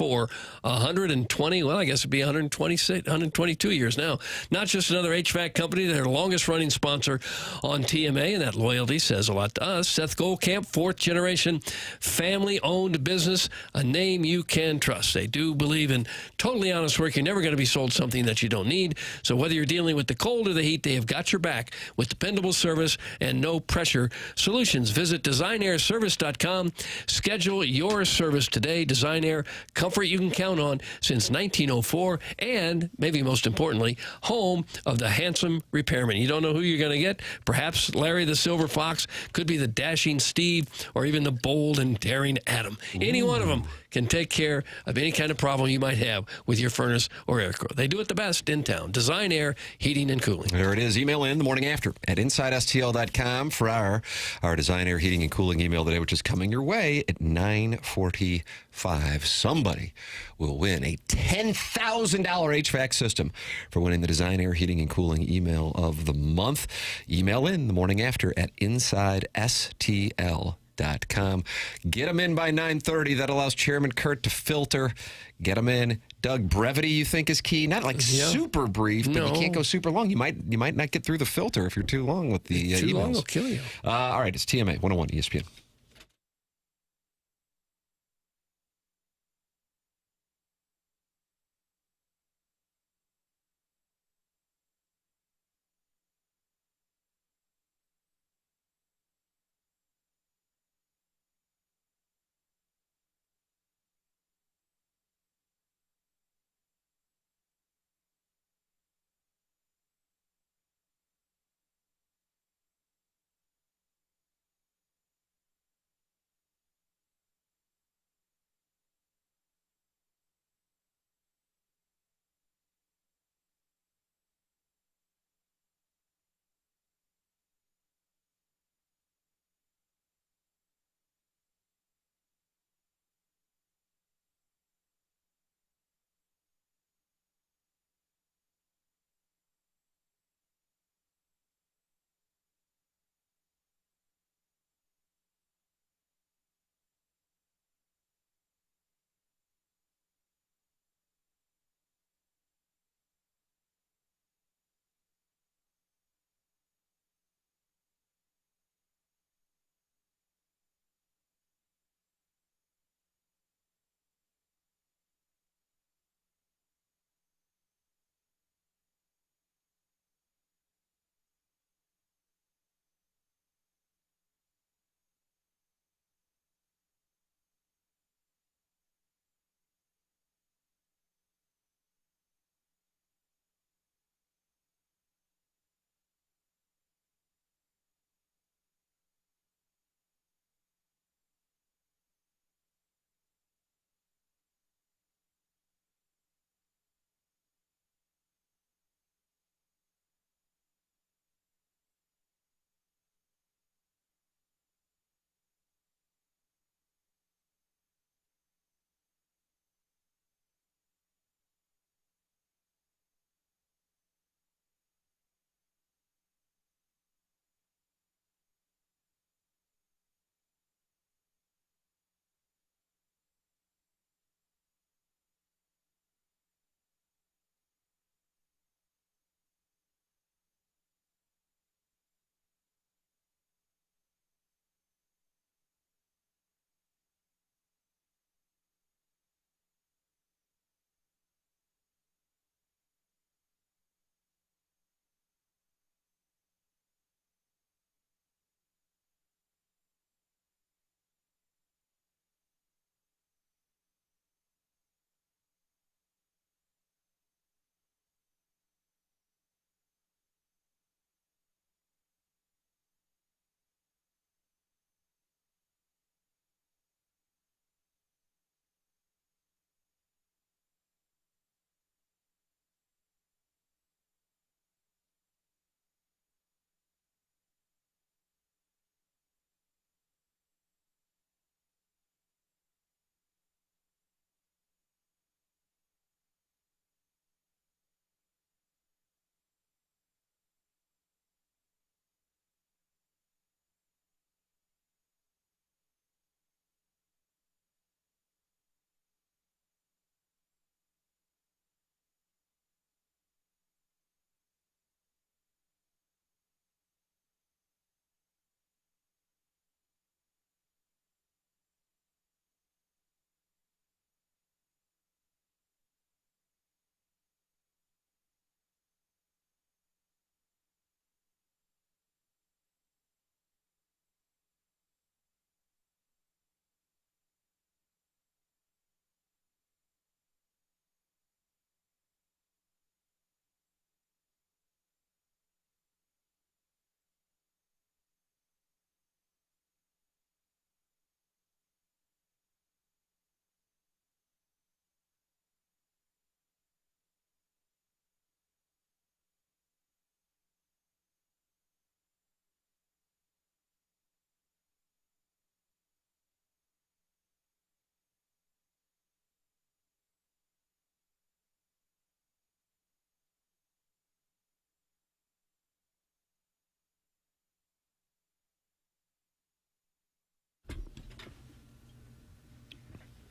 120, well, I guess it'd be 122 years now. Not just another HVAC company, they're the longest running sponsor on TMA, and that loyalty says a lot to us. Seth Goldcamp, 4th generation family-owned business, a name you can trust. They do believe in totally honest work. You're never going to be sold something that you don't need. So whether you're dealing with the cold or the heat, they have got your back with dependable service and no pressure solutions. Visit designairservice.com. Schedule your service today. Design Air, comfort you can count on since 1904, and maybe most importantly, home of the handsome repairman. You don't know who you're going to get. Perhaps Larry the Silver Fox, could be the dashing Steve, or even the bold and daring Adam. Any one of them can take care of any kind of problem you might have with your furnace or air core. They do it the best in town. Design Air Heating and Cooling. There it is. Email in the morning after at InsideSTL.com for our Design Air Heating and Cooling email today, which is coming your way at 9:45. Somebody will win a $10,000 HVAC system for winning the Design Air Heating and Cooling email of the month. Email in the morning after at InsideSTL.com. Get them in by 9:30. That allows Chairman Kurt to filter. Get them in. Doug, brevity you think is key? Not like super brief, but you can't go super long. You might not get through the filter if you're too long with the emails. Too long will kill you. All right, it's TMA 101 ESPN.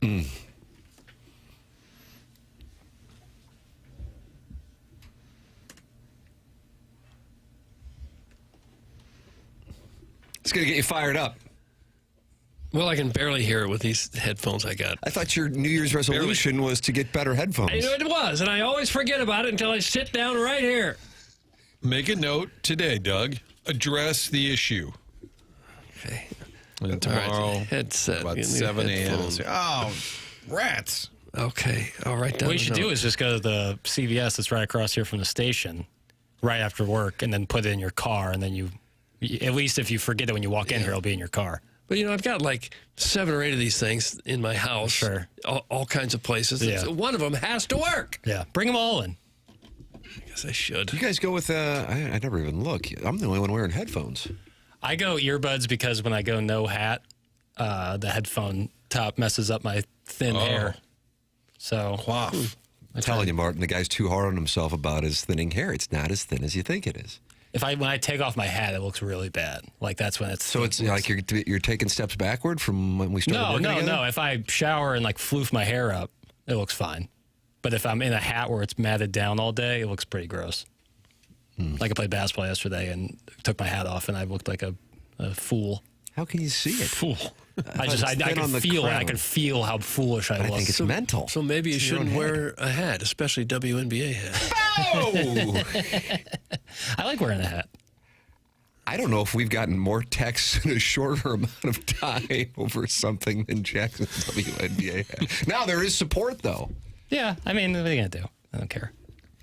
It's going to get you fired up. Well, I can barely hear it with these headphones I got. I thought your New Year's resolution was to get better headphones. I know it was, and I always forget about it until I sit down right here. Make a note today, Doug. Address the issue. Okay. And tomorrow, headset. about 7 a.m. Oh, rats. Okay, I'll write down. What you should do is just go to the CVS that's right across here from the station right after work and then put it in your car. And then you at least if you forget it when you walk in here, it'll be in your car. But, I've got like 7 or 8 of these things in my house. Sure. All kinds of places. Yeah. So one of them has to work. Yeah. Bring them all in. I guess I should. You guys go with, I never even look. I'm the only one wearing headphones. I go earbuds because when I go no hat, the headphone top messes up my thin hair. So, I'm telling you, Martin, the guy's too hard on himself about his thinning hair. It's not as thin as you think it is. when I take off my hat, it looks really bad. Like that's when it's. So it's like you're taking steps backward from when we started working together? No. If I shower and like floof my hair up, it looks fine. But if I'm in a hat where it's matted down all day, it looks pretty gross. Like I played basketball yesterday and took my hat off and I looked like a fool. How can you see it? Fool. I could feel how foolish I was. I think it's mental. So maybe you shouldn't wear a hat, especially WNBA hat. I like wearing a hat. I don't know if we've gotten more texts in a shorter amount of time over something than Jackson's WNBA hat. Now, there is support, though. Yeah, I mean, what are you going to do? I don't care.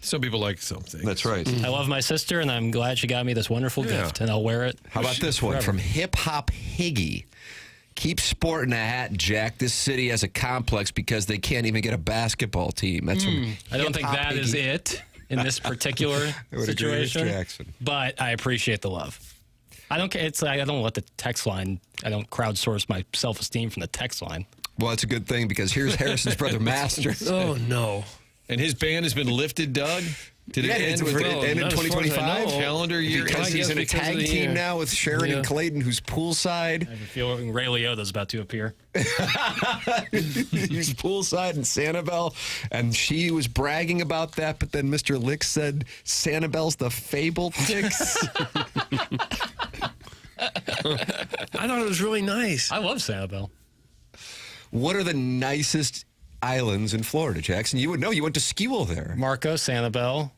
Some people like something. That's right. I love my sister, and I'm glad she got me this wonderful gift, and I'll wear it. How about this one from Hip Hop Higgy? Keep sporting a hat, Jack. This city has a complex because they can't even get a basketball team. That's from I don't think that is it in this particular situation. Jackson. But I appreciate the love. I don't care. It's I don't let the text line. I don't crowdsource my self-esteem from the text line. Well, it's a good thing because here's Harrison's brother Masters. Oh no! And his ban has been lifted, Doug. Did it end in 2025? Calendar year? Because he's in a tag team now with Sharon and Clayton, who's poolside. I have a feeling Ray Liotta's about to appear. He's poolside in Sanibel, and she was bragging about that, but then Mr. Lick said Sanibel's the Fable Ticks. I thought it was really nice. I love Sanibel. What are the nicest islands in Florida, Jackson? You would know. You went to school there. Marco, Sanibel.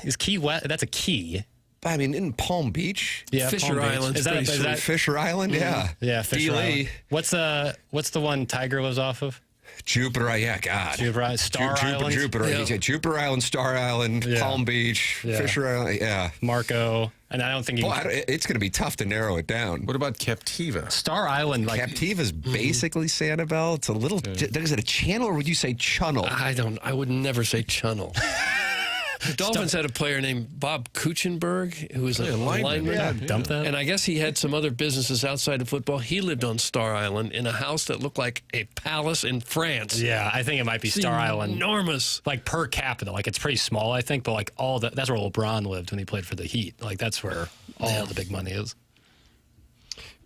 Is Key West? That's a key. I mean, in Palm Beach. Yeah, Fisher Island. Is that Fisher Island? Yeah. Yeah, Fisher D-Lee. Island. What's the one Tiger lives off of? Jupiter, yeah, God. Jupiter Island, Star Island. Jupiter, Yeah. Jupiter Island, Star Island, Palm Beach, Fisher Island, yeah. Marco, and I don't think it's going to be tough to narrow it down. What about Captiva? Star Island, Captiva's basically Sanibel. It's a little. Is it a channel or would you say chunnel? I would never say chunnel. The Dolphins had a player named Bob Kuchenberg, who was a lineman. Yeah. Dump that. And I guess he had some other businesses outside of football. He lived on Star Island in a house that looked like a palace in France. Yeah, I think it might be Star Island. Enormous. Like per capita. Like it's pretty small, I think, but like that's where LeBron lived when he played for the Heat. Like that's where all the big money is.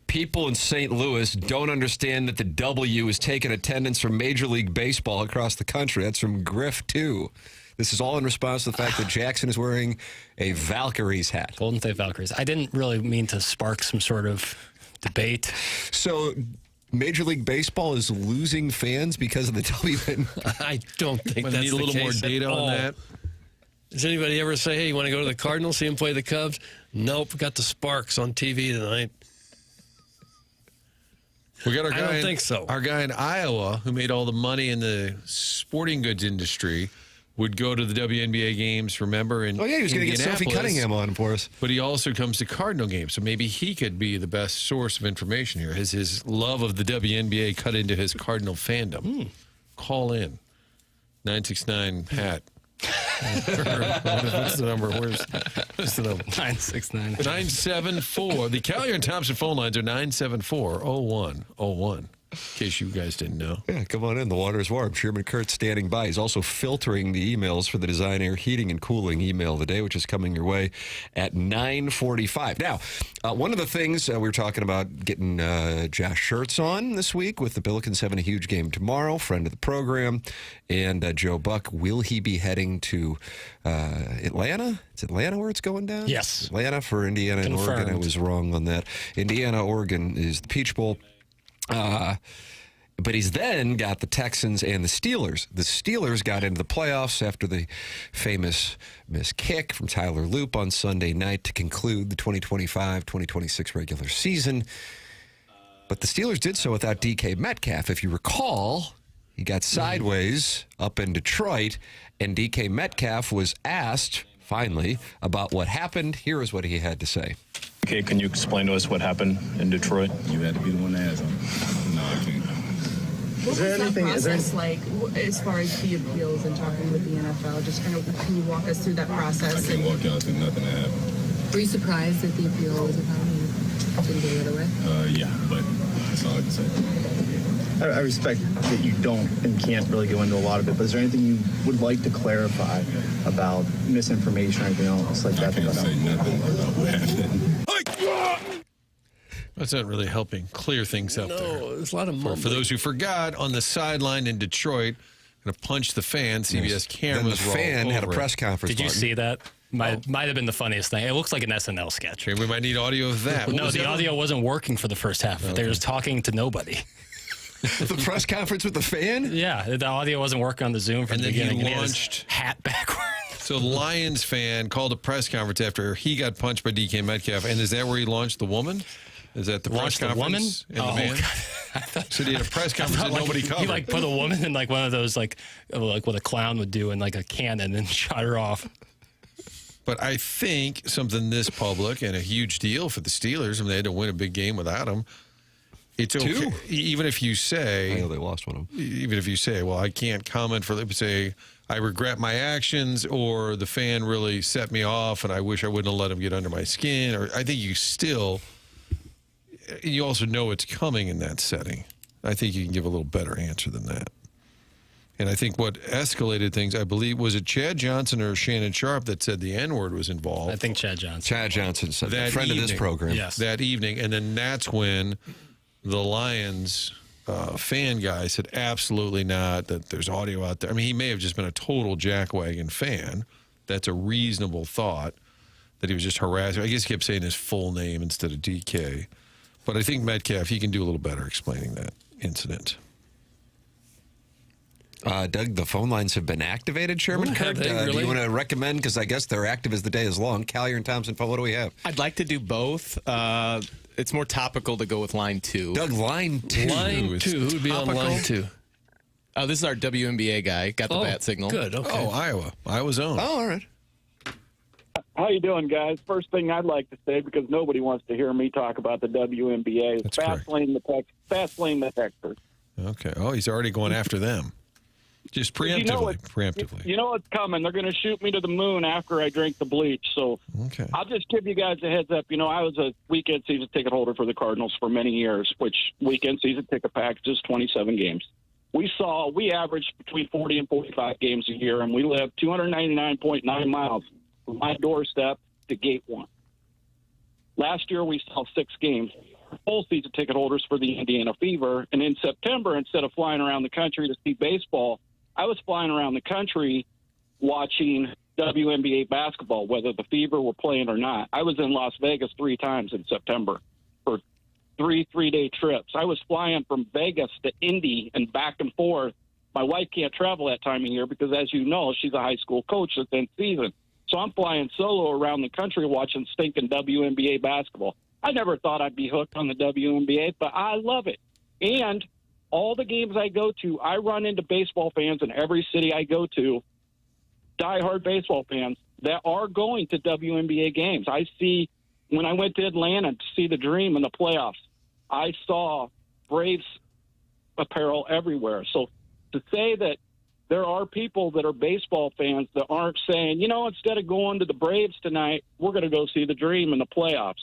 People in St. Louis don't understand that the W is taking attendance from Major League Baseball across the country. That's from Griff, too. This is all in response to the fact that Jackson is wearing a Valkyries hat. Golden State Valkyries. I didn't really mean to spark some sort of debate. So Major League Baseball is losing fans because of the W. I don't think We that's need the a little more case data at on all. that. Does anybody ever say, hey, you want to go to the Cardinals, see him play the Cubs? Nope, got the Sparks on TV tonight. We got our I guy. don't think so. Our guy in Iowa who made all the money in the sporting goods industry would go to the WNBA games, remember? Oh, yeah, he was going to get Sophie Cunningham on for us. But he also comes to Cardinal games, so maybe he could be the best source of information here. Has his love of the WNBA cut into his Cardinal fandom? Call in. 969-PAT. What's the number? What's the number? 969. 974. The Callier and Thompson phone lines are 974-0101. In case you guys didn't know. Yeah, come on in. The water is warm. Chairman Kurt's standing by. He's also filtering the emails for the Design Air Heating and Cooling email of the day, which is coming your way at 9:45. Now, one of the things we were talking about getting Josh Schertz on this week with the Billikens having a huge game tomorrow, friend of the program, and Joe Buck. Will he be heading to Atlanta? It's Atlanta where it's going down? Yes. Atlanta for Indiana and Confirmed. Oregon. I was wrong on that. Indiana, Oregon is the Peach Bowl. But he's then got the Texans and the Steelers. The Steelers got into the playoffs after the famous missed kick from Tyler Loop on Sunday night to conclude the 2025-2026 regular season. But the Steelers did so without DK Metcalf. If you recall, he got sideways up in Detroit, and DK Metcalf was asked, finally, about what happened. Here is what he had to say. Okay, can you explain to us what happened in Detroit? You had to be the one to ask him. No, I can't. What was that process like as far as the appeals and talking with the NFL? Just kind of, can you walk us through that process? I can't walk y'all through nothing that happened. Were you surprised that the appeal was about you? Didn't get it away? Yeah, but that's all I can say. I respect that you don't and can't really go into a lot of it, but is there anything you would like to clarify about misinformation or anything else like that? I can't say nothing about what happened. That's not really helping clear things up there. No, there's a lot of mumbling. For those who forgot, on the sideline in Detroit, going to punch the fan, CBS cameras Then the fan had a press conference. Did you see that? Might have been the funniest thing. It looks like an SNL sketch. We might need audio of that. No, the audio wasn't working for the first half. Okay. They were just talking to nobody. The press conference with the fan? Yeah, the audio wasn't working on the Zoom from the beginning. He launched hat backwards. So the Lions fan called a press conference after he got punched by DK Metcalf. And is that where he launched the woman? Is that the press conference? The woman? And the man? So he had a press conference that nobody covered. He put a woman in one of those like what a clown would do in a cannon and shot her off. But I think something this public and a huge deal for the Steelers, they had to win a big game without him. It's okay. Even if you say... I know they lost one of them. Even if you say, well, I can't comment for them, say, I regret my actions, or the fan really set me off and I wish I wouldn't have let him get under my skin, or I think you still... You also know it's coming in that setting. I think you can give a little better answer than that. And I think what escalated things, I believe, was it Chad Johnson or Shannon Sharp that said the N-word was involved? I think Chad Johnson. Chad Johnson said that. Friend of this program. Yes. That evening. And then that's when the Lions fan guy said, absolutely not, that there's audio out there. I mean, he may have just been a total jackwagon fan. That's a reasonable thought, that he was just harassing. I guess he kept saying his full name instead of DK. But I think Metcalf, he can do a little better explaining that incident. Doug, the phone lines have been activated, Chairman Kirk. Do you want to recommend, because I guess they're active as the day is long, Collier and Thompson phone, what do we have? I'd like to do both. It's more topical to go with line 2. Doug, line 2. Line 2. Who would be on line 2? Oh, this is our WNBA guy. Got the bat signal. Good, okay. Oh, Iowa. Iowa's own. Oh, all right. How you doing, guys? First thing I'd like to say, because nobody wants to hear me talk about the WNBA, is fast lane the Texans. Okay. Oh, he's already going after them. Just preemptively. You know what's coming. They're going to shoot me to the moon after I drink the bleach. So I'll just give you guys a heads up. You know, I was a weekend season ticket holder for the Cardinals for many years, which weekend season ticket package is 27 games. We averaged between 40 and 45 games a year, and we lived 299.9 miles from my doorstep to gate 1. Last year, we saw 6 games. Full season ticket holders for the Indiana Fever. And in September, instead of flying around the country to see baseball, I was flying around the country watching WNBA basketball, whether the Fever were playing or not. I was in Las Vegas 3 times in September for 3 3-day trips. I was flying from Vegas to Indy and back and forth. My wife can't travel that time of year because, as you know, she's a high school coach that's in season. So I'm flying solo around the country watching stinking WNBA basketball. I never thought I'd be hooked on the WNBA, but I love it. And all the games I go to, I run into baseball fans in every city I go to, diehard baseball fans that are going to WNBA games. I see, when I went to Atlanta to see the Dream in the playoffs, I saw Braves apparel everywhere. So to say that there are people that are baseball fans that aren't saying, you know, instead of going to the Braves tonight, we're going to go see the Dream in the playoffs.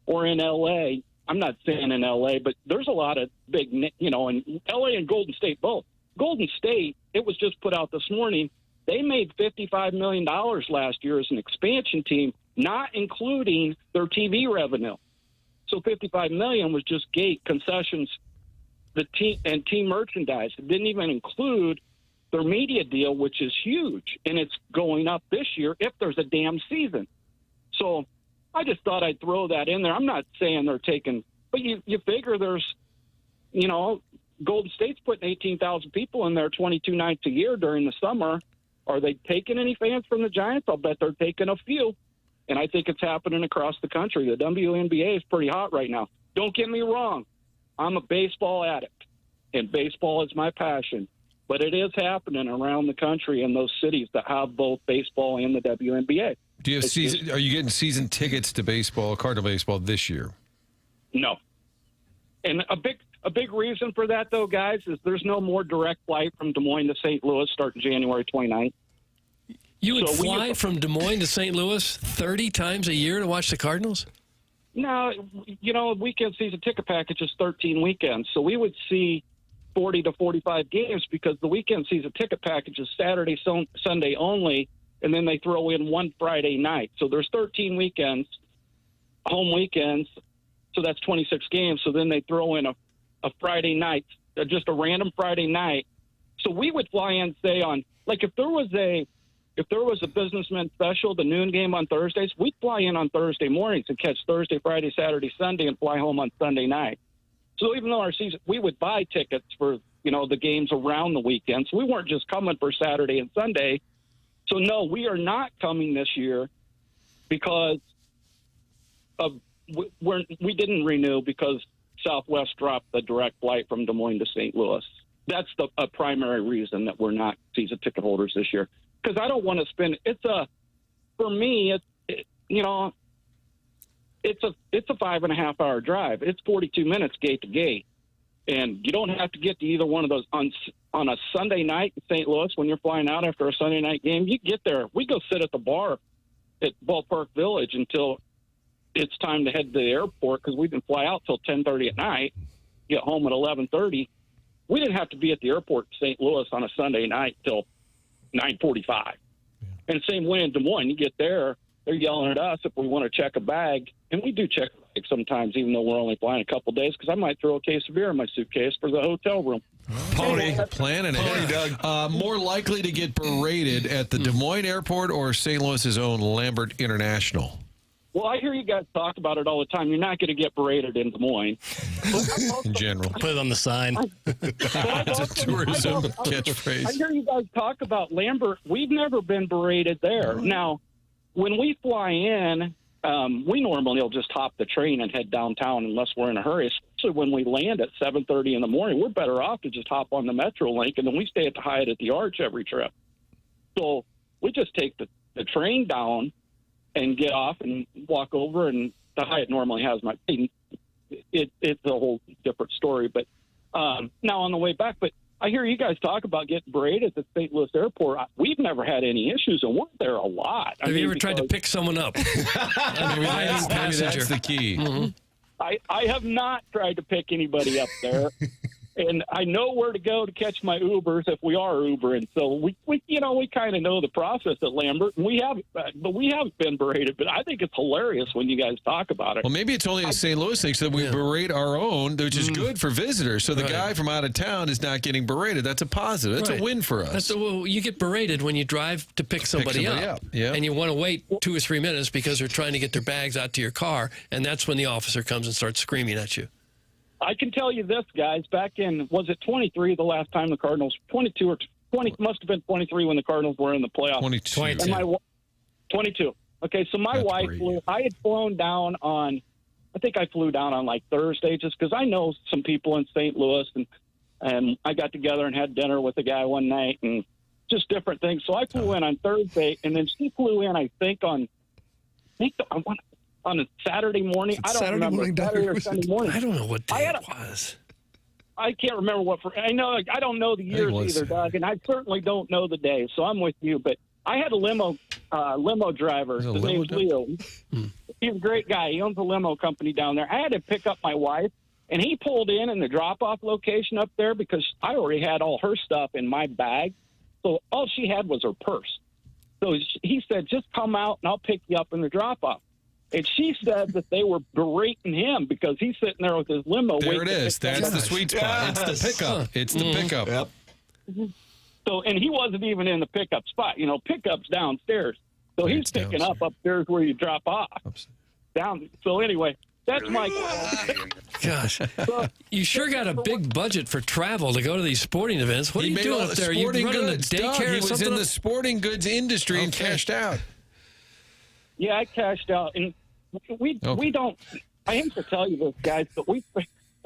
Or in L.A., I'm not saying in L.A., but there's a lot of big, in L.A. and Golden State both. Golden State, it was just put out this morning, they made $55 million last year as an expansion team, not including their TV revenue. So $55 million was just gate concessions, the team and team merchandise. It didn't even include their media deal, which is huge, and it's going up this year if there's a damn season. So I just thought I'd throw that in there. I'm not saying they're taking, but you figure there's, Golden State's putting 18,000 people in there 22 nights a year during the summer. Are they taking any fans from the Giants? I'll bet they're taking a few. And I think it's happening across the country. The WNBA is pretty hot right now. Don't get me wrong. I'm a baseball addict, and baseball is my passion. But it is happening around the country in those cities that have both baseball and the WNBA. Do you have are you getting season tickets to baseball, Cardinal baseball, this year? No. And a big reason for that, though, guys, is there's no more direct flight from Des Moines to St. Louis starting January 29th. You would fly from Des Moines to St. Louis 30 times a year to watch the Cardinals? No, weekend season ticket package is 13 weekends. So we would see 40 to 45 games because the weekend season ticket package is Saturday, Sunday only, and then they throw in one Friday night. So there's 13 weekends, home weekends, so that's 26 games. So then they throw in a Friday night, just a random Friday night. So we would fly in, say, on, like, if there was a businessman special, the noon game on Thursdays, we'd fly in on Thursday mornings and catch Thursday, Friday, Saturday, Sunday, and fly home on Sunday night. So even though our season, we would buy tickets for, the games around the weekend. So we weren't just coming for Saturday and Sunday. So, no, we are not coming this year because we didn't renew because Southwest dropped the direct flight from Des Moines to St. Louis. That's a primary reason that we're not season ticket holders this year. Because I don't want to spend. For me, it's a 5.5 hour drive. It's 42 minutes gate to gate, and you don't have to get to either one of those on a Sunday night in St. Louis when you're flying out after a Sunday night game. You get there. We go sit at the bar at Ballpark Village until it's time to head to the airport because we didn't fly out till 10:30 at night. Get home at 11:30. We didn't have to be at the airport in St. Louis on a Sunday night till 9:45. And same way in Des Moines, you get there, they're yelling at us if we want to check a bag, and we do check a bag sometimes, even though we're only flying a couple days, because I might throw a case of beer in my suitcase for the hotel room. Pony. Planning ahead. Doug. More likely to get berated at the Des Moines airport or St. Louis's own Lambert International? Well, I hear you guys talk about it all the time. You're not going to get berated in Des Moines. In general. Put it on the sign. It's a tourism catchphrase. I hear you guys talk about Lambert. We've never been berated there. Now, when we fly in, we normally will just hop the train and head downtown unless we're in a hurry. Especially when we land at 7:30 in the morning, we're better off to just hop on the Metrolink, and then we stay at the Hyatt at the Arch every trip. So we just take the train down and get off and walk over, and the Hyatt normally has my it's a whole different story. But now on the way back, but I hear you guys talk about getting berated at the St. Louis airport. We've never had any issues, and we're there a lot. Have you ever tried to pick someone up? Maybe that's the key. Mm-hmm. I have not tried to pick anybody up there. And I know where to go to catch my Ubers if we are Ubering. So we kind of know the process at Lambert, and we haven't been berated. But I think it's hilarious when you guys talk about it. Well, maybe it's only a St. Louis thing, so that we berate our own, which is good for visitors. So the guy from out of town is not getting berated. That's a positive. That's a win for us. Well, you get berated when you drive to pick somebody up. Yeah. And you want to wait 2 or 3 minutes because they're trying to get their bags out to your car, and that's when the officer comes and starts screaming at you. I can tell you this, guys. Back in, was it 23 the last time the Cardinals, 22 or 20, must have been 23 when the Cardinals were in the playoffs. 22. 22. Okay, so my wife I had flown down on, I think I flew down on like Thursday just because I know some people in St. Louis, and I got together and had dinner with a guy one night and just different things. So I flew in on Thursday, and then she flew in, I think, on a Saturday morning. I don't remember. Saturday or Sunday morning. I don't know what day it was. I can't remember I don't know the years either, Doug, and I certainly don't know the day. So I'm with you. But I had a limo limo driver. His name's Leo. He's a great guy. He owns a limo company down there. I had to pick up my wife, and he pulled in the drop-off location up there because I already had all her stuff in my bag. So all she had was her purse. So he said, just come out, and I'll pick you up in the drop-off. And she said that they were berating him because he's sitting there with his limo. There it is. That's the sweet spot. Yes. It's the pickup. It's the pickup. Yep. So, and he wasn't even in the pickup spot. You know, pickup's downstairs. So he's picking up upstairs where you drop off. Down. So anyway, that's my Gosh. You sure got a big budget for travel to go to these sporting events. What are you doing up there? You running a daycare He or was something? in the sporting goods industry and cashed out. Yeah, I cashed out. And we don't, I hate to tell you this, guys, but we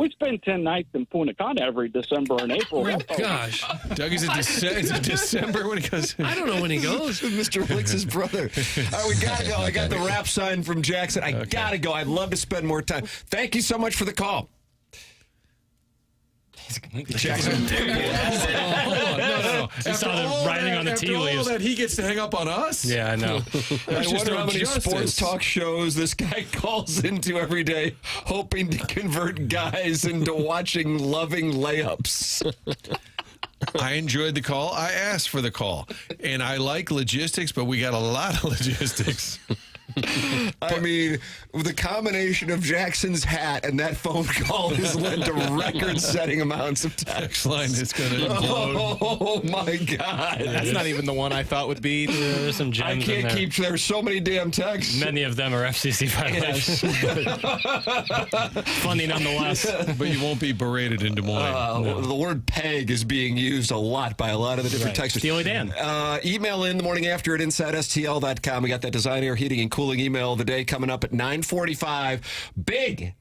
spend 10 nights in Punta Cana every December and April. Oh, gosh. Doug, is it December when he goes? I don't know when he goes. Mr. Lick's brother. All right, we got to go. I got the wrap sign from Jackson. I got to go. I'd love to spend more time. Thank you so much for the call. Jackson. No. I saw the writing on the tea After all leaves. that, he gets to hang up on us? Yeah, I know. I wonder how many sports talk shows this guy calls into every day, hoping to convert guys into watching loving layups. I enjoyed the call. I asked for the call. And I like logistics, but we got a lot of logistics. I mean, the combination of Jackson's hat and that phone call has led to record-setting amounts of text. Line is going to implode. Oh, my God. That's not even the one I thought would be. There's some gems I in can't there. keep, there's so many damn texts. Many of them are FCC violations. But funny nonetheless. But you won't be berated in Des Moines. The word peg is being used a lot by a lot of the different texters. Steely Dan. Email in the morning after at InsideSTL.com. We got that design, air, heating, and cooling email of the day coming up at 9:45. Big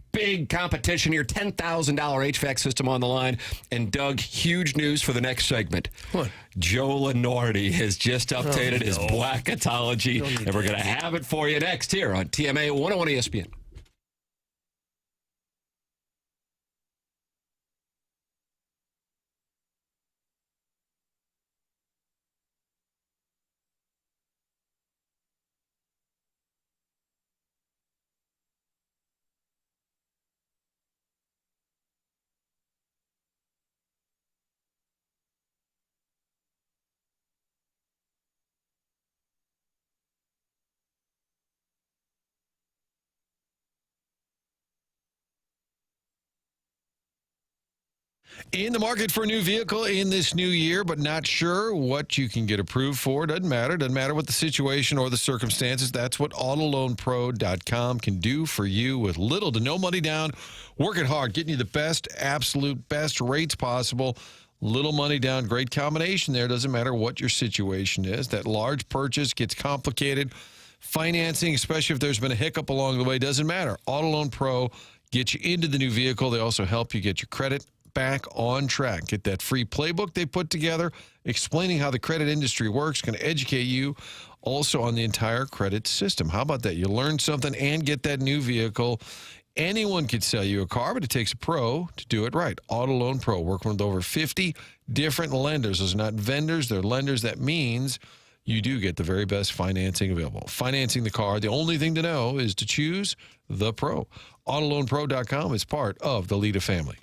competition here. $10,000 HVAC system on the line. And Doug, huge news for the next segment. What? Joe Lenardi has just updated his Bracketology, and we're going to have it for you next here on TMA 101 ESPN. In the market for a new vehicle in this new year, but not sure what you can get approved for. Doesn't matter. Doesn't matter what the situation or the circumstances. That's what AutoLoanPro.com can do for you with little to no money down. Working hard, getting you the best, absolute best rates possible. Little money down. Great combination there. Doesn't matter what your situation is. That large purchase gets complicated. Financing, especially if there's been a hiccup along the way, doesn't matter. Auto Loan Pro gets you into the new vehicle. They also help you get your credit back on track. Get that free playbook they put together explaining how the credit industry works. Going to educate you also on the entire credit system. How about that? You learn something and get that new vehicle. Anyone could sell you a car, but it takes a pro to do it right. Auto Loan Pro, working with over 50 different lenders. Those are not vendors, they're lenders. That means you do get the very best financing available. Financing the car, the only thing to know is to choose the pro. AutoLoanPro.com is part of the Lita family.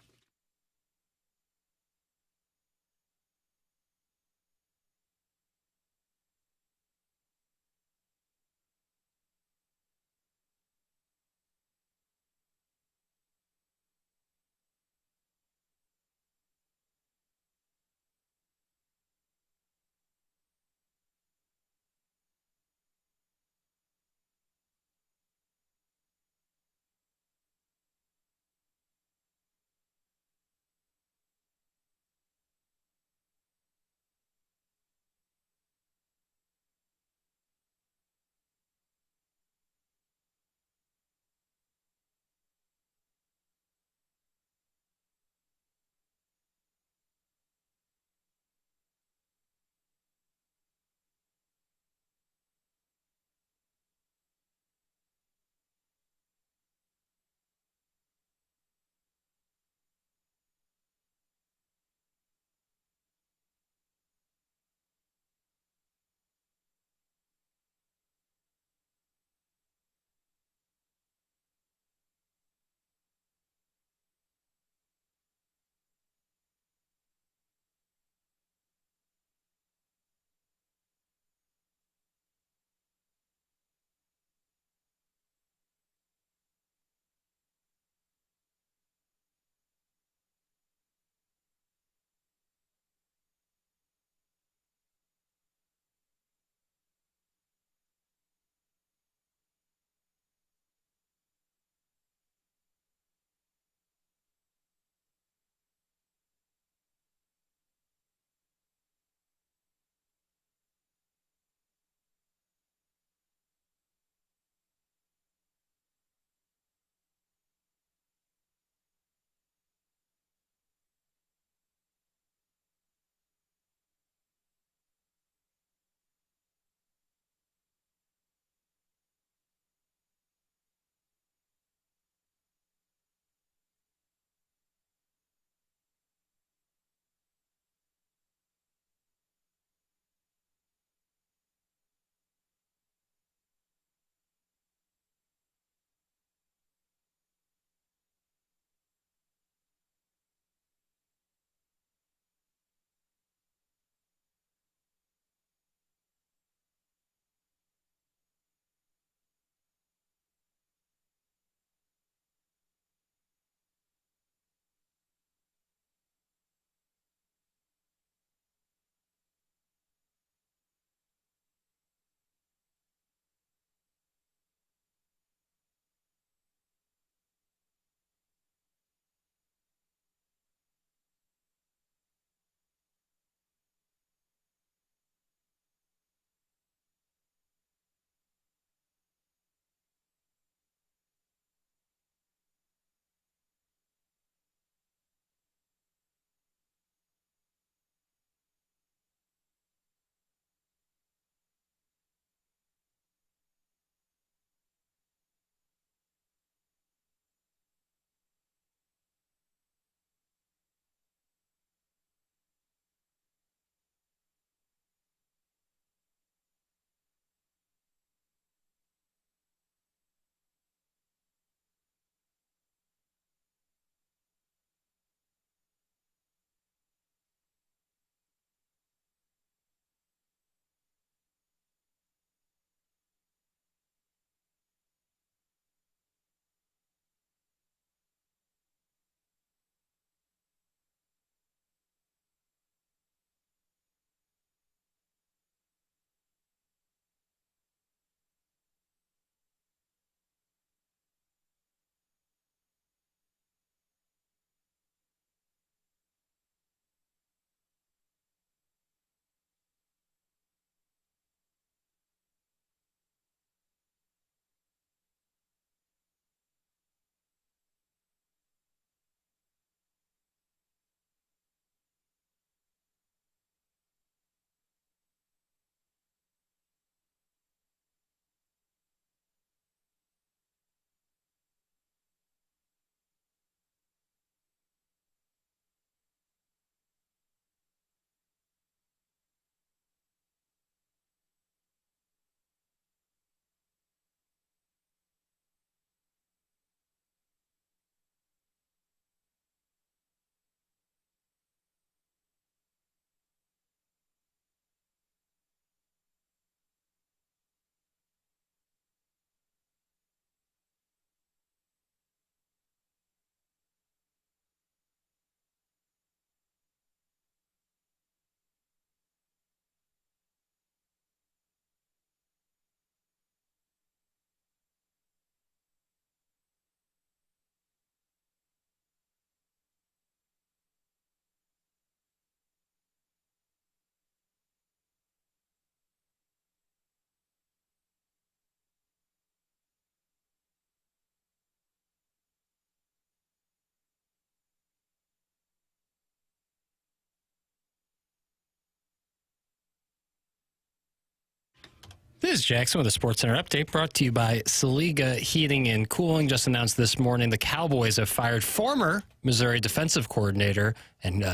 This is Jackson with a Sports Center update brought to you by Saliga Heating and Cooling. Just announced this morning the Cowboys have fired former Missouri defensive coordinator and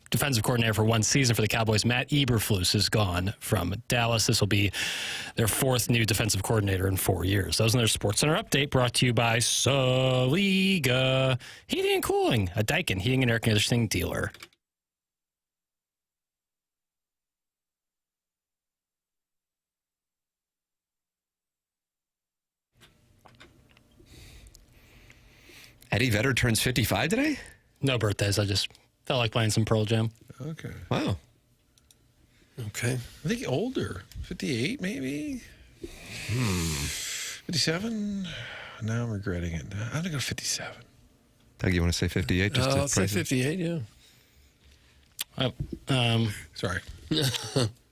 defensive coordinator for one season for the Cowboys. Matt Eberflus is gone from Dallas. This will be their fourth new defensive coordinator in 4 years. That was another Sports Center update brought to you by Saliga Heating and Cooling, a Daikin heating and air conditioning dealer. Eddie Vedder turns 55 today? No birthdays. I just felt like playing some Pearl Jam. Okay. Wow. Okay. I think older. 58, maybe? 57? Now I'm regretting it. I'm going to go 57. Doug, you want to say 58? Just I'll say 58, yeah. Sorry.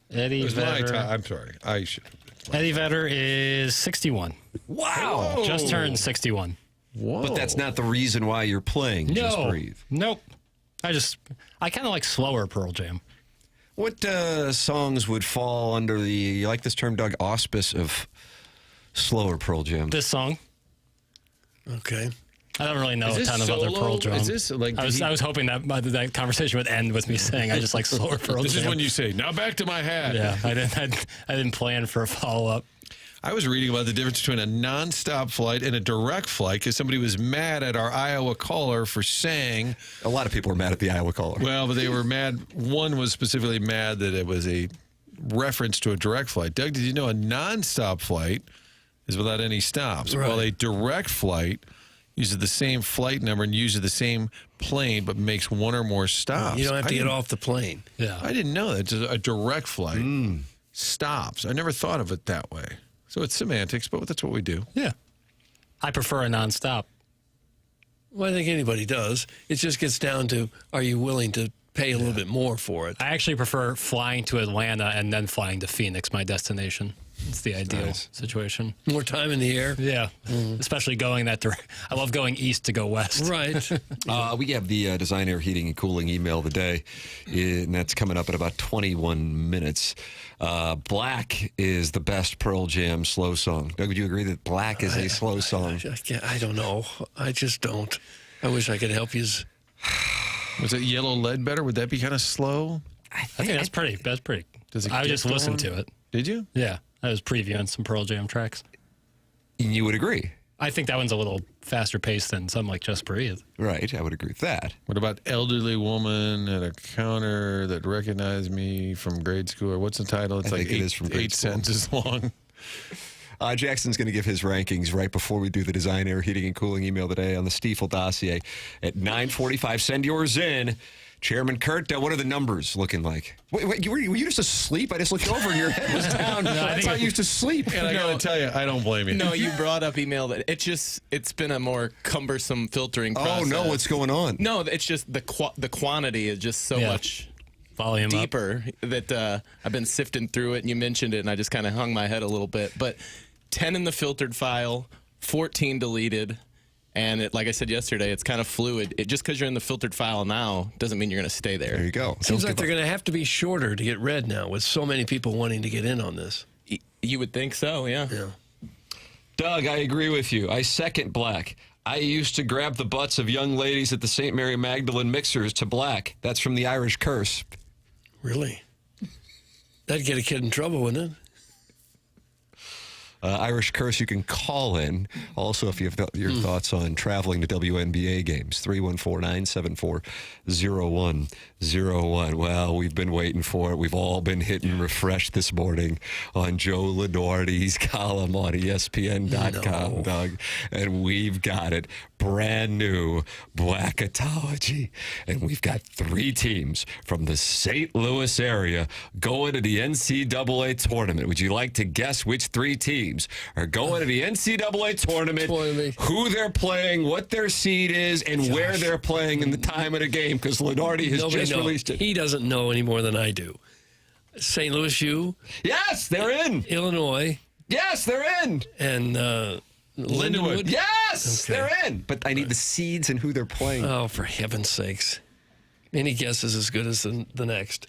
Eddie Vedder. I'm sorry. I should. Eddie Vedder is 61. Wow. Whoa. Just turned 61. Whoa. But that's not the reason why you're playing Just Breathe. Nope. I kind of like slower Pearl Jam. What songs would fall under the, you like this term, Doug, auspice of slower Pearl Jam? This song. Okay. I don't really know a ton of other Pearl Jam. Is this like I was hoping that conversation would end with me saying I just like slower Pearl Jam. This is when you say, now back to my hat. Yeah, I didn't plan for a follow-up. I was reading about the difference between a nonstop flight and a direct flight because somebody was mad at our Iowa caller for saying. A lot of people were mad at the Iowa caller. Well, but they were mad. One was specifically mad that it was a reference to a direct flight. Doug, did you know a nonstop flight is without any stops? Right. While a direct flight uses the same flight number and uses the same plane but makes one or more stops. You don't have to get off the plane. Yeah. I didn't know that. A direct flight stops. I never thought of it that way. So it's semantics, but that's what we do. Yeah. I prefer a nonstop. Well, I think anybody does. It just gets down to, are you willing to pay a little bit more for it? I actually prefer flying to Atlanta and then flying to Phoenix, my destination. It's the ideal situation. More time in the air? Yeah. Especially going that direction. I love going east to go west. Right. We have the Design Air Heating and Cooling email of the day, and that's coming up in about 21 minutes. Black is the best Pearl Jam slow song. Doug, would you agree that Black is a slow song? I don't know. I just don't. I wish I could help you. Was it Yellow Lead better? Would that be kind of slow? I think that's pretty. Does it I get just listened going? to it. Did you? Yeah. I was previewing some Pearl Jam tracks. You would agree? I think that one's a little faster paced than something like Just Breathe. Right, I would agree with that. What about Elderly Woman at a Counter That Recognized Me from Grade School? Or what's the title? It's like eight sentences long. Jackson's going to give his rankings right before we do the Design Air Heating and Cooling email today on the Stiefel dossier at 9:45. Send yours in. Chairman Kurt, what are the numbers looking like? Wait, were you just asleep? I just looked over and your head was down. I thought you used to sleep. And I got to tell you, I don't blame you. No, you brought up email that it's been a more cumbersome filtering process. Oh, no, what's going on? No, it's just the quantity is just so much volume deeper that I've been sifting through it, and you mentioned it, and I just kind of hung my head a little bit. But 10 in the filtered file, 14 deleted. And like I said yesterday, it's kind of fluid. Just because you're in the filtered file now doesn't mean you're going to stay there. There you go. Seems like they're going to have to be shorter to get read now with so many people wanting to get in on this. You would think so, yeah. Doug, I agree with you. I second Black. I used to grab the butts of young ladies at the St. Mary Magdalene mixers to Black. That's from the Irish Curse. Really? That'd get a kid in trouble, wouldn't it? Irish Curse, you can call in. Also, if you have your thoughts on traveling to WNBA games, 314-974-0101. Well, we've been waiting for it. We've all been hitting refresh this morning on Joe Lenardi's column on ESPN.com, Doug. And we've got it. Brand new Bracketology. And we've got 3 teams from the St. Louis area going to the NCAA tournament. Would you like to guess which 3 teams are going to the NCAA tournament, who they're playing, what their seed is, and where they're playing in the time of the game? Because Lenardi has just released it. He doesn't know any more than I do. St. Louis U. Yes, they're in. Illinois. Yes, they're in. And Lindenwood. Yes, Okay. they're in. But I need the seeds and who they're playing. Oh, for heaven's sakes. Any guess is as good as the next.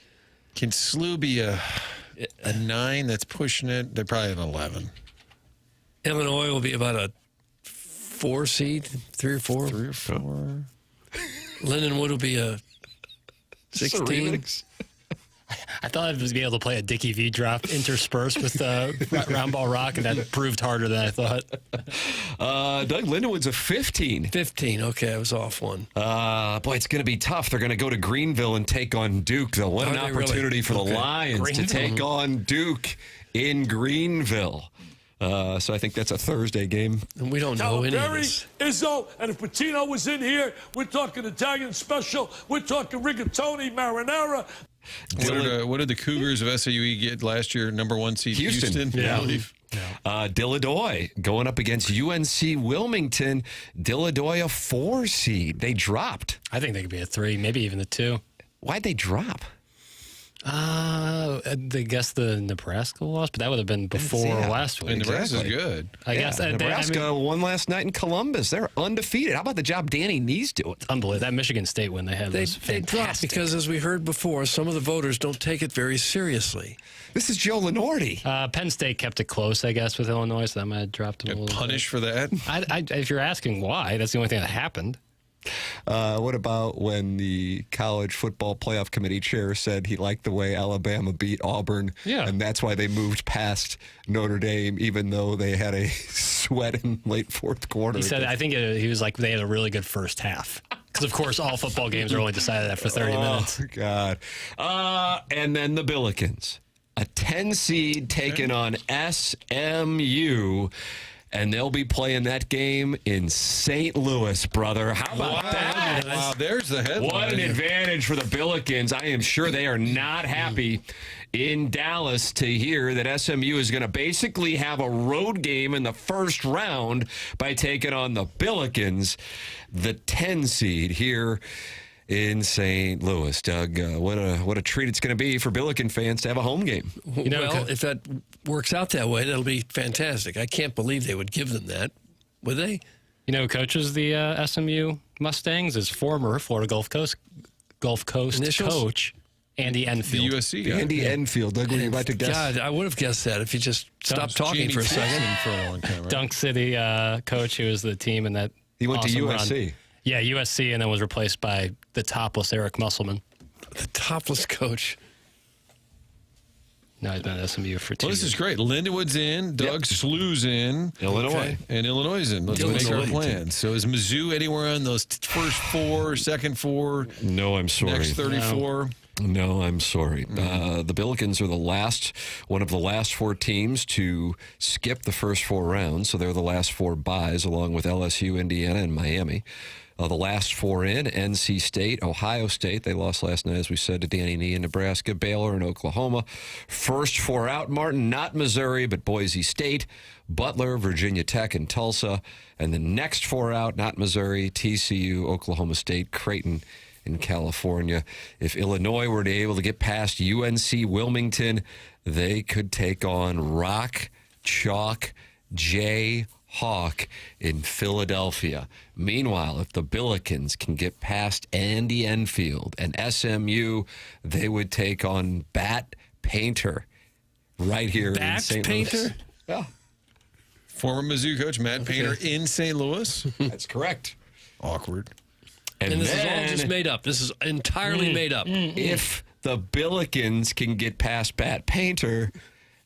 Can SLU be a A 9, that's pushing it. They're probably an 11. Illinois will be about a 4 seed, 3 or 4. 3 or 4. Lindenwood will be a 16. I thought I was be able to play a Dickie V drop interspersed with round ball rock, and that proved harder than I thought. Doug, Lindenwood's a 15. 15. Okay, I was off one. Boy, it's going to be tough. They're going to go to Greenville and take on Duke, though. What an opportunity for the Lions to take on Duke in Greenville. So I think that's a Thursday game. And we don't know any of this. Izzo, and if Patino was in here, we're talking Italian special. We're talking rigatoni, marinara. What did the Cougars of SAUE get last year? Number 1 seed Houston. Yeah. Dilladoy going up against UNC Wilmington. Dilladoy a 4 seed. They dropped. I think they could be a 3, maybe even a 2. Why'd they drop? I guess the Nebraska loss, but that would have been before last week. And Nebraska's good. I guess Nebraska won last night in Columbus. They're undefeated. How about the job Danny Nee's doing? Unbelievable. That Michigan State win they had was They dropped because, as we heard before, some of the voters don't take it very seriously. This is Joe Lenardi. Penn State kept it close, I guess, with Illinois, so that might have dropped them a little punished for that? If you're asking why, that's the only thing that happened. What about when the college football playoff committee chair said he liked the way Alabama beat Auburn, and that's why they moved past Notre Dame, even though they had a sweat in late fourth quarter? He said, I think he was like, they had a really good first half. Because, of course, all football games are only decided after 30 minutes. Oh, God. And then the Billikens, a 10 seed taking on SMU. And they'll be playing that game in St. Louis, brother. How about that? Wow, there's the headline. What an advantage for the Billikens. I am sure they are not happy in Dallas to hear that SMU is going to basically have a road game in the first round by taking on the Billikens, the 10 seed here in St. Louis. Doug, what a treat it's going to be for Billiken fans to have a home game. Well, if that works out that way, that'll be fantastic. I can't believe they would give them that, would they? You know who coaches the SMU Mustangs is former Florida Gulf Coast coach Andy Enfield. The USC guy. Andy Enfield. Doug, were you about to guess? God, I would have guessed that if you just stopped talking for a second. For a long time, right? Dunk City coach who was the team in that He went to USC. Run. Yeah, USC, and then was replaced by the topless Eric Musselman. The topless coach. No, he's been at SMU for 2 years. This is great. Lindenwood's in. Doug Slew's in. Illinois. Okay. And Illinois is in. Let's make our plans. So is Mizzou anywhere on those first 4, second 4? No, I'm sorry. Next 34? No, I'm sorry. The Billikens are one of the last 4 teams to skip the first 4 rounds. So they're the last 4 byes, along with LSU, Indiana, and Miami. The last 4 in, NC State, Ohio State. They lost last night, as we said, to Danny Nee in Nebraska, Baylor, and Oklahoma. First 4 out, Martin, not Missouri, but Boise State, Butler, Virginia Tech, and Tulsa. And the next 4 out, not Missouri, TCU, Oklahoma State, Creighton, in California. If Illinois were to be able to get past UNC Wilmington, they could take on Rock Chalk J. Hawk in Philadelphia. Meanwhile, if the Billikens can get past Andy Enfield and SMU, they would take on Bat Painter right here in St. Louis. Yeah. Former Mizzou coach Matt Painter in St. Louis. That's correct. Awkward. And this is all just made up. This is entirely made up. If the Billikens can get past Bat Painter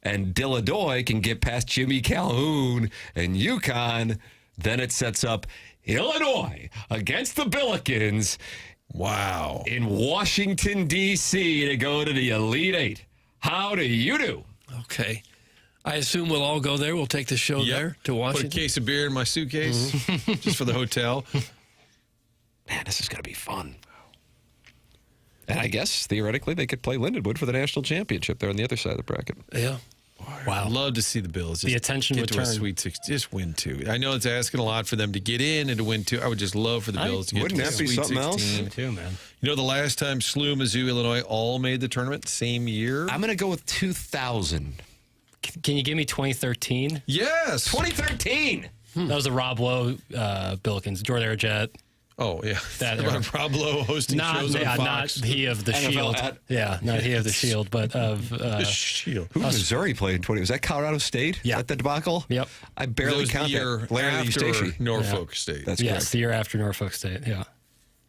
and Dilladoy can get past Jimmy Calhoun and UConn, then it sets up Illinois against the Billikens. Wow. In Washington, D.C. to go to the Elite Eight. How do you do? Okay. I assume we'll all go there. We'll take the show there to Washington. Put a case of beer in my suitcase just for the hotel. Man, this is going to be fun. And I guess, theoretically, they could play Lindenwood for the national championship there on the other side of the bracket. Yeah. Wow. I'd love to see the Bills just the attention get return. to a Sweet 16. Just win 2. I know it's asking a lot for them to get in and to win 2. I would just love for the Bills to get to the Sweet 16. Else? Too, man. You know, the last time SLU, Mizzou, Illinois all made the tournament, same year? I'm going to go with 2000. Can you give me 2013? Yes. 2013. That was the Rob Lowe Billikens, Jordan Airjet. Oh, yeah. That about Rob Lowe hosting shows on Fox. Not he of the NFL Shield. Not he of the Shield, but of... the Shield. Who Missouri played in 20? Was that Colorado State? Yeah. At the debacle? Yep. I barely count that. Larry after Norfolk State. That's correct. the year after Norfolk State, yeah.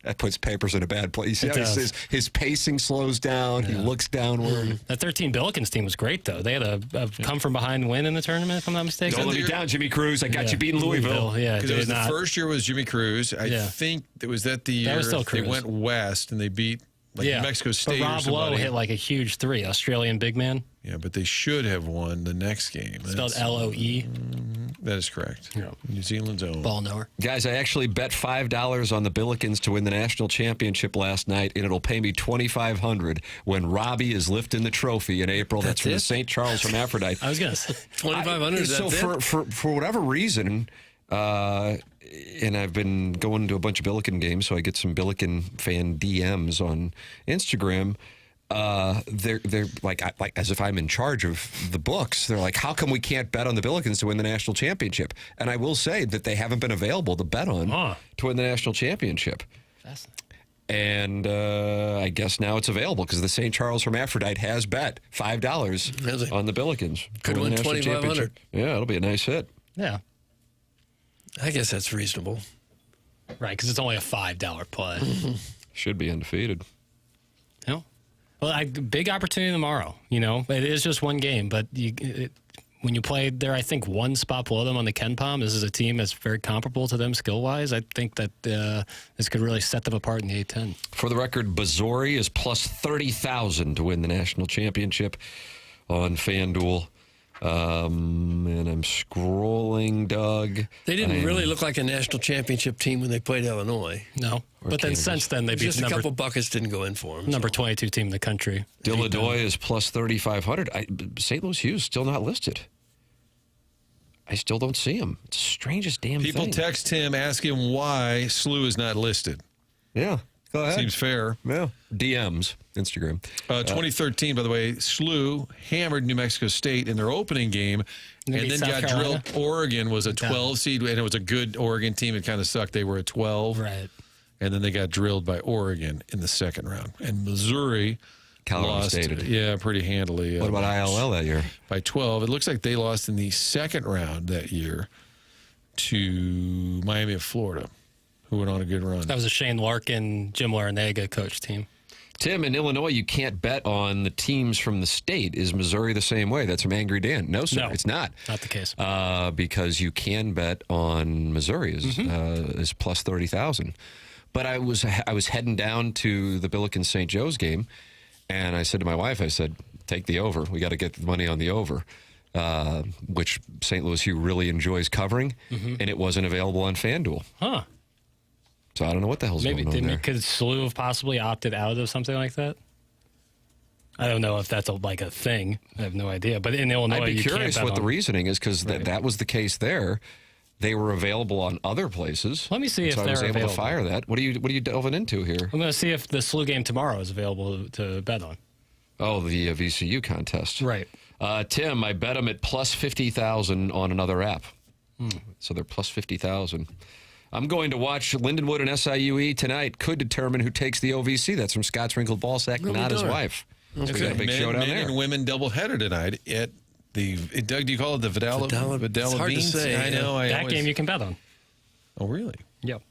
That puts Papers in a bad place. You see how his pacing slows down. He looks downward. That 13 Billikens team was great, though. They had a come-from-behind win in the tournament, if I'm not mistaken. Don't let me down, Jimmy Cruz. I got you beating Louisville. Yeah, because it was the first year was Jimmy Cruz. I think it was the year was still Cruz. They went west and they beat New Mexico State. But Rob Lowe hit like a huge 3, Australian big man. Yeah, but they should have won the next game. Spelled L-O-E. That is correct. Yeah. New Zealand's own. Ball knower. Guys, I actually bet $5 on the Billikens to win the national championship last night, and it'll pay me $2,500 when Robbie is lifting the trophy in April. That's from the St. Charles Hermaphrodite. I was going to say $2,500. So for whatever reason, and I've been going to a bunch of Billiken games, so I get some Billiken fan DMs on Instagram. They're like as if I'm in charge of the books. They're like, how come we can't bet on the Billikens to win the national championship? And I will say that they haven't been available to bet on to win the national championship. And I guess now it's available because the St. Charles Hermaphrodite has bet $5 on the Billikens. Could win $2,500. Yeah, it'll be a nice hit. Yeah. I guess that's reasonable. Right, because it's only a $5 play. Should be undefeated. Yeah. Well, big opportunity tomorrow. You know, it is just one game, but when you play, they're, I think, one spot below them on the Ken Palm. This is a team that's very comparable to them skill-wise. I think that this could really set them apart in the A-10. For the record, Missouri is plus 30,000 to win the national championship on FanDuel. And I'm scrolling, Doug. They didn't really look like a national championship team when they played Illinois. No. But then since then, they beat just a couple buckets didn't go in for them. Number 22 team in the country. Illinois is plus 3,500. St. Louis Hughes still not listed. I still don't see him. It's the strangest damn thing. People text him, ask him why SLU is not listed. Yeah. Go ahead. Seems fair. Yeah. DMs, Instagram. 2013, by the way, SLU hammered New Mexico State in their opening game and then got drilled. Oregon was a 12 seed, and it was a good Oregon team. It kind of sucked. They were a 12. Right. And then they got drilled by Oregon in the second round. And Missouri lost, pretty handily. What about ILL that year? By 12. It looks like they lost in the second round that year to Miami of Florida, who went on a good run. That was a Shane Larkin, Jim Larinaga coach team. Tim, in Illinois, you can't bet on the teams from the state. Is Missouri the same way? That's from Angry Dan. No, sir, it's not. Not the case. Because you can bet on Missouri is plus 30,000. But I was heading down to the Billikens St. Joe's game, and I said to my wife, I said, take the over. We got to get the money on the over, which St. Louis Hugh really enjoys covering, and it wasn't available on FanDuel. Huh. So I don't know what the hell's going on there. Could SLU have possibly opted out of something like that? I don't know if that's like a thing. I have no idea. But in Illinois, I'd be curious what the reasoning is, because that was the case there. They were available on other places. Let me see if they're available. I was able to fire that. What are you delving into here? I'm going to see if the SLU game tomorrow is available to bet on. Oh, the VCU contest. Right. Tim, I bet them at plus 50,000 on another app. So they're plus 50,000. I'm going to watch Lindenwood and SIUE tonight. Could determine who takes the OVC. That's from Scott's Wrinkled Ballsack, not his wife. So we got a big showdown there. Men and women doubleheader tonight at the, Doug, do you call it the Vidal It's hard Beans? to say. I know. That game you can bet on. Oh, really? Yep.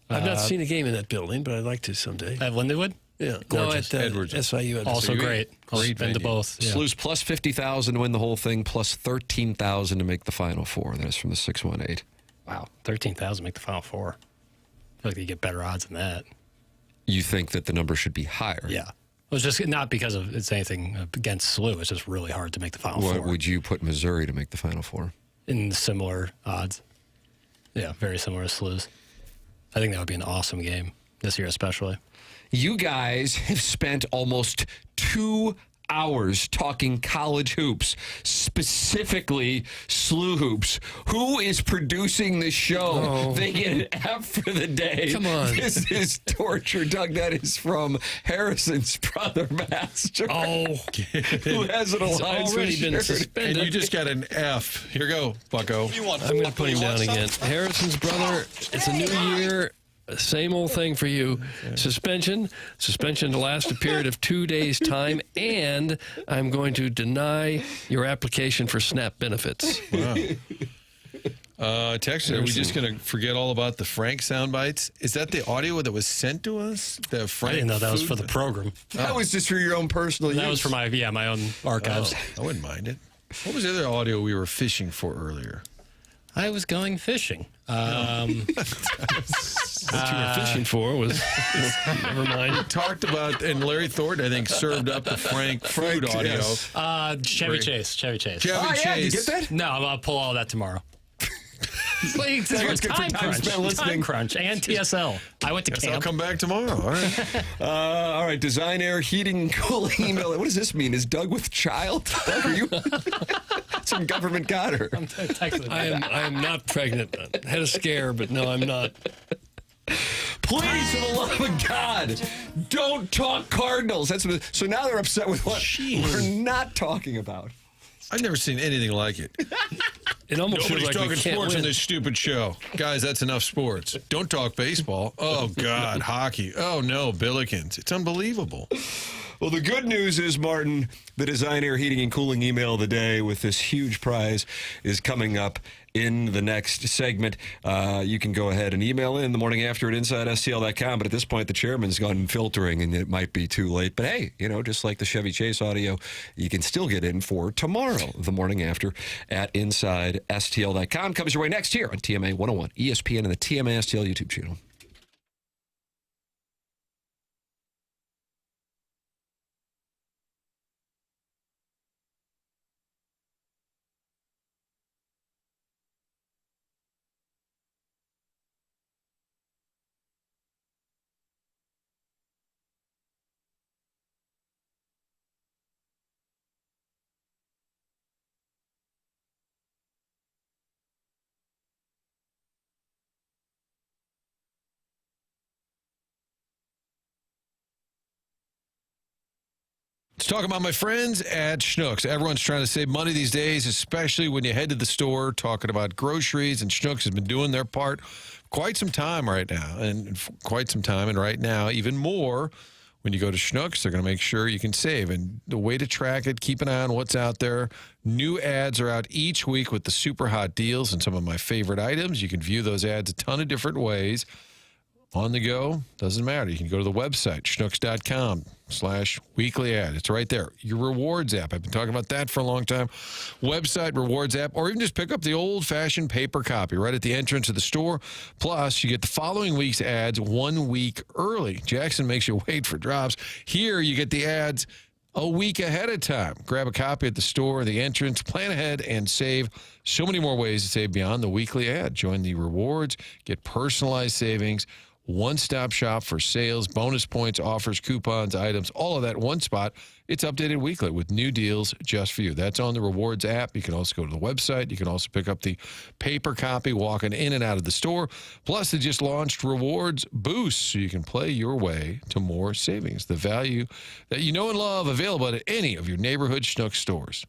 I've not seen a game in that building, but I'd like to someday. At Lindenwood? Yeah. Gorgeous. No, at Edwards. SIU. Also great. Great Been to both. Yeah. SLU's plus 50,000 to win the whole thing, plus 13,000 to make the Final Four. That is from the 618. Wow. 13,000 make the Final Four. I feel like you get better odds than that. You think that the number should be higher? Yeah. Well, it's just not because of it's anything against SLU. It's just really hard to make the Final Four. What would you put Missouri to make the Final Four? In similar odds. Yeah, very similar to SLU's. I think that would be an awesome game this year especially. You guys have spent almost 2 hours talking college hoops, specifically SLU hoops. Who is producing the show? Oh. They get an F for the day. Come on. This is torture, Doug. That is from Harrison's brother, Master. Oh. Who hasn't already been suspended. And you just got an F. Here you go, bucko. I'm going to put him down again. Harrison's brother, it's a new year. Same old thing for you. Suspension to last a period of 2 days' time, and I'm going to deny your application for SNAP benefits. Wow. Texas, are we just going to forget all about the Frank sound bites? Is that the audio that was sent to us? The Frank I didn't know that was for the program. That was just for your own personal use. That was for my own archives. I wouldn't mind it. What was the other audio we were fishing for earlier? I was going fishing. What you were fishing for was never mind. We talked about, and Larry Thornton, I think, served up the Frank food audio. Yes. Chevy Chase. Chevy Chase. Did you get that? No, I'll pull all that tomorrow. Like, time crunch and TSL. I went to camp. I'll come back tomorrow. All right. All right. Design, air, heating, and cooling email. What does this mean? Is Doug with child? Doug, are you? Some government got her. I am not pregnant. I had a scare, but no, I'm not. Please, for the love of God, don't talk Cardinals. So now they're upset with what we're not talking about. I've never seen anything like it. It almost Nobody's feels like talking we can't sports win. on this stupid show. Guys, that's enough sports. Don't talk baseball. Oh, God, hockey. Oh, no, Billikens. It's unbelievable. Well, the good news is, Martin, the Design, Air, Heating, and Cooling email of the day with this huge prize is coming up in the next segment. You can go ahead and email in the morning after at InsideSTL.com. But at this point, the chairman's gone filtering, and it might be too late. But hey, just like the Chevy Chase audio, you can still get in for tomorrow, the morning after at InsideSTL.com. Comes your way next here on TMA 101, ESPN, and the TMA STL YouTube channel. Let's talk about my friends at Schnucks. Everyone's trying to save money these days, especially when you head to the store talking about groceries, and Schnucks has been doing their part quite some time right now, and right now, even more. When you go to Schnucks, they're going to make sure you can save. And the way to track it, keep an eye on what's out there. New ads are out each week with the super hot deals and some of my favorite items. You can view those ads a ton of different ways. On the go, doesn't matter. You can go to the website, schnucks.com/weekly ad. It's right there. Your rewards app. I've been talking about that for a long time. Website, rewards app, or even just pick up the old-fashioned paper copy right at the entrance of the store. Plus, you get the following week's ads 1 week early. Jackson makes you wait for drops. Here, you get the ads a week ahead of time. Grab a copy at the store, the entrance, plan ahead, and save. So many more ways to save beyond the weekly ad. Join the rewards, get personalized savings, one-stop shop for sales, bonus points, offers, coupons, items, all of that in one spot. It's updated weekly with new deals just for you. That's on the Rewards app. You can also go to the website. You can also pick up the paper copy walking in and out of the store. Plus, they just launched Rewards Boost, so you can play your way to more savings. The value that you know and love, available at any of your neighborhood Schnucks stores.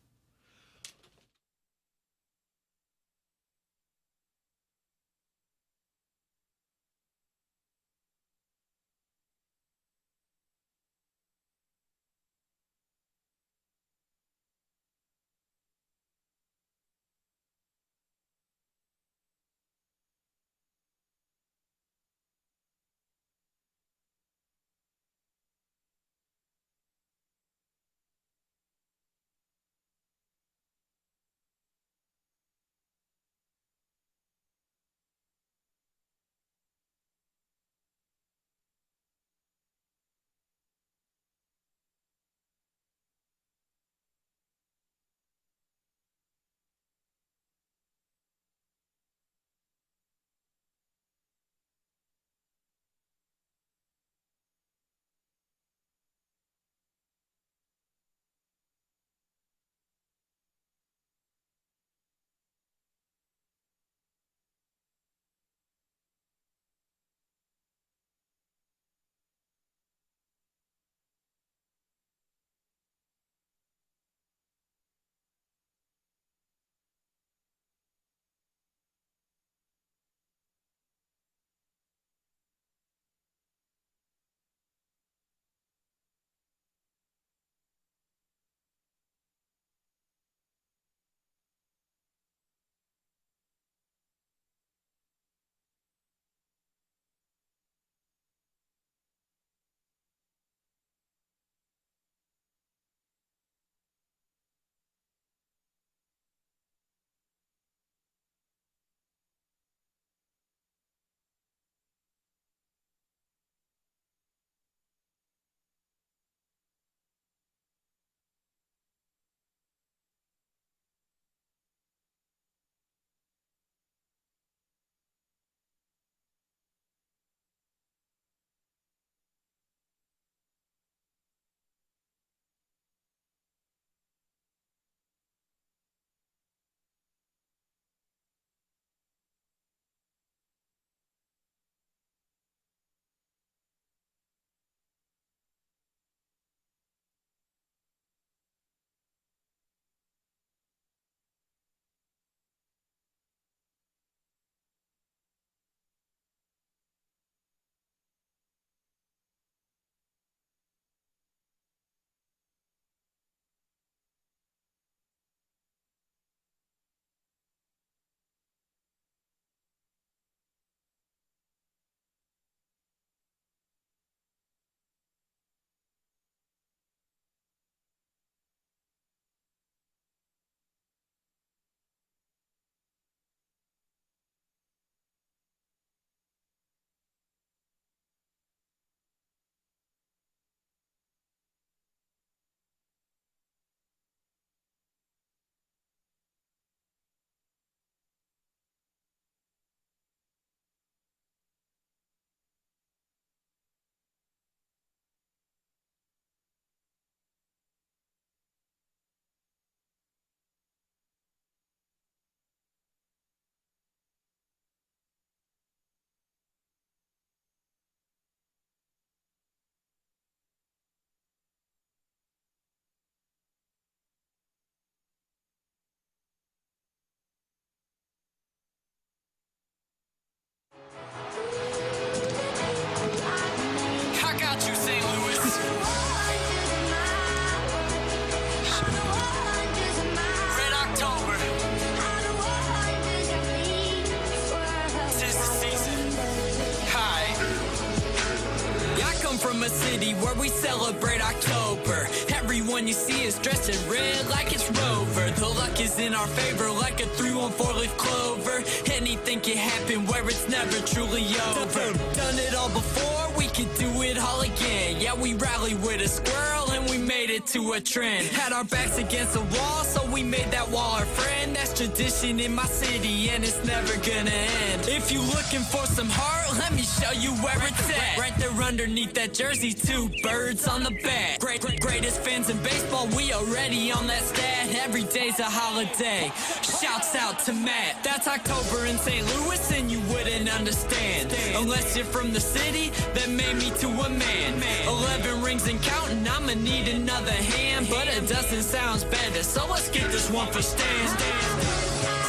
a city where we celebrate October. Everyone you see is dressed in red like it's Rover. The luck is in our favor like a 3-1-4 leaf clover. Anything can happen where it's never truly over. Done it all before, we can do it all again. Yeah, we rallied with a squirrel and we made it to a trend. Had our backs against the wall, so we made that wall our friend. That's tradition in my city and it's never gonna end. If you looking for some heart, let me show you where it's at. Right there underneath that jersey, 2 birds on the back. Greatest fans in baseball, we already on that stat. Every day's a holiday. Shouts out to Matt. That's October in St. Louis and you wouldn't understand. Unless you're from the city that made me to a man. 11 rings and counting, I'ma need another hand. But a dozen sounds better, so let's get this one for Stan.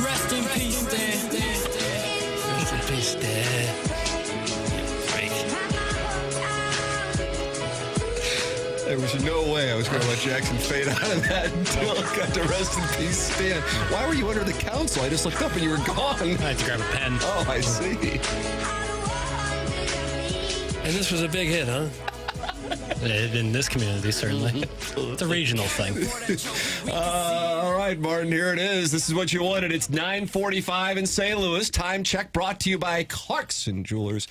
Rest in peace, Stan. Rest in peace, Stan. There was no way I was going to let Jackson fade out of that until I got to rest in peace, Stan. Why were you under the council? I just looked up and you were gone. I had to grab a pen. Oh, I see. And this was a big hit, huh? In this community, certainly. It's a regional thing. All right, Martin, here it is. This is what you wanted. It's 9:45 in St. Louis. Time check brought to you by Clarkson Jewelers,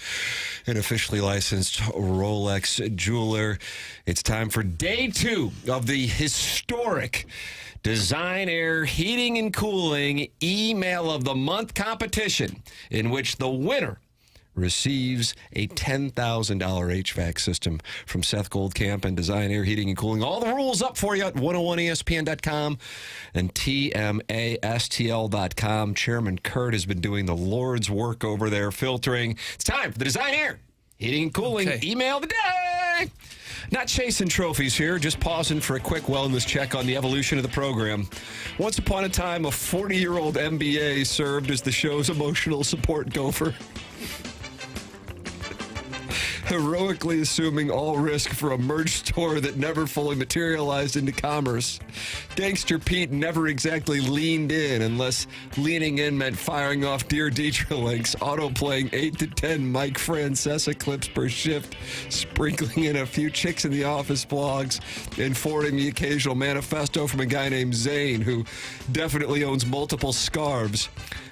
an officially licensed Rolex jeweler. It's time for day 2 of the historic Design Air Heating and Cooling Email of the Month competition, in which the winner receives a $10,000 HVAC system from Seth Goldcamp and Design Air Heating and Cooling. All the rules up for you at 101ESPN.com and TMASTL.com. Chairman Kurt has been doing the Lord's work over there, filtering. It's time for the Design Air Heating and Cooling Email of the Day. Not chasing trophies here, just pausing for a quick wellness check on the evolution of the program. Once upon a time, a 40-year-old MBA served as the show's emotional support gopher, heroically assuming all risk for a merge store that never fully materialized into commerce. Gangster Pete never exactly leaned in, unless leaning in meant firing off Dear Deidre links, auto-playing 8 to 10 Mike Francesa clips per shift, sprinkling in a few Chicks in the Office blogs, and forwarding the occasional manifesto from a guy named Zane, who definitely owns multiple scarves.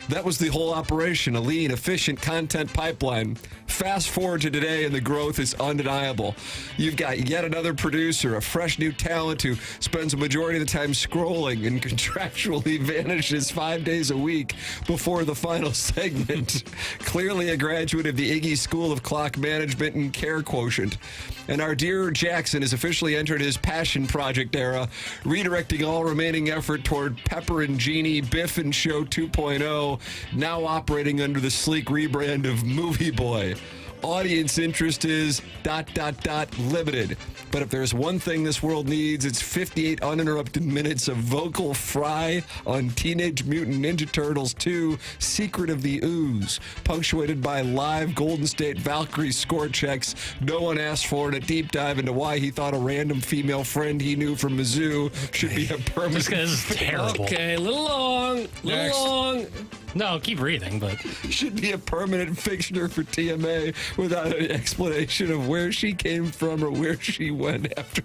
That was the whole operation, a lean, efficient content pipeline. Fast forward to today, and the growth is undeniable. You've got yet another producer, a fresh new talent who spends a majority of the time scrolling and contractually vanishes 5 days a week before the final segment. Clearly a graduate of the Iggy School of Clock Management and Care Quotient. And our dear Jackson has officially entered his passion project era, redirecting all remaining effort toward Pepper and Genie, Biff and Show 2.0, now operating under the sleek rebrand of Movie Boy. Audience interest is ... limited. But if there's one thing this world needs, it's 58 uninterrupted minutes of vocal fry on Teenage Mutant Ninja Turtles 2, Secret of the Ooze, punctuated by live Golden State Valkyrie score checks no one asked for, and a deep dive into why he thought a random female friend he knew from Mizzou should be a permanent... This is terrible. Okay, a little long. No, keep reading, but... should be a permanent fixture for TMA without an explanation of where she came from or where she went after.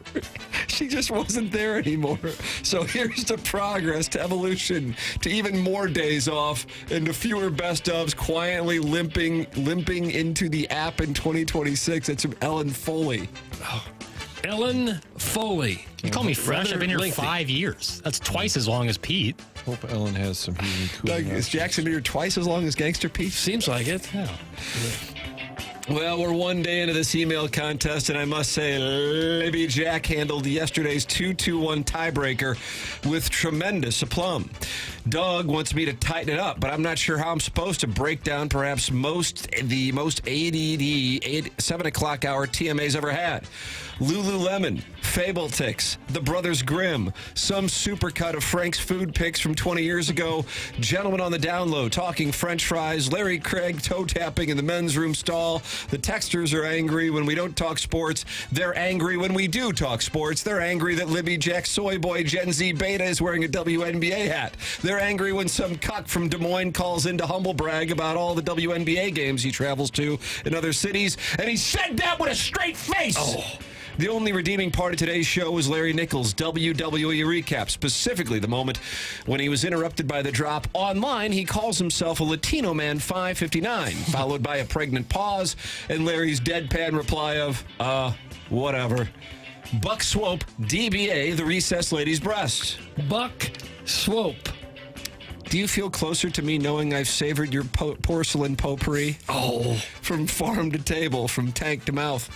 She just wasn't there anymore. So here's to progress, to evolution, to even more days off, and to fewer best ofs quietly limping into the app in 2026. It's from Ellen Foley. Oh. Ellen Foley. You call me fresh? I've been here 5 years. That's twice as long as Pete. Hope Ellen has some heating Doug, is Jackson been here twice as long as Gangster Pete? Seems like it. Yeah. Well, we're one day into this email contest, and I must say, Libby Jack handled yesterday's 2-2-1 tiebreaker with tremendous aplomb. Doug wants me to tighten it up, but I'm not sure how I'm supposed to break down perhaps the most ADD 7 o'clock hour TMA's ever had. Lululemon, Fabletics, The Brothers Grimm, some supercut of Frank's food picks from 20 years ago, Gentlemen on the Down Low talking French fries, Larry Craig toe tapping in the men's room stall. The texters are angry when we don't talk sports. They're angry when we do talk sports. They're angry that Libby Jack Soy Boy Gen Z Beta is wearing a WNBA hat. They're angry when some cuck from Des Moines calls in to humble brag about all the WNBA games he travels to in other cities, and he said that with a straight face. The only redeeming part of today's show was Larry Nichols' WWE recap, specifically the moment when he was interrupted by the drop. Online, he calls himself a Latino man 559, followed by a pregnant pause and Larry's deadpan reply of, whatever. Buck Swope, DBA, the recessed lady's breast. Buck Swope. Do you feel closer to me knowing I've savored your porcelain potpourri? From farm to table, from tank to mouth.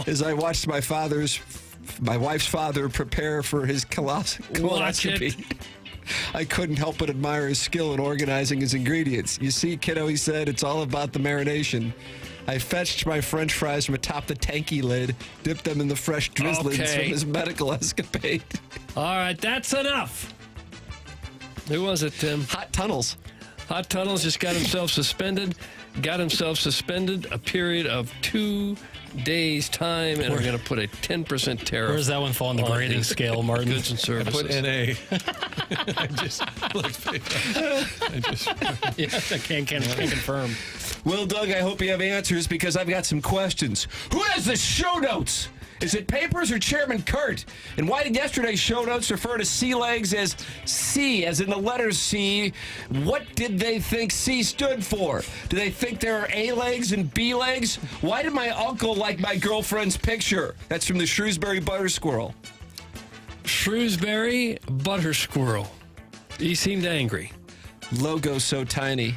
As I watched my wife's father prepare for his colonoscopy. I couldn't help but admire his skill in organizing his ingredients. You see, kiddo, he said, it's all about the marination. I fetched my French fries from atop the tanky lid, dipped them in the fresh drizzlings from his medical escapade. All right, that's enough. Who was it, Tim? Hot Tunnels. Hot Tunnels just got himself suspended. A period of 2 days' time, and we're going to put a 10% tariff. Where does that one fall on the grading scale, Martin? Goods and services. Put NA. I can't confirm. Well, Doug, I hope you have answers because I've got some questions. Who has the show notes? Is it Papers or Chairman Kurt? And why did yesterday's show notes refer to sea legs as C, as in the letter C? What did they think C stood for? Do they think there are A legs and B legs? Why did my uncle like my girlfriend's picture? That's from the Shrewsbury Butter Squirrel. Shrewsbury Butter Squirrel. He seemed angry. Logo so tiny.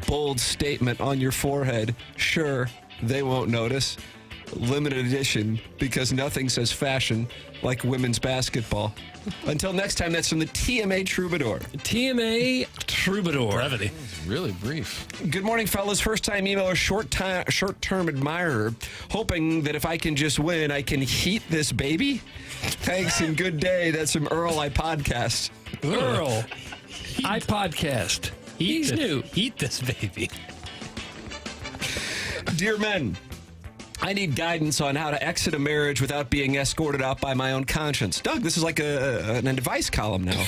Bold statement on your forehead. Sure, they won't notice. Limited edition because nothing says fashion like women's basketball. Until next time, that's from the TMA Troubadour. TMA Troubadour. Brevity. Really brief. Good morning, fellas. First-time emailer, short-term admirer. Hoping that if I can just win, I can heat this baby. Thanks and good day. That's from Earl I Podcast. Earl I Podcast. He's new. Eat this baby. Dear men, I need guidance on how to exit a marriage without being escorted out by my own conscience. Doug, this is like an advice column now.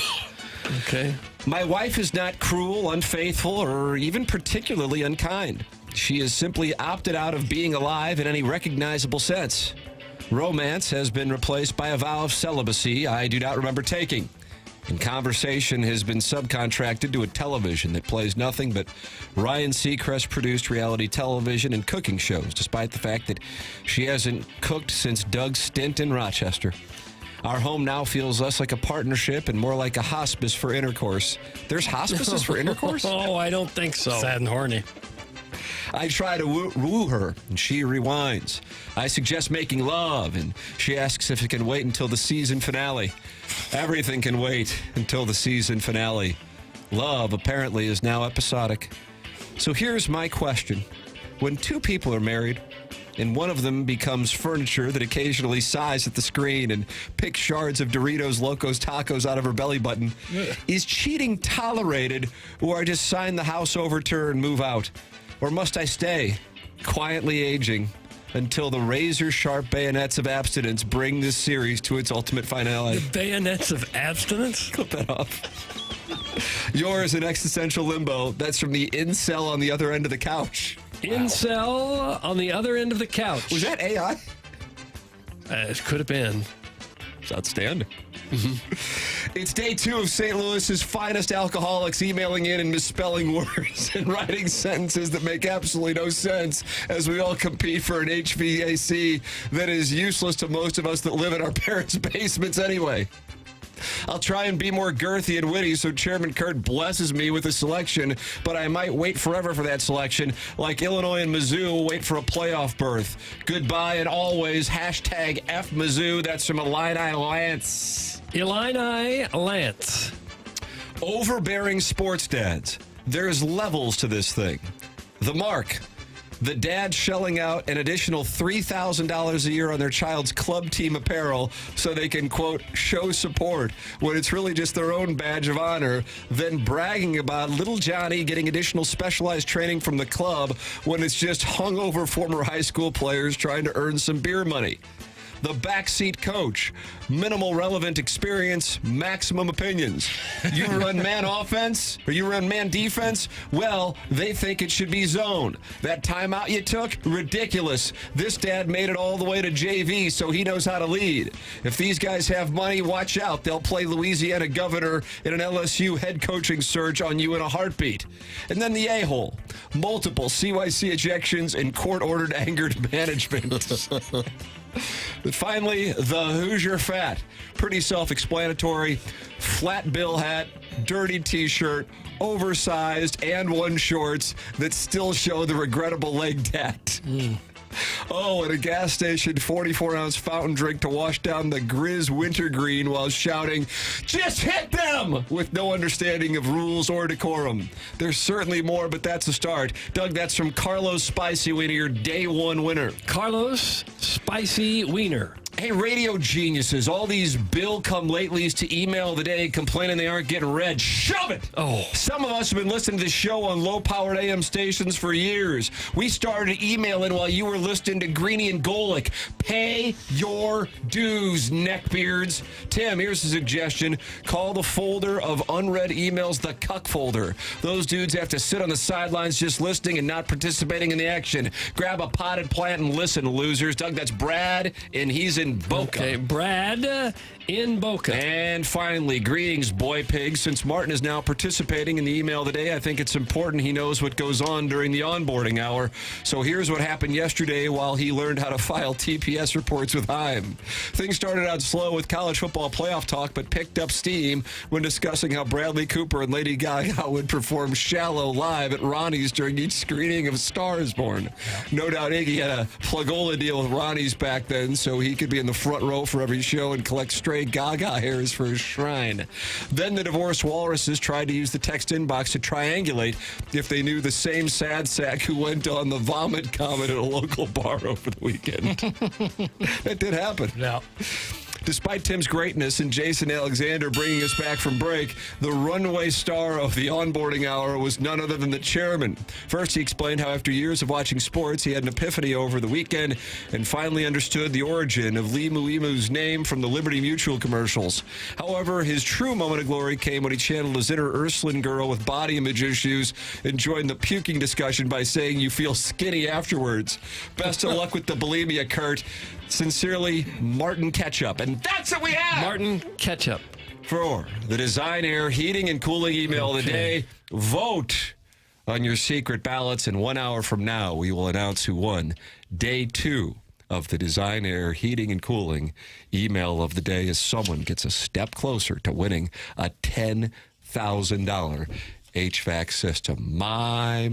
Okay. My wife is not cruel, unfaithful, or even particularly unkind. She has simply opted out of being alive in any recognizable sense. Romance has been replaced by a vow of celibacy I do not remember taking. And conversation has been subcontracted to a television that plays nothing but Ryan Seacrest-produced reality television and cooking shows, despite the fact that she hasn't cooked since Doug's stint in Rochester. Our home now feels less like a partnership and more like a hospice for intercourse. There's hospices for intercourse? Oh, I don't think so. Sad and horny. I try to woo her, and she rewinds. I suggest making love, and she asks if it can wait until the season finale. Everything can wait until the season finale. Love, apparently, is now episodic. So here's my question. When two people are married, and one of them becomes furniture that occasionally sighs at the screen and picks shards of Doritos Locos Tacos out of her belly button, is cheating tolerated, or I just sign the house over to her and move out? Or must I stay, quietly aging, until the razor-sharp bayonets of abstinence bring this series to its ultimate finale? The bayonets of abstinence? Clip that off. Yours in existential limbo. That's from the incel on the other end of the couch. Incel on the other end of the couch. Was that AI? It could have been. It's outstanding. It's day 2 of St. Louis's finest alcoholics emailing in and misspelling words and writing sentences that make absolutely no sense as we all compete for an HVAC that is useless to most of us that live in our parents' basements anyway. I'll try and be more girthy and witty so Chairman Kurt blesses me with a selection, but I might wait forever for that selection, like Illinois and Mizzou wait for a playoff berth. Goodbye and always hashtag F Mizzou. That's from Illini Lance. Illini Lance. Overbearing sports dads. There's levels to this thing. The Mark. the dad shelling out an additional $3,000 a year on their child's club team apparel so they can, quote, show support when it's really just their own badge of honor, then bragging about little Johnny getting additional specialized training from the club when it's just hungover former high school players trying to earn some beer money. The backseat coach, minimal relevant experience, maximum opinions. You run man offense or you run man defense? Well, they think it should be zone. That timeout you took? Ridiculous. This dad made it all the way to JV, so he knows how to lead. If these guys have money, watch out. They'll play Louisiana governor in an LSU head coaching search on you in a heartbeat. And then the a-hole. Multiple CYC ejections and court-ordered angered management. But finally, the Hoosier Fat. Pretty self-explanatory. Flat bill hat, dirty T-shirt, oversized and one shorts that still show the regrettable leg tat. Oh, at a gas station, 44-ounce fountain drink to wash down the Grizz wintergreen while shouting, "Just hit them!" with no understanding of rules or decorum. There's certainly more, but that's a start. Doug, that's from Carlos Spicy Wiener, your day one winner. Carlos Spicy Wiener. Hey, radio geniuses, all these Bill come latelys to email the day complaining they aren't getting read. Shove it! Oh. Some of us have been listening to this show on low-powered AM stations for years. We started emailing while you were listening to Greeny and Golick. Pay your dues, neckbeards. Tim, here's a suggestion. Call the folder of unread emails the cuck folder. Those dudes have to sit on the sidelines just listening and not participating in the action. Grab a potted plant and listen, losers. Doug, that's Brad, and he's in Boca. Okay, Brad in Boca. And finally, greetings, boy pigs. Since Martin is now participating in the email today, I think it's important he knows what goes on during the onboarding hour. So here's what happened yesterday while he learned how to file TPS reports with Heim. Things started out slow with college football playoff talk, but picked up steam when discussing how Bradley Cooper and Lady Gaga would perform Shallow live at Ronnie's during each screening of Star is Born. No doubt Iggy had a Plagola deal with Ronnie's back then, so he could be in the front row for every show and collect stray Gaga hairs for his shrine. Then the divorced walruses tried to use the text inbox to triangulate if they knew the same sad sack who went on the vomit comet at a local bar over the weekend. That did happen. Yeah. Despite Tim's greatness and Jason Alexander bringing us back from break, the runway star of the onboarding hour was none other than the chairman. First, he explained how after years of watching sports, he had an epiphany over the weekend and finally understood the origin of Limu Imu's name from the Liberty Mutual commercials. However, his true moment of glory came when he channeled his inner Ursuline girl with body image issues and joined the puking discussion by saying you feel skinny afterwards. Best of luck with the bulimia, Kurt. Sincerely, Martin Ketchup. And that's what we have! Martin Ketchup. For the Design Air Heating and Cooling email of the day, vote on your secret ballots. And 1 hour from now, we will announce who won day 2 of the Design Air Heating and Cooling email of the day as someone gets a step closer to winning a $10,000 HVAC system. My,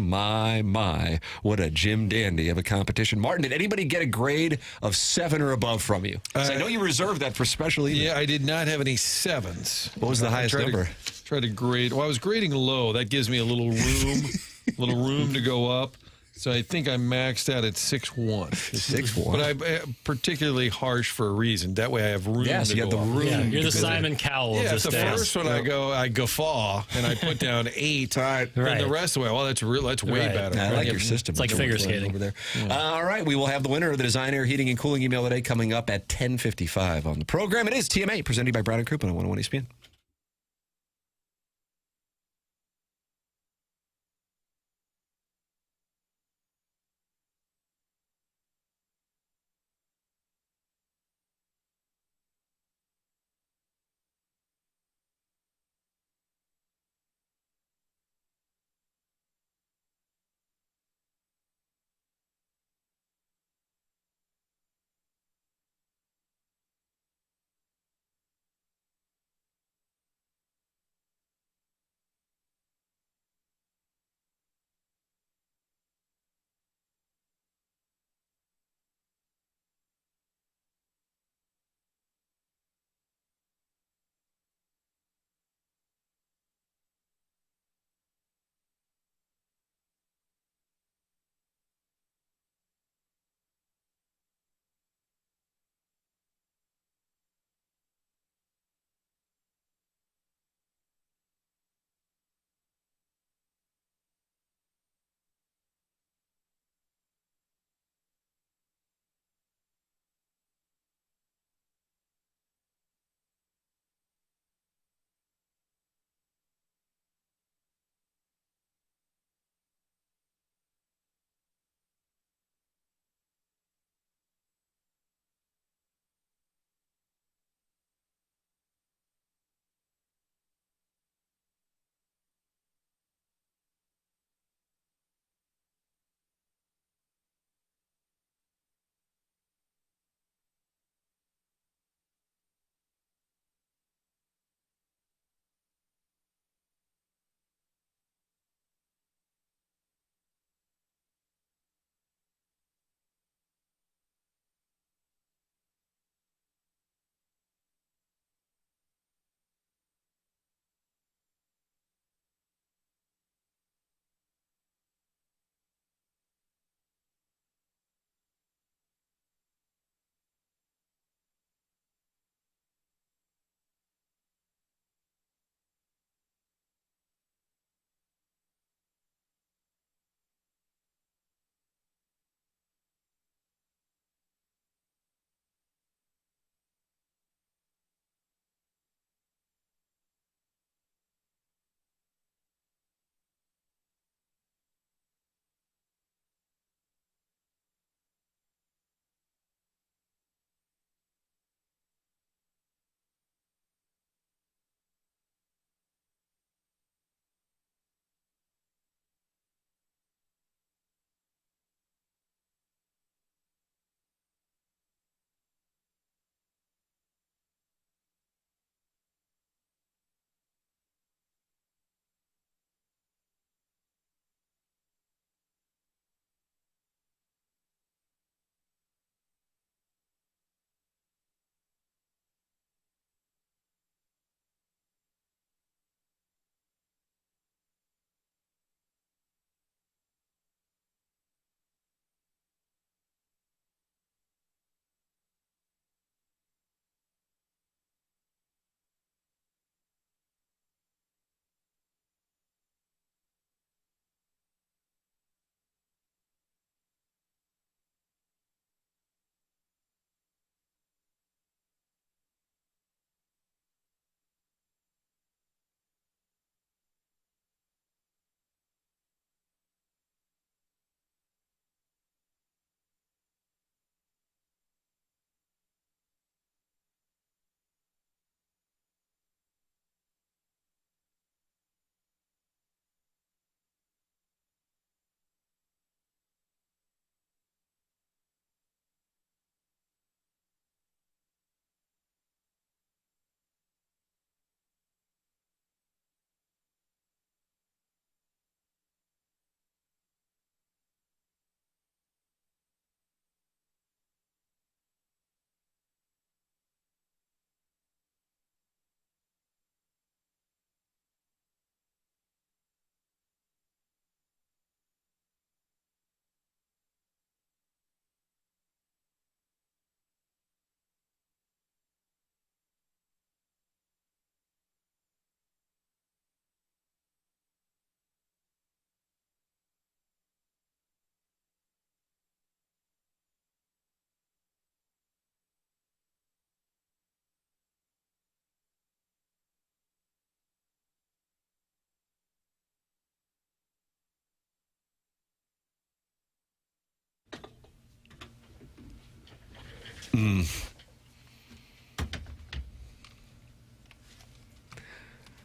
what a Jim Dandy of a competition. Martin, did anybody get a grade of 7 or above from you? I know you reserved that for special email. Yeah, I did not have any 7s. What was the highest number? Try to grade. Well, I was grading low. That gives me a little room, to go up. So I think I maxed out at 6'1". 6'1". But I'm particularly harsh for a reason. That way I have room to go up. Yes, you have the room. Yeah, you're the Simon Cowell of Yeah, this the day. first one I guffaw, and I put down 8. And the rest of the way, well, that's way better. I like your system. It's like figure skating. Over there. All right, we will have the winner of the Design Air Heating and Cooling email today coming up at 10:55 on the program. It is TMA, presented by Brown & Crouppen on 101 ESPN.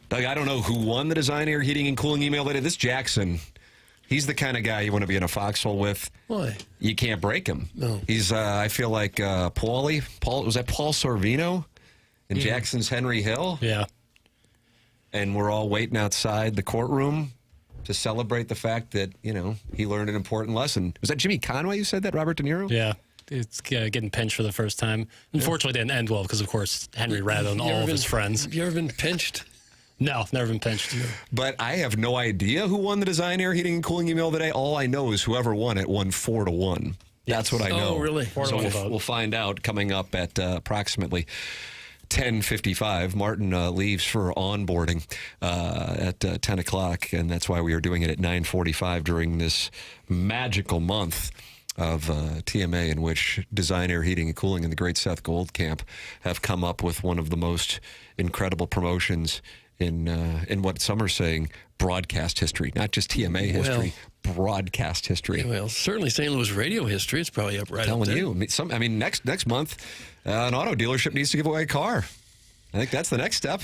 Doug, I don't know who won the design, air, heating, and cooling email today. This Jackson, he's the kind of guy you want to be in a foxhole with. Why? You can't break him. No. He's, I feel like Paul, was that Paul Sorvino in Jackson's Henry Hill? Yeah. And we're all waiting outside the courtroom to celebrate the fact that, he learned an important lesson. Was that Jimmy Conway who said that, Robert De Niro? Yeah. It's getting pinched for the first time. Unfortunately, it didn't end well because, of course, Henry ratted on all of his friends. Have you ever been pinched? No, never been pinched. But I have no idea who won the design, air, heating, and cooling email today. All I know is whoever won it won 4-1. That's what I know. Oh, really? So we'll find out coming up at approximately 10:55. Martin leaves for onboarding at 10 o'clock, and that's why we are doing it at 9:45 during this magical month of TMA, in which Design, Air, Heating, and Cooling and the great Seth Goldcamp have come up with one of the most incredible promotions in what some are saying broadcast history, not just TMA history, broadcast history. Well, certainly St. Louis radio history. It's probably up right I'm up there. telling you. Next month, an auto dealership needs to give away a car. I think that's the next step.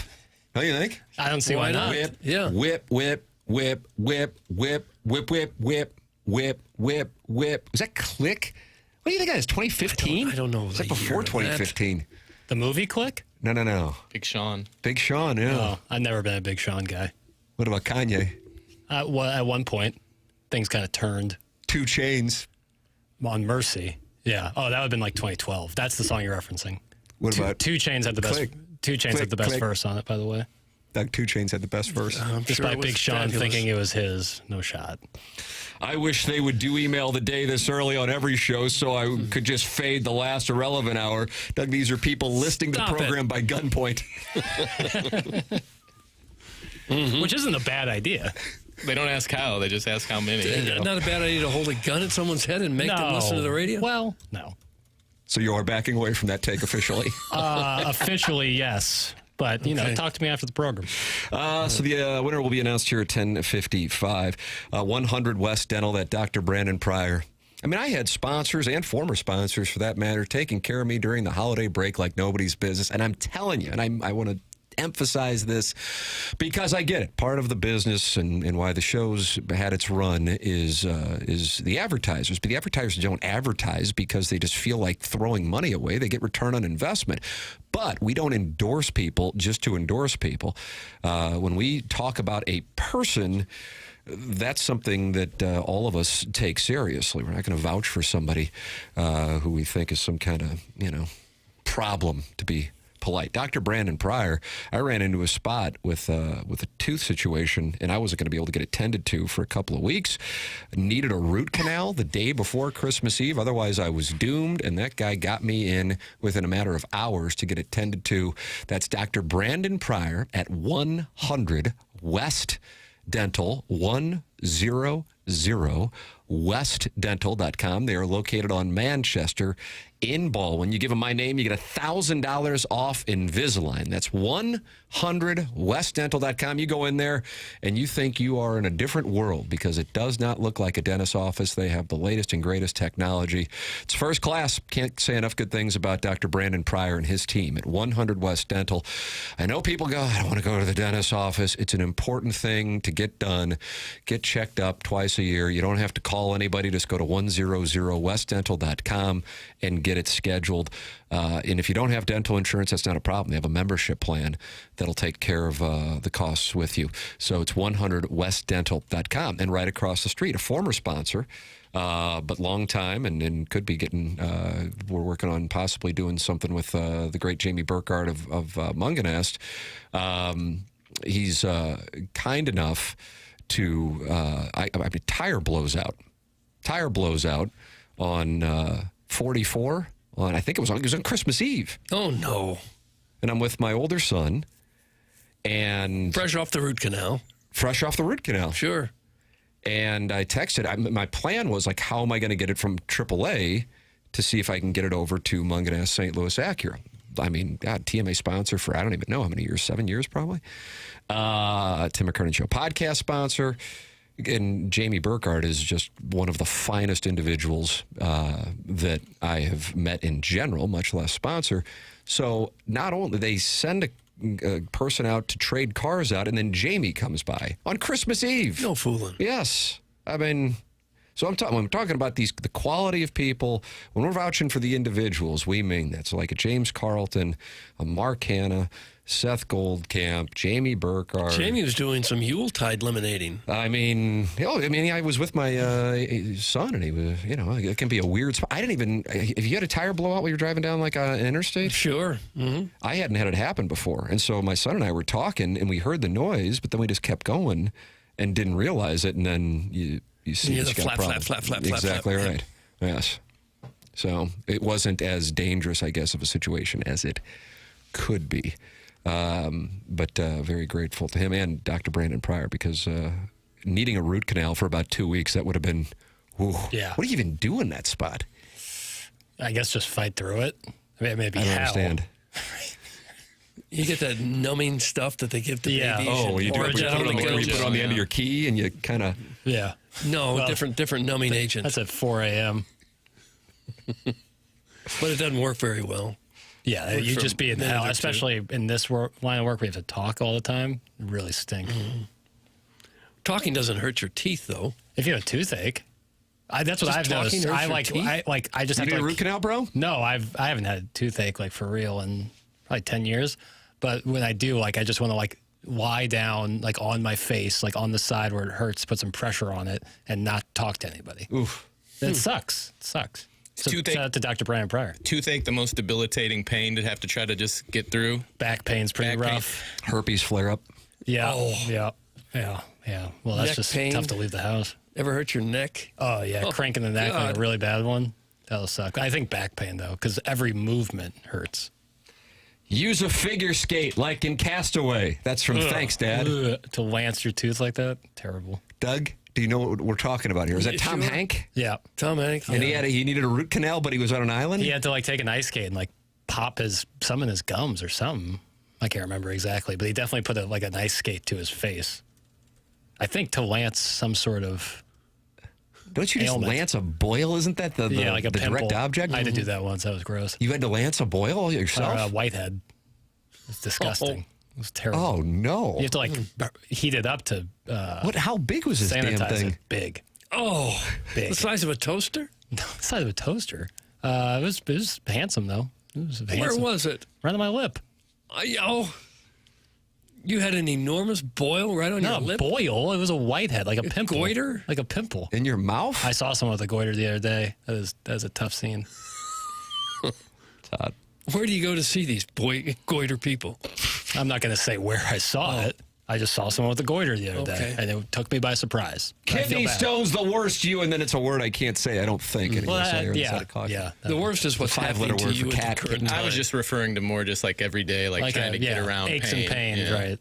Don't you think? I don't see why not. Whip, yeah. Whip, whip, whip, whip, whip, whip, whip, whip, whip, whip, whip. Was that Click? What do you think that is, 2015? I don't know. Was that before 2015? The movie Click? No. Big Sean. Big Sean, yeah. Oh, I've never been a Big Sean guy. What about Kanye? At one point, things kind of turned. 2 Chainz. On Mercy. Yeah. Oh, that would have been like 2012. That's the song you're referencing. What about 2 Chainz had the best. Click. 2 Chainz had the best Click. verse on it, by the way. Doug 2 Chainz had the best verse. Despite Big Sean thinking it was his, no shot. I wish they would do email the day this early on every show so I could just fade the last irrelevant hour. Doug, these are people listing the program by gunpoint. Which isn't a bad idea. They don't ask how, they just ask how many. Not a bad idea to hold a gun at someone's head and make them listen to the radio? Well, no. So you are backing away from that take officially? Officially, yes. But, talk to me after the program. So the winner will be announced here at 10:55. 100 West Dental, that Dr. Brandon Pryor. I mean, I had sponsors and former sponsors, for that matter, taking care of me during the holiday break like nobody's business. And I'm telling you, and I want to emphasize this because I get it. Part of the business and why the show's had its run is the advertisers. But the advertisers don't advertise because they just feel like throwing money away. They get return on investment. But we don't endorse people just to endorse people. When we talk about a person, that's something that all of us take seriously. We're not going to vouch for somebody who we think is some kind of, problem, to be polite. Dr. Brandon Pryor, I ran into a spot with a tooth situation, and I wasn't going to be able to get it tended to for a couple of weeks. Needed a root canal the day before Christmas Eve. Otherwise, I was doomed, and that guy got me in within a matter of hours to get it tended to. That's Dr. Brandon Pryor at 100 West Dental, 100 westdental.com. They are located on Manchester in Baldwin. You give them my name, you get $1,000 off Invisalign. That's 100 westdental.com. You go in there and you think you are in a different world because it does not look like a dentist's office. They have the latest and greatest technology. It's first class. Can't say enough good things about Dr. Brandon Pryor and his team at 100 West Dental. I know people go, I don't want to go to the dentist's office. It's an important thing to get done. Get checked up twice a year. You don't have to call anybody. Just go to 100westdental.com and get it scheduled. And if you don't have dental insurance, that's not a problem. They have a membership plan that'll take care of the costs with you. So it's 100westdental.com. And right across the street, a former sponsor, but long time, and could be getting, we're working on possibly doing something with the great Jamie Burkhardt of Munganast. He's kind enough to, tire blows out. Tire blows out on 44 on, I think it was on Christmas Eve. Oh, no. And I'm with my older son, and Fresh off the root canal. Sure. And I texted, my plan was like, how am I going to get it from AAA to see if I can get it over to Munganast St. Louis Acura? I mean, God, TMA sponsor for, I don't even know how many years, 7 years probably. Tim McKernan Show podcast sponsor. And Jamie Burkhardt is just one of the finest individuals that I have met in general, much less sponsor. So not only they send a person out to trade cars out, and then Jamie comes by on Christmas Eve. No fooling. Yes. I mean, so when I'm talking about the quality of people, when we're vouching for the individuals, we mean that. So like a James Carlton, a Mark Hanna, Seth Goldcamp, Jamie Burkhardt. Jamie was doing some Yuletide lemonading. I mean, I was with my son, and he was, it can be a weird spot. I didn't even, if you had a tire blowout while you're driving down like an interstate? Sure. Mm-hmm. I hadn't had it happen before. And so my son and I were talking, and we heard the noise, but then we just kept going and didn't realize it. And then you see it's got a problem. Flat. Exactly right. Yes. So it wasn't as dangerous, I guess, of a situation as it could be. But very grateful to him and Dr. Brandon Pryor, because needing a root canal for about 2 weeks, that would have been, yeah. What do you even do in that spot? I guess just fight through it. I mean, maybe I don't understand. You get that numbing stuff that they give to babies. Oh, you put it on the end of your key, and you kind of... Yeah. No, well, different numbing agent. That's at 4 a.m. But it doesn't work very well. Yeah, you just be in hell, especially in this line of work. We have to talk all the time. It really stinks. Mm-hmm. Talking doesn't hurt your teeth, though. If you have a toothache, that's what I've noticed. I just have a root canal, bro. No, I haven't had a toothache like for real in probably 10 years. But when I do, I just want to lie down on my face, on the side where it hurts, put some pressure on it, and not talk to anybody. Oof, it sucks. It sucks. So shout out to Dr. Brandon Pryor. Toothache, the most debilitating pain to have to try to just get through. Back pain's pretty rough. Herpes flare up. Yeah. Yeah. Well, that's just tough to leave the house. Ever hurt your neck? Oh, yeah. Cranking the neck, a really bad one. That'll suck. I think back pain, though, because every movement hurts. Use a figure skate like in Castaway. That's from Thanks, Dad. To lance your tooth like that? Terrible. Doug? Do you know what we're talking about here? Is that Tom Hank? Yeah. Tom Hank. And he needed a root canal, but he was on an island? He had to take an ice skate and pop some in his gums or something. I can't remember exactly, but he definitely put an ice skate to his face. I think to lance some sort of Don't you just ailment. lance a boil? Isn't that the direct object? I had to do that once. That was gross. You had to lance a boil yourself? Whitehead. It's disgusting. It was terrible. Oh, no. You have to heat it up to how big was this damn thing? It. Big. Oh, big. The size of a toaster? No, the size of a toaster. It was handsome, though. Where was it? Right on my lip. You had an enormous boil right on your lip? Not a boil. It was a whitehead, like a pimple. Goiter? Like a pimple. In your mouth? I saw someone with a goiter the other day. That was a tough scene. Todd. Where do you go to see these goiter people? I'm not going to say where I saw it. I just saw someone with a goiter the other day, and it took me by surprise. Kidney stone's the worst, and then it's a word I can't say. I don't think. Yeah. The worst is what's happening to you at the current time. I was just referring to more just every day, trying to get around aches pain. and pains, right.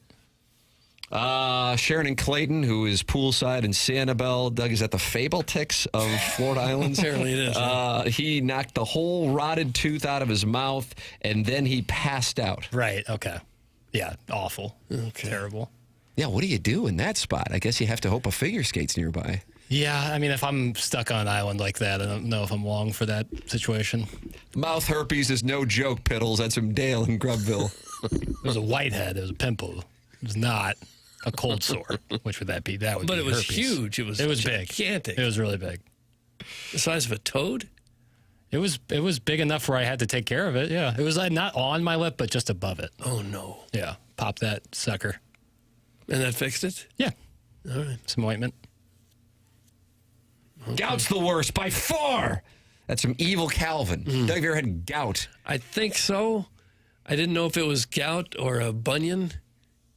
Sharon and Clayton, who is poolside in Sanibel. Doug is at the Fable Ticks of Florida Islands. Apparently it is. He knocked the whole rotted tooth out of his mouth, and then he passed out. Right, okay. Yeah, awful. Okay. Terrible. Yeah, what do you do in that spot? I guess you have to hope a figure skate's nearby. Yeah, I mean, if I'm stuck on an island like that, I don't know if I'm long for that situation. Mouth herpes is no joke, Piddles. That's from Dale in Grubville. It was a whitehead. It was a pimple. It was not a cold sore. Which would that be? That would be But it was herpes. huge. It was big. Gigantic. It was really big. The size of a toad? It was big enough where I had to take care of it, yeah. It was not on my lip, but just above it. Oh, no. Yeah, pop that sucker. And that fixed it? Yeah. All right. Some ointment. Okay. Gout's the worst by far. That's from Evil Calvin. Doug, have you ever had gout? I think so. I didn't know if it was gout or a bunion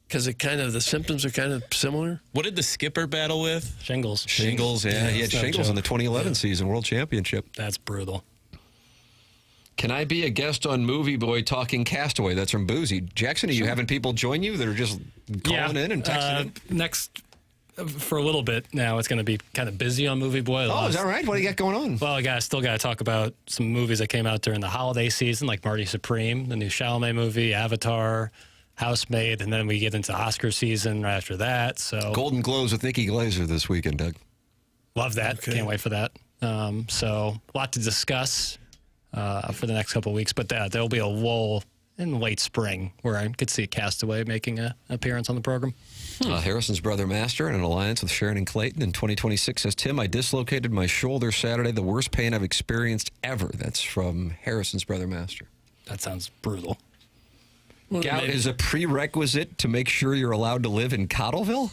because the symptoms are kind of similar. What did the skipper battle with? Shingles. Shingles, yeah. He had shingles in the 2011 season World Championship. That's brutal. Can I be a guest on Movie Boy Talking Castaway? That's from Boozy. Jackson, are you having people join you that are just calling in and texting in? Next, for a little bit now, it's going to be kind of busy on Movie Boy. Is that right? What do you got going on? Well, I still got to talk about some movies that came out during the holiday season, like Marty Supreme, the new Chalamet movie, Avatar, housemaid, and then we get into Oscar season right after that. So Golden Globes with Nikki Glaser this weekend, Doug. Love that. Can't wait for that. So a lot to discuss for the next couple of weeks, but there'll be a lull in late spring where I could see Castaway making an appearance on the program. Harrison's brother Master in an alliance with Sharon and Clayton in 2026 says, Tim, I dislocated my shoulder Saturday, the worst pain I've experienced ever. That's from Harrison's brother Master. That sounds brutal. Well, Gout is a prerequisite to make sure you're allowed to live in Cottleville?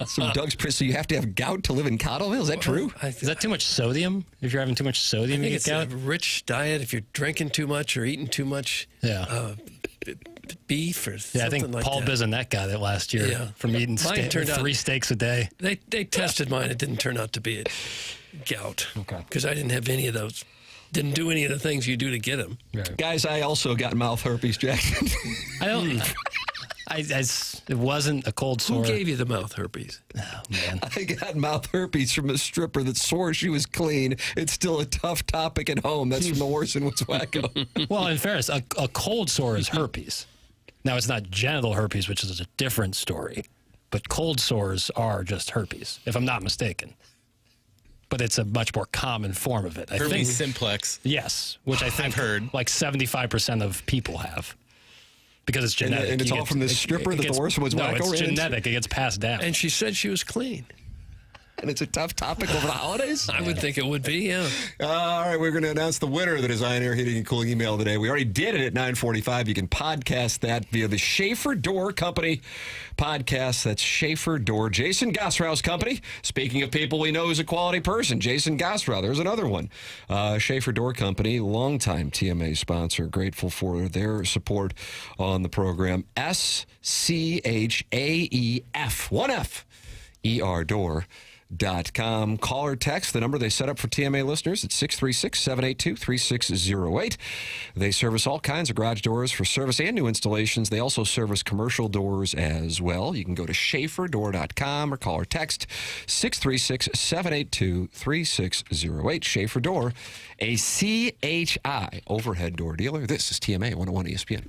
So Doug's pissed, so you have to have gout to live in Cottleville? Is that true? Is that too much sodium? If you're having too much sodium, I think you it's get gout? a rich diet. If you're drinking too much or eating too much beef or something I think like Paul that. Bissonnette got it last year from eating Mine turned out- 3 steaks a day. They tested mine. It didn't turn out to be a gout. Okay. Because I didn't have any of those. Didn't do any of the things you do to get them. Right. Guys, I also got mouth herpes, Jackson. I don't. It wasn't a cold sore. Who gave you the mouth herpes? Oh, man. I got mouth herpes from a stripper that swore she was clean. It's still a tough topic at home. That's from the horse in Wacko. Well, in fairness, a cold sore is herpes. Now, it's not genital herpes, which is a different story. But cold sores are just herpes, if I'm not mistaken. But it's a much more common form of it. I think simplex. Yes, which I think I've heard like 75% of people have. Because it's genetic. And it's all from this stripper that the horse was No, Wacko it's ran into? genetic. It gets passed down. And she said she was clean. And it's a tough topic over the holidays? I would think it would be, yeah. All right, we're going to announce the winner of the Design Air Heating and Cooling email today. We already did it at 9:45. You can podcast that via the Schaefer Door Company podcast. That's Schaefer Door. Jason Gosrow's company. Speaking of people we know who's a quality person, Jason Gosrow. There's another one. Schaefer Door Company, longtime TMA sponsor. Grateful for their support on the program. SCHAEF, 1F, ER Door. .com. Call or text the number they set up for TMA listeners at 636-782-3608. They service all kinds of garage doors for service and new installations. They also service commercial doors as well. You can go to SchaeferDoor.com or call or text 636-782-3608. Schaefer Door, a CHI overhead door dealer. This is TMA 101 ESPN.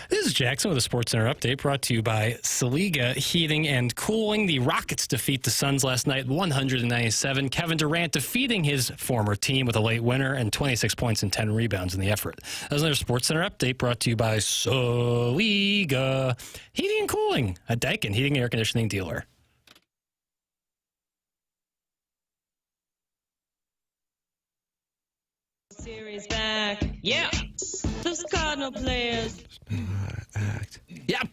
This is Jackson with a Sports Center update brought to you by Saliga Heating and Cooling. The Rockets defeat the Suns last night 197. Kevin Durant defeating his former team with a late winner and 26 points and 10 rebounds in the effort. That was another Sports Center update brought to you by Saliga Heating and Cooling, a Daikin heating and air conditioning dealer. Series back. Yeah. Those Cardinal players. Act. Yep.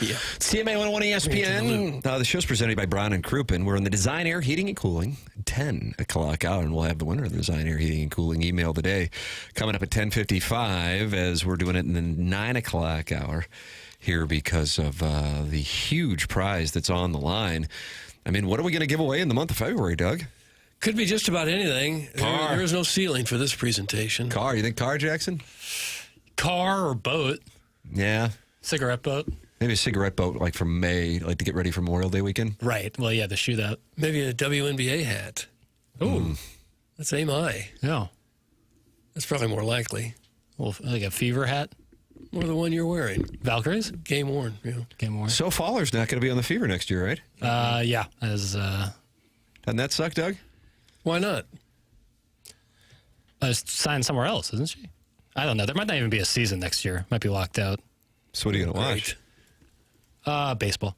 Yeah. It's TMA 101 ESPN. The show's presented by Brown and Crouppen. We're in the Design Air Heating and Cooling 10 o'clock hour, and we'll have the winner of the Design Air Heating and Cooling email today coming up at 10:55 as we're doing it in the 9 o'clock hour here because of the huge prize that's on the line. I mean, what are we going to give away in the month of February, Doug? Could be just about anything. There is no ceiling for this presentation. Car. You think car, Jackson? Car or boat. Yeah. Cigarette boat. Maybe a cigarette boat, like from May, like to get ready for Memorial Day weekend. Right. Well, yeah, the shootout. Maybe a WNBA hat. Ooh. Let's aim high. Yeah. That's probably more likely. Well, like a fever hat. Or the one you're wearing. Valkyries? Game worn. Yeah. Game worn. So Faller's not going to be on the Fever next year, right? Yeah. Doesn't that suck, Doug? Why not? Signed somewhere else, isn't she? I don't know. There might not even be a season next year. Might be locked out. So what are you going to watch? Baseball.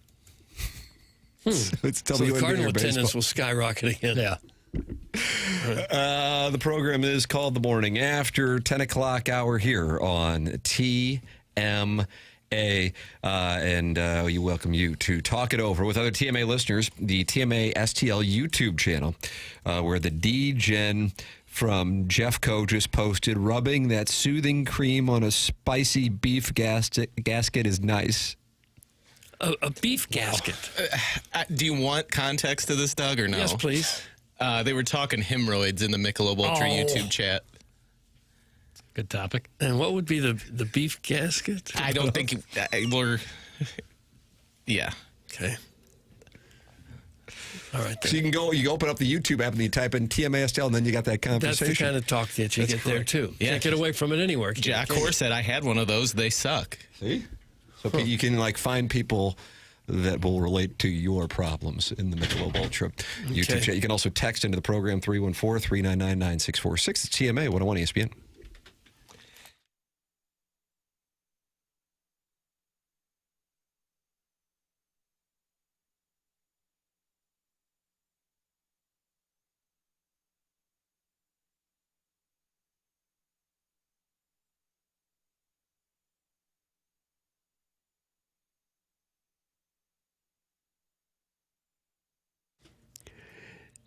It's So the Cardinal attendance will skyrocket again. Yeah. The program is called The Morning After, 10 o'clock hour here on TMA. And we welcome you to talk it over with other TMA listeners, the TMA STL YouTube channel, where the D-Gen from Jeffco just posted, rubbing that soothing cream on a spicy beef gasket is nice. A beef gasket. Do you want context to this, Doug, or no? Yes, please. They were talking hemorrhoids in the Michelob Ultra YouTube chat. Good topic. And what would be the beef gasket? I don't think we're... Yeah. Okay. All right. So you open up the YouTube app and you type in TMASTL, and then you got that conversation. That's the kind of talk that you get there, too. Yeah. Can't get away from it anywhere. Jack Hoare said, I had one of those. They suck. See? So you can find people that will relate to your problems in the Michelob Ultra YouTube chat. You can also text into the program 314-399-9646. It's TMA 101 ESPN.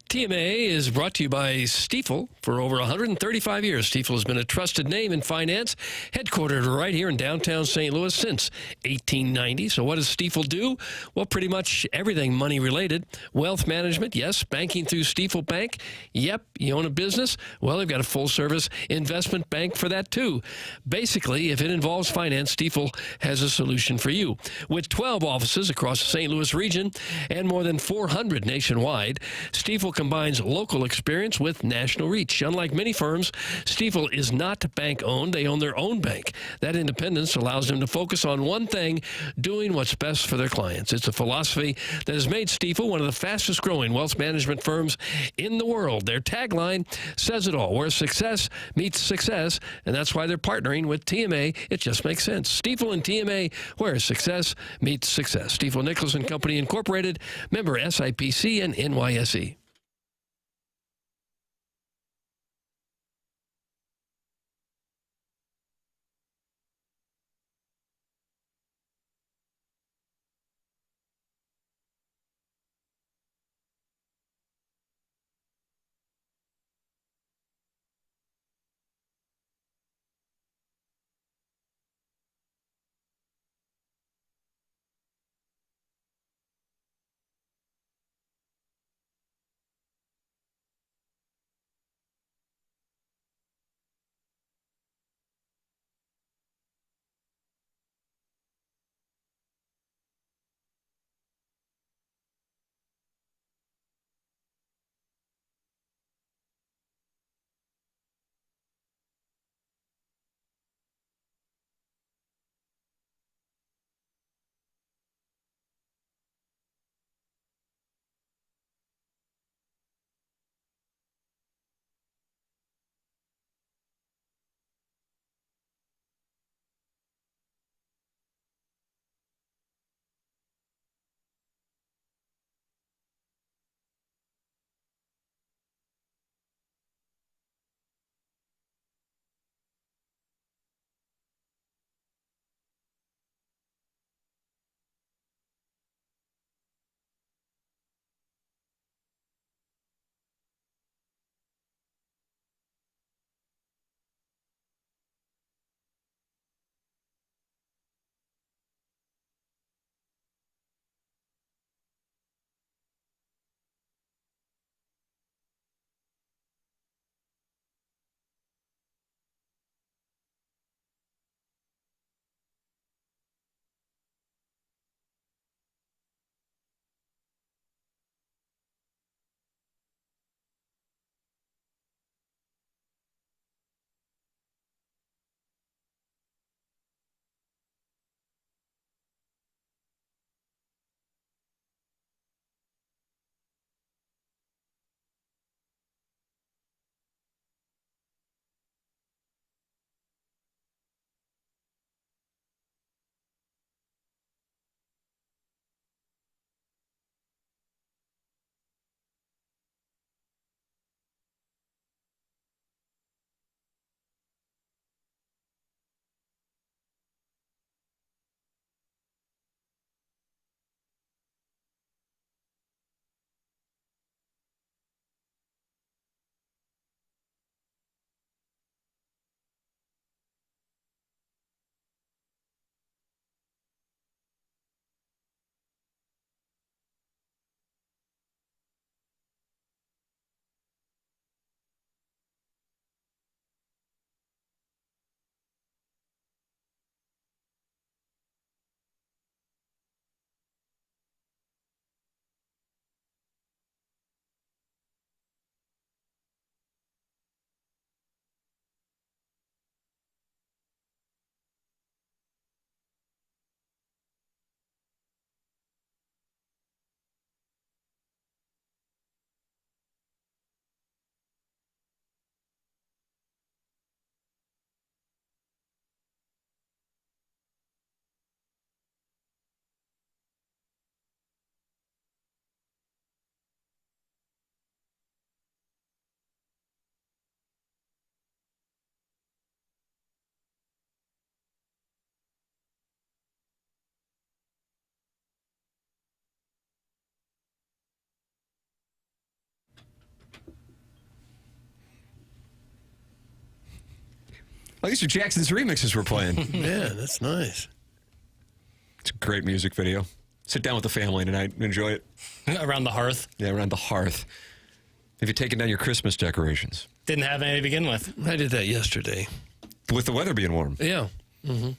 TMA is brought to you by Stifel. For over 135 years, Stifel has been a trusted name in finance, headquartered right here in downtown St. Louis since 1890. So what does Stifel do? Well, pretty much everything money-related. Wealth management, yes. Banking through Stifel Bank. Yep. You own a business? Well, they've got a full-service investment bank for that, too. Basically, if it involves finance, Stifel has a solution for you. With 12 offices across the St. Louis region and more than 400 nationwide, Stifel combines local experience with national reach. Unlike many firms, Stifel is not bank-owned. They own their own bank. That independence allows them to focus on one thing, doing what's best for their clients. It's a philosophy that has made Stifel one of the fastest-growing wealth management firms in the world. Their tagline says it all, where success meets success, and that's why they're partnering with TMA. It just makes sense. Stifel and TMA, where success meets success. Stifel Nicholas and Company Incorporated, member SIPC and NYSE. Well, these are Jackson's remixes we're playing. Man, that's nice. It's a great music video. Sit down with the family tonight and enjoy it. Around the hearth? Yeah, around the hearth. Have you taken down your Christmas decorations? Didn't have any to begin with. I did that yesterday. With the weather being warm? Yeah. Mm-hmm.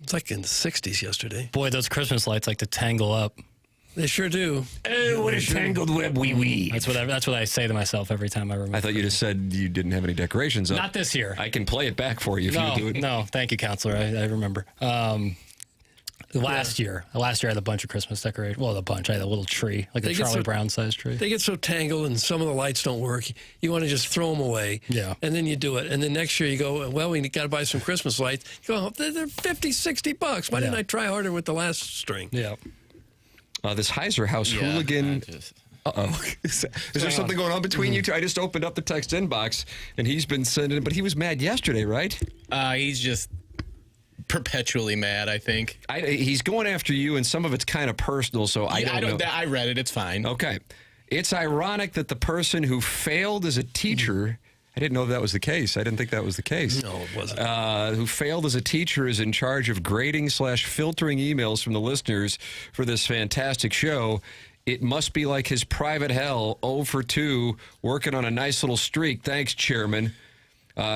It's like in the 60s yesterday. Boy, those Christmas lights like to tangle up. They sure do. Oh, what a tangled web we weave. That's what I say to myself every time I remember. I thought you just said you didn't have any decorations up. Not this year. I can play it back for you if you do it. No, thank you, counselor. I remember. Last year I had a bunch of Christmas decorations. Well, I had a little tree, like a Charlie Brown-sized tree. They get so tangled, and some of the lights don't work. You want to just throw them away. Yeah. And then you do it. And then next year you go, well, we got to buy some Christmas lights. You go, they're $50, $60. Why didn't I try harder with the last string? Yeah. This Heiser House hooligan. Uh-oh. Is there something going on between you two? I just opened up the text inbox, and he's been sending, but he was mad yesterday, right? He's just perpetually mad, I think. He's going after you, and some of it's kind of personal, so I don't know. I read it. It's fine. Okay. It's ironic that the person who failed as a teacher, I didn't know that was the case. I didn't think that was the case. No, it wasn't. Who failed as a teacher is in charge of grading/filtering emails from the listeners for this fantastic show. It must be like his private hell, 0 for 2, working on a nice little streak. Thanks, Chairman.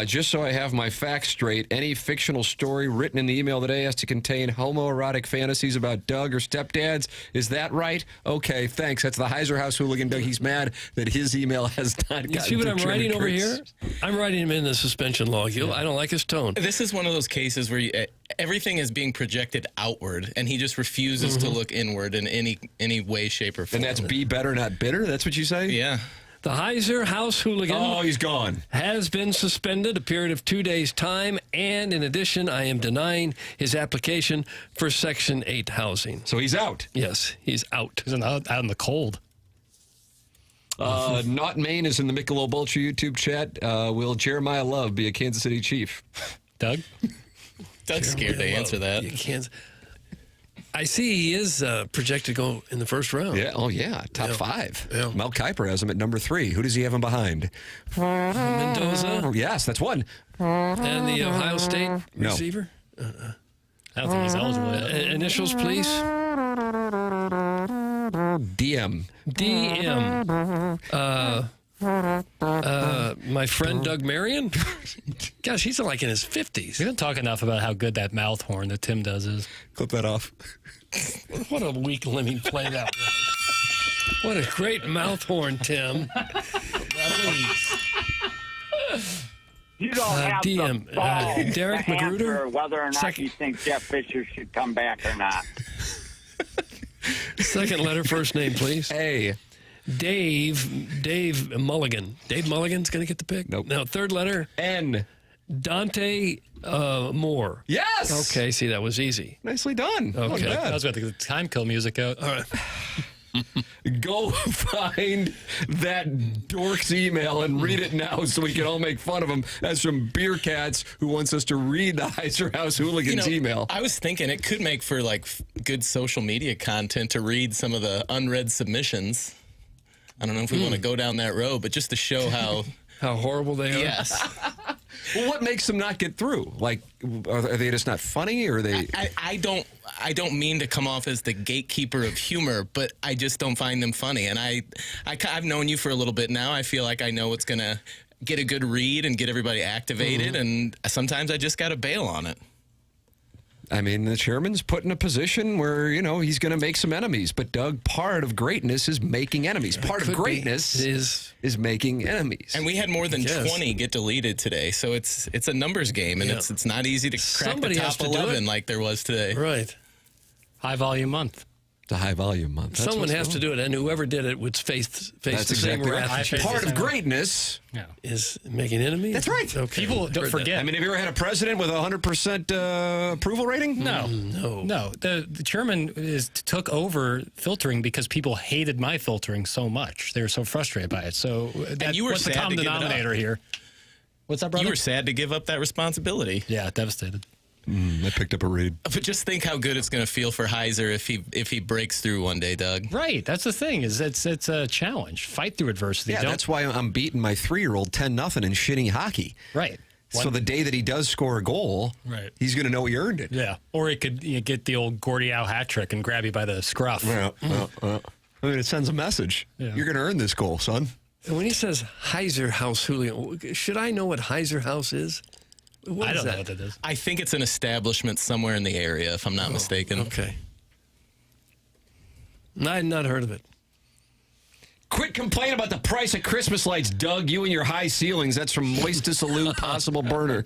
Just so I have my facts straight, any fictional story written in the email today has to contain homoerotic fantasies about Doug or stepdads. Is that right? Okay, thanks. That's the Heiser House hooligan, Doug. He's mad that his email has not gotten. You see what I'm writing over here? I'm writing him in the suspension log. I don't like his tone. This is one of those cases where everything is being projected outward, and he just refuses to look inward in any way, shape, or form. And that's be better, not bitter? That's what you say? Yeah. The Heiser House hooligan he's gone. Has been suspended a period of 2 days' time, and in addition, I am denying his application for Section 8 housing. So he's out? Yes, he's out. He's out in the cold. Not Maine is in the Michelob Ultra YouTube chat. Will Jeremiah Love be a Kansas City Chief? Doug? Doug's scared to answer that. I see he is projected to go in the first round. Yeah. Oh, yeah. Top 5. Yeah. Mel Kiper has him at number 3. Who does he have him behind? Mendoza. Yes, that's one. And the Ohio State receiver? I don't think he's eligible yet. Initials, please. DM. My friend Doug Marion? Gosh, he's like in his 50s. We don't talk enough about how good that mouth horn that Tim does is. Clip that off. What a weak lemming play that was. What a great mouth horn, Tim. You don't have DM, the balls Derek to Magruder? answer whether or not you think Jeff Fisher should come back or not. Second letter, first name, please. A. Dave Mulligan. Dave Mulligan's going to get the pick? Nope. Now, third letter. N. Dante Moore. Yes! Okay, see, that was easy. Nicely done. Okay. I was going to get the time kill music out. All right. Go find that dork's email and read it now so we can all make fun of him. That's from Beer Cats, who wants us to read the Heiser House Hooligans email. I was thinking it could make for good social media content to read some of the unread submissions. I don't know if we want to go down that road, but just to show how horrible they are. Yes. Well, what makes them not get through? Like, are they just not funny, or are they? I don't mean to come off as the gatekeeper of humor, but I just don't find them funny. And I've known you for a little bit now. I feel like I know what's gonna get a good read and get everybody activated. And sometimes I just got to bail on it. I mean, the chairman's put in a position where, he's going to make some enemies. But, Doug, part of greatness is making enemies. Part of greatness is making enemies. And we had more than 20 get deleted today. So it's a numbers game, and it's not easy to crack the top 11 like there was today. Right. High volume month. It's a high volume month. Someone has to do it, and whoever did it would face That's the same exactly wrath. right. Part of greatness is making enemies. That's right. Okay. People don't forget. I mean, have you ever had a president with a 100% approval rating? No. The chairman took over filtering because people hated my filtering so much. They were so frustrated by it. So what's the common denominator here? What's up, brother? You were sad to give up that responsibility. Yeah, devastated. I picked up a read. But just think how good it's going to feel for Heiser if he breaks through one day, Doug. Right. That's the thing. It's a challenge. Fight through adversity. Yeah, that's why I'm beating my 3-year-old 10-0 in shitty hockey. Right. So the day that he does score a goal, Right. he's going to know he earned it. Yeah. Or he could get the old Gordie Howe hat trick and grab you by the scruff. I mean, it sends a message. Yeah. You're going to earn this goal, son. And when he says Heiser House Hooligan, should I know what Heiser House is? What I is don't that? know what that is. I think it's an establishment somewhere in the area, if I'm not mistaken. Okay. I had not heard of it. Quit complaining about the price of Christmas lights, Doug. You and your high ceilings. That's from Moist to Salute Possible Burner.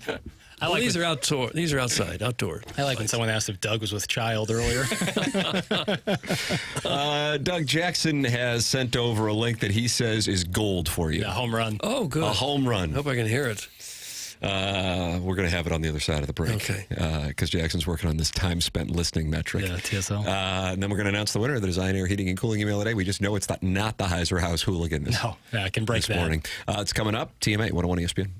These are outdoor. These are outside, outdoor. I like when someone asked if Doug was with child earlier. Doug Jackson has sent over a link that he says is gold for you. Yeah, home run. Oh, good. A home run. Hope I can hear it. We're going to have it on the other side of the break. Okay. Because Jackson's working on this time spent listening metric. Yeah, TSL. And then we're going to announce the winner of the Design, Air, Heating, and Cooling email today. We just know it's not the Heiser House Hooligan this I can break that. morning. It's coming up. TMA 101 ESPN.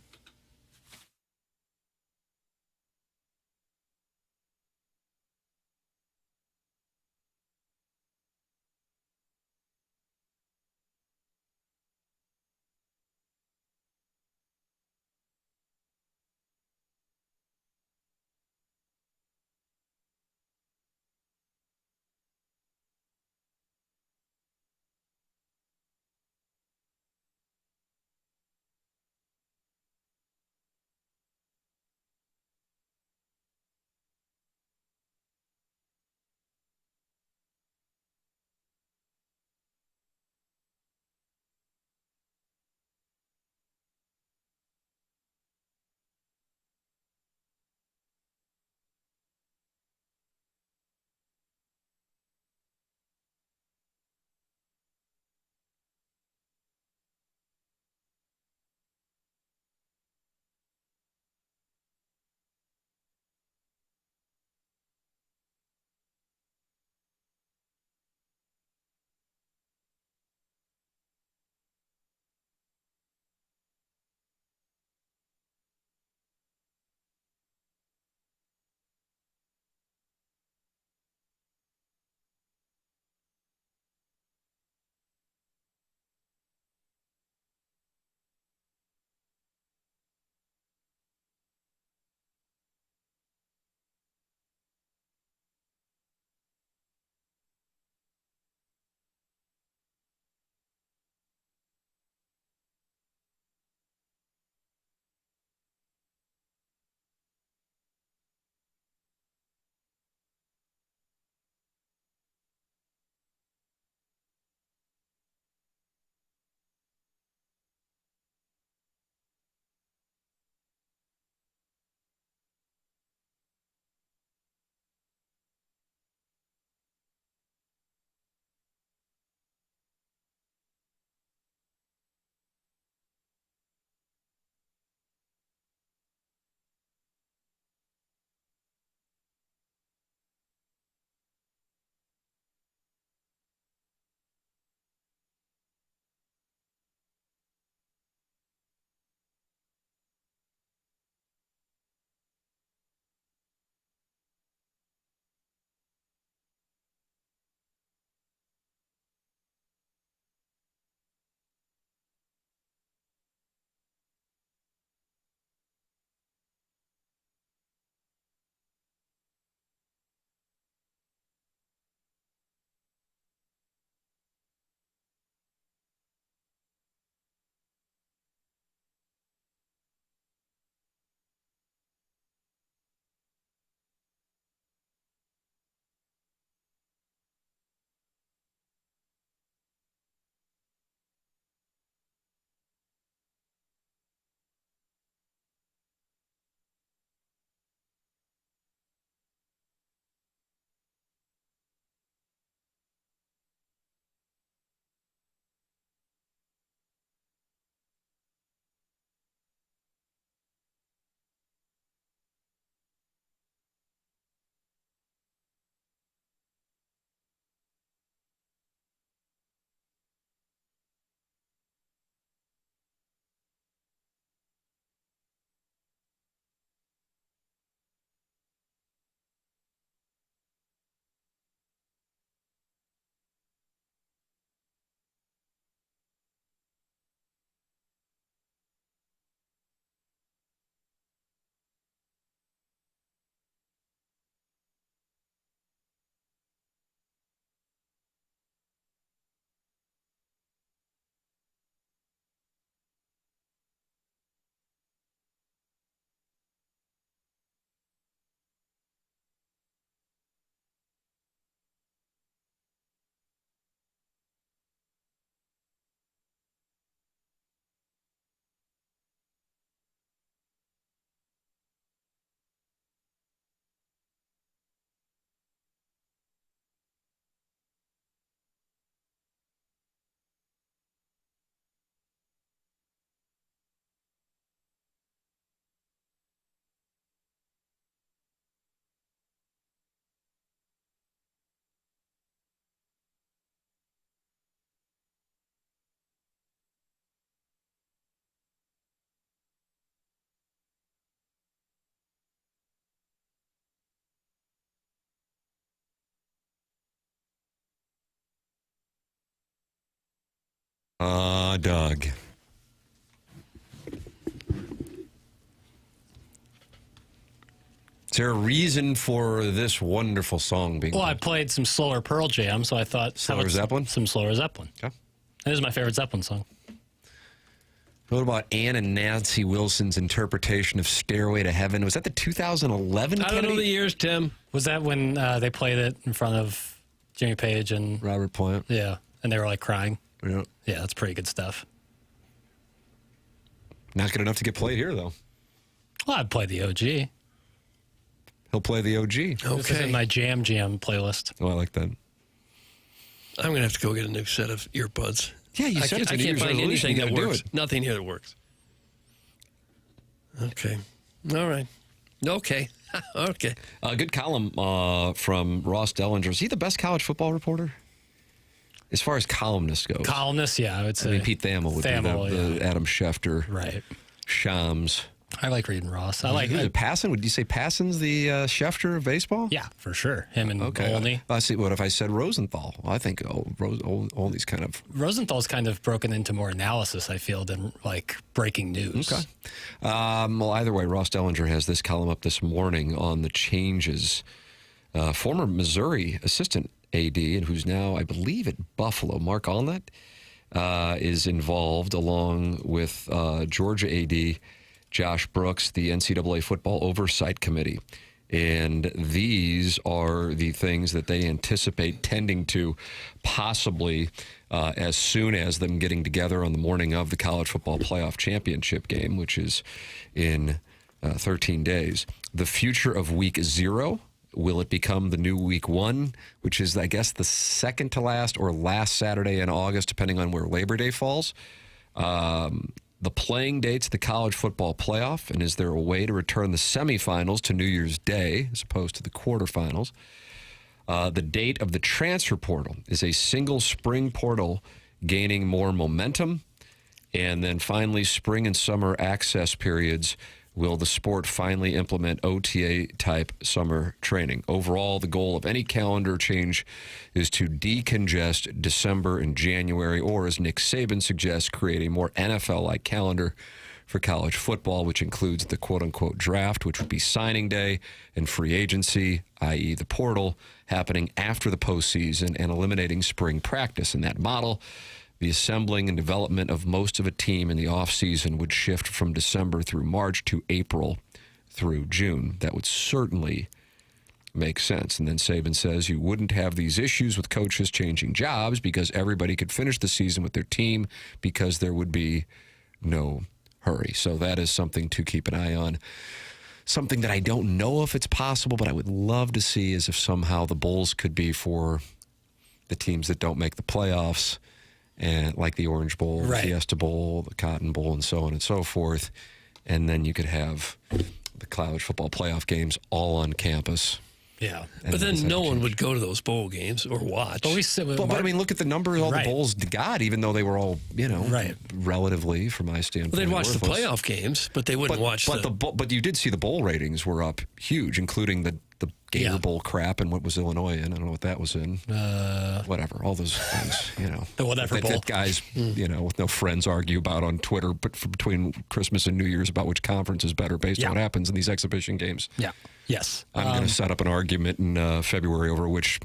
Doug. Is there a reason for this wonderful song being? Well, I played some slower Pearl Jam, so I thought Slower Zeppelin? Some slower Zeppelin. Okay. That is my favorite Zeppelin song. What about Ann and Nancy Wilson's interpretation of Stairway to Heaven? Was that the 2011 I don't know the years, Tim. Was that when they played it in front of Jimmy Page and Robert Plant? Yeah, and they were like crying. Yeah. Yeah, that's pretty good stuff. Not good enough to get played here, though. Well, I'd play the OG. He'll play the OG. This is in my Jam playlist. Oh, I like that. I'm going to have to go get a new set of earbuds. Yeah, you said it's a New Year's find resolution. anything You that gotta do works. it. Nothing here that works. Okay. All right. Okay. Okay. A good column from Ross Dellinger. Is he the best college football reporter? As far as columnist goes. Columnist, yeah, I would say. I mean, Pete Thamel would be the Adam Schefter. Right. Shams. I like reading Ross. I like Passon. Would you say Passon's the Schefter of baseball? Yeah, for sure. Him and Olney. I see. What if I said Rosenthal? Well, I think Olney's kind of. Rosenthal's kind of broken into more analysis, I feel, than like breaking news. Okay. Well, either way, Ross Dellinger has this column up this morning on the changes. Former Missouri assistant AD, and who's now, I believe, at Buffalo, Mark Allnut, is involved along with Georgia AD Josh Brooks, the NCAA Football Oversight Committee. And these are the things that they anticipate tending to possibly as soon as them getting together on the morning of the College Football Playoff Championship game, which is in 13 days. The future of Week 0. Will it become the new Week 1, which is, I guess, the second to last or last Saturday in August, depending on where Labor Day falls? The playing dates of the college football playoff, and is there a way to return the semifinals to New Year's Day as opposed to the quarterfinals? The date of the transfer portal. Is a single spring portal gaining more momentum? And then finally, spring and summer access periods. Will the sport finally implement OTA-type summer training? Overall, the goal of any calendar change is to decongest December and January, or as Nick Saban suggests, create a more NFL-like calendar for college football, which includes the quote-unquote draft, which would be signing day, and free agency, i.e. the portal, happening after the postseason and eliminating spring practice. In that model, the assembling and development of most of a team in the offseason would shift from December through March to April through June. That would certainly make sense. And then Saban says you wouldn't have these issues with coaches changing jobs because everybody could finish the season with their team because there would be no hurry. So that is something to keep an eye on. Something that I don't know if it's possible, but I would love to see is if somehow the bowls could be for the teams that don't make the playoffs, and like the Orange Bowl, the Fiesta Bowl, the Cotton Bowl, and so on and so forth. And then you could have the college football playoff games all on campus. Yeah, but then no one would go to those bowl games or watch. But I mean, look at the numbers all the bowls got, even though they were all, relatively, from my standpoint. Well, they'd watch the playoff games, but they wouldn't watch But you did see the bowl ratings were up huge, including the Gator Bowl crap and what was Illinois in. I don't know what that was in. Whatever, all those things, The whatever bowl. That guys, with no friends argue about on Twitter, but between Christmas and New Year's about which conference is better based on what happens in these exhibition games. Yeah. Yes. I'm going to set up an argument in February over which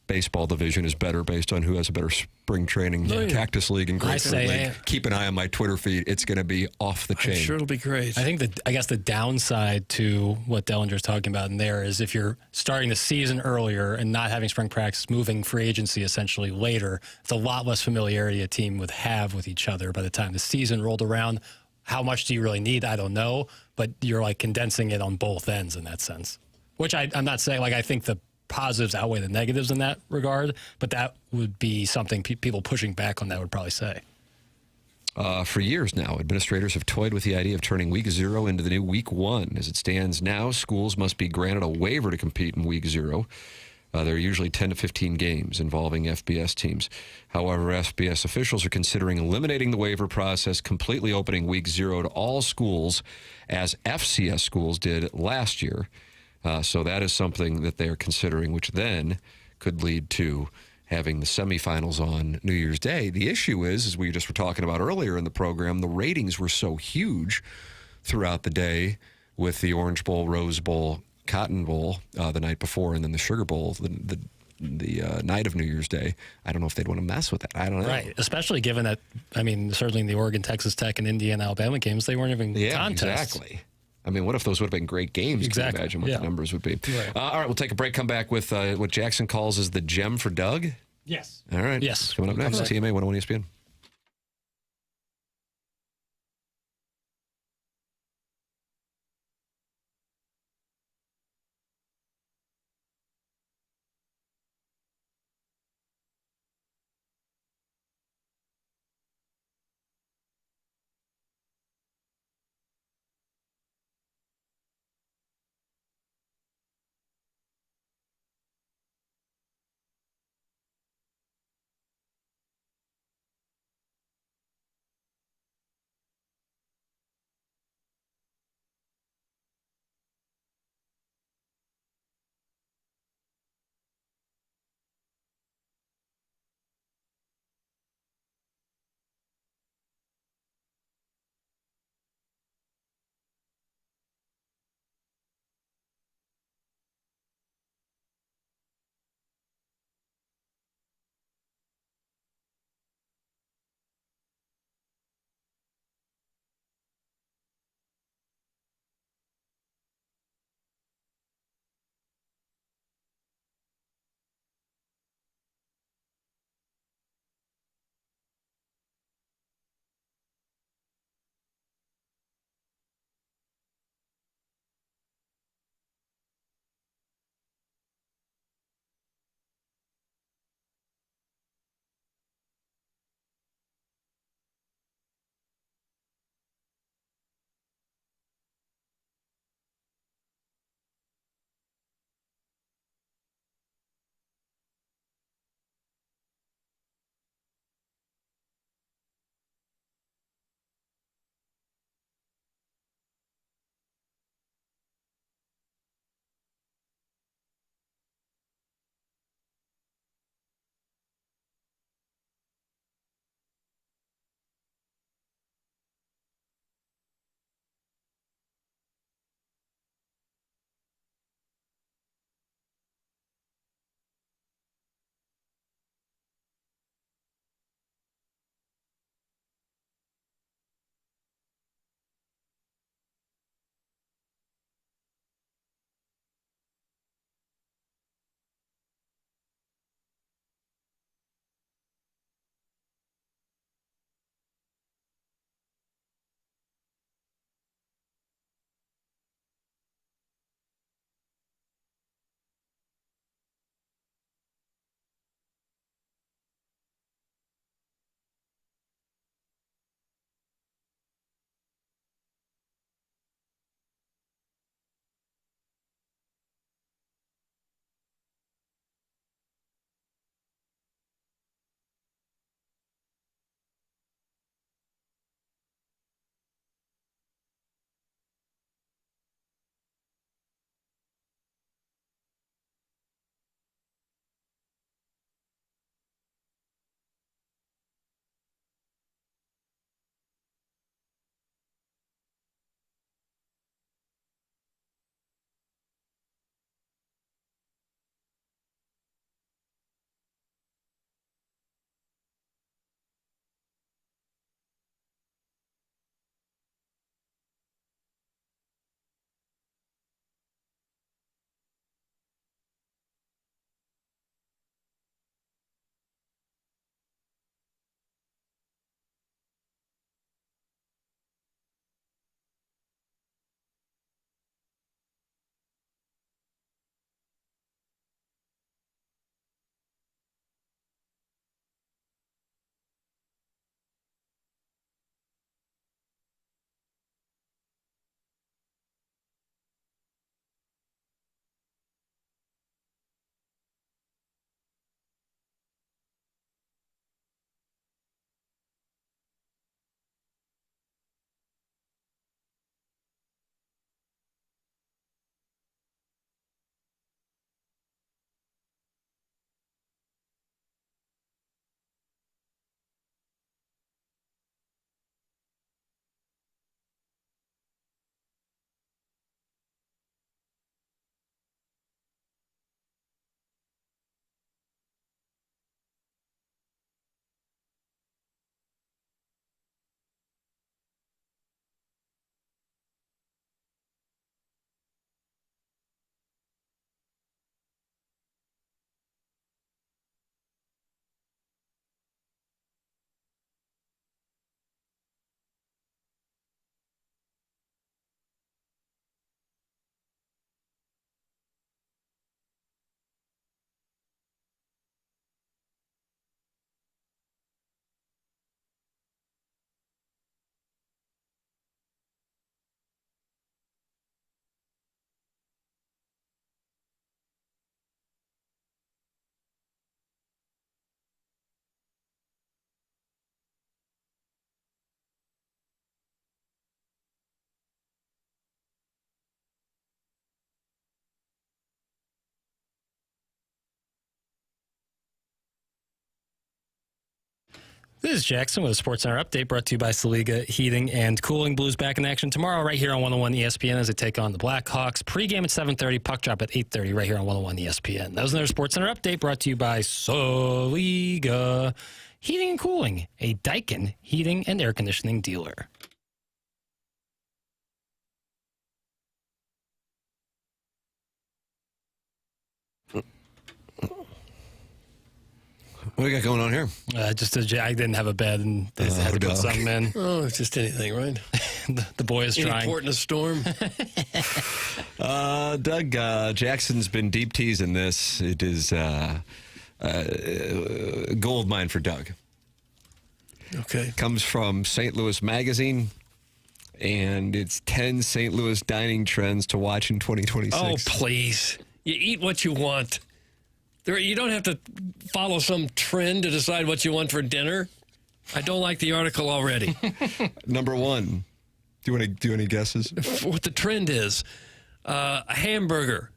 baseball division is better based on who has a better spring training. Cactus League and Great League. Keep an eye on my Twitter feed. It's going to be off the chain. I'm sure it'll be great. I think I guess the downside to what Dellinger's talking about in there is if you're starting the season earlier and not having spring practice, moving free agency essentially later, it's a lot less familiarity a team would have with each other by the time the season rolled around. How much do you really need? I don't know, but you're like condensing it on both ends in that sense, which I'm not saying, I think the positives outweigh the negatives in that regard, but that would be something people pushing back on that would probably say. For years now, administrators have toyed with the idea of turning Week 0 into the new Week 1. As it stands now, schools must be granted a waiver to compete in Week 0. There are usually 10 to 15 games involving FBS teams. However, FBS officials are considering eliminating the waiver process, completely opening Week 0 to all schools, as FCS schools did last year. So that is something that they are considering, which then could lead to having the semifinals on New Year's Day. The issue is, as we just were talking about earlier in the program, the ratings were so huge throughout the day with the Orange Bowl, Rose Bowl, Cotton Bowl the night before, and then the Sugar Bowl the night of New Year's Day. I don't know if they'd want to mess with that. I don't know. Right, especially given that, I mean, certainly in the Oregon, Texas Tech, and Indiana, Alabama games, they weren't even contests. Exactly. I mean, what if those would have been great games? Exactly. Can you imagine what the numbers would be? Right. All right, we'll take a break, come back with what Jackson calls as the gem for Doug. Yes. All right. Yes. Coming up next, TMA 101 ESPN. This is Jackson with a Sports Center update brought to you by Saliga Heating and Cooling. Blues back in action tomorrow right here on 101 ESPN as they take on the Blackhawks. Pre-game at 7:30, puck drop at 8:30 right here on 101 ESPN. That was another Sports Center update brought to you by Saliga Heating and Cooling, a Daikin heating and air conditioning dealer. What do we got going on here? I didn't have a bed and they had to put something in. Oh, it's just anything, right? the boy is trying. Any port in a storm. Doug, Jackson's been deep teasing this. It is gold mine for Doug. Okay. Comes from St. Louis Magazine, and it's 10 St. Louis dining trends to watch in 2026. Oh, please. You eat what you want. You don't have to follow some trend to decide what you want for dinner. I don't like the article already. Number 1. Do you want to do any guesses? What the trend is? A hamburger.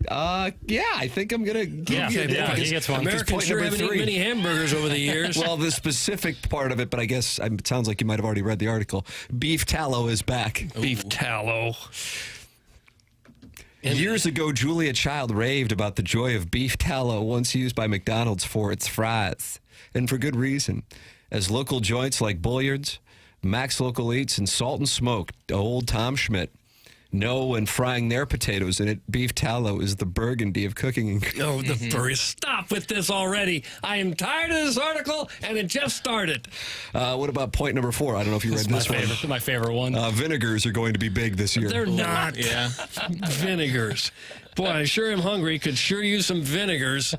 Yeah, I think I'm going to give you that. He gets one. Americans sure haven't eaten many hamburgers over the years. Well, the specific part of it, but I guess it sounds like you might have already read the article. Beef tallow is back. Ooh. Beef tallow. Years ago, Julia Child raved about the joy of beef tallow once used by McDonald's for its fries. And for good reason. As local joints like Bulliard's, Max Local Eats, and Salt and Smoke, Old Tom Schmidt, know when frying their potatoes in it, beef tallow is the burgundy of cooking. Oh, the furry. Stop with this already. I am tired of this article, and it just started. What about point number 4? I don't know if you read this one. My favorite one. Vinegars are going to be big this year. They're not. Yeah. Vinegars. Boy, I sure am hungry. Could sure use some vinegars.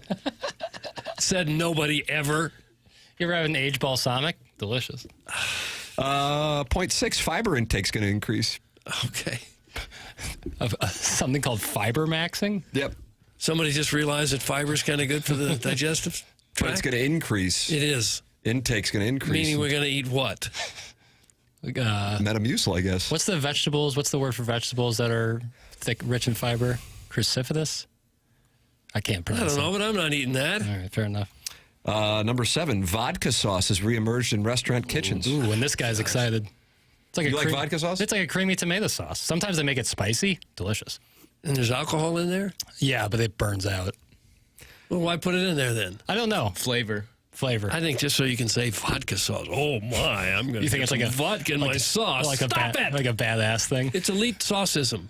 Said nobody ever. You ever have an aged balsamic? Delicious. Point 6, fiber intake's going to increase. Okay. Something called fiber maxing? Yep. Somebody just realized that fiber's kind of good for the digestive tract. But it's going to increase. It is. Intake's going to increase. Meaning we're going to eat what? Metamucil, I guess. What's the vegetables? What's the word for vegetables that are thick, rich in fiber? Cruciferous? I can't pronounce it. I don't know, but I'm not eating that. All right, fair enough. Number 7, vodka sauce has reemerged in restaurant kitchens. Ooh, and this guy's excited. It's like you like vodka sauce? It's like a creamy tomato sauce. Sometimes they make it spicy. Delicious. And there's alcohol in there? Yeah, but it burns out. Well, why put it in there then? I don't know. Flavor. I think just so you can say vodka sauce. Oh, my. I'm going to think it's like a vodka in my sauce. Like Stop it. Like a badass thing. It's elite saucism.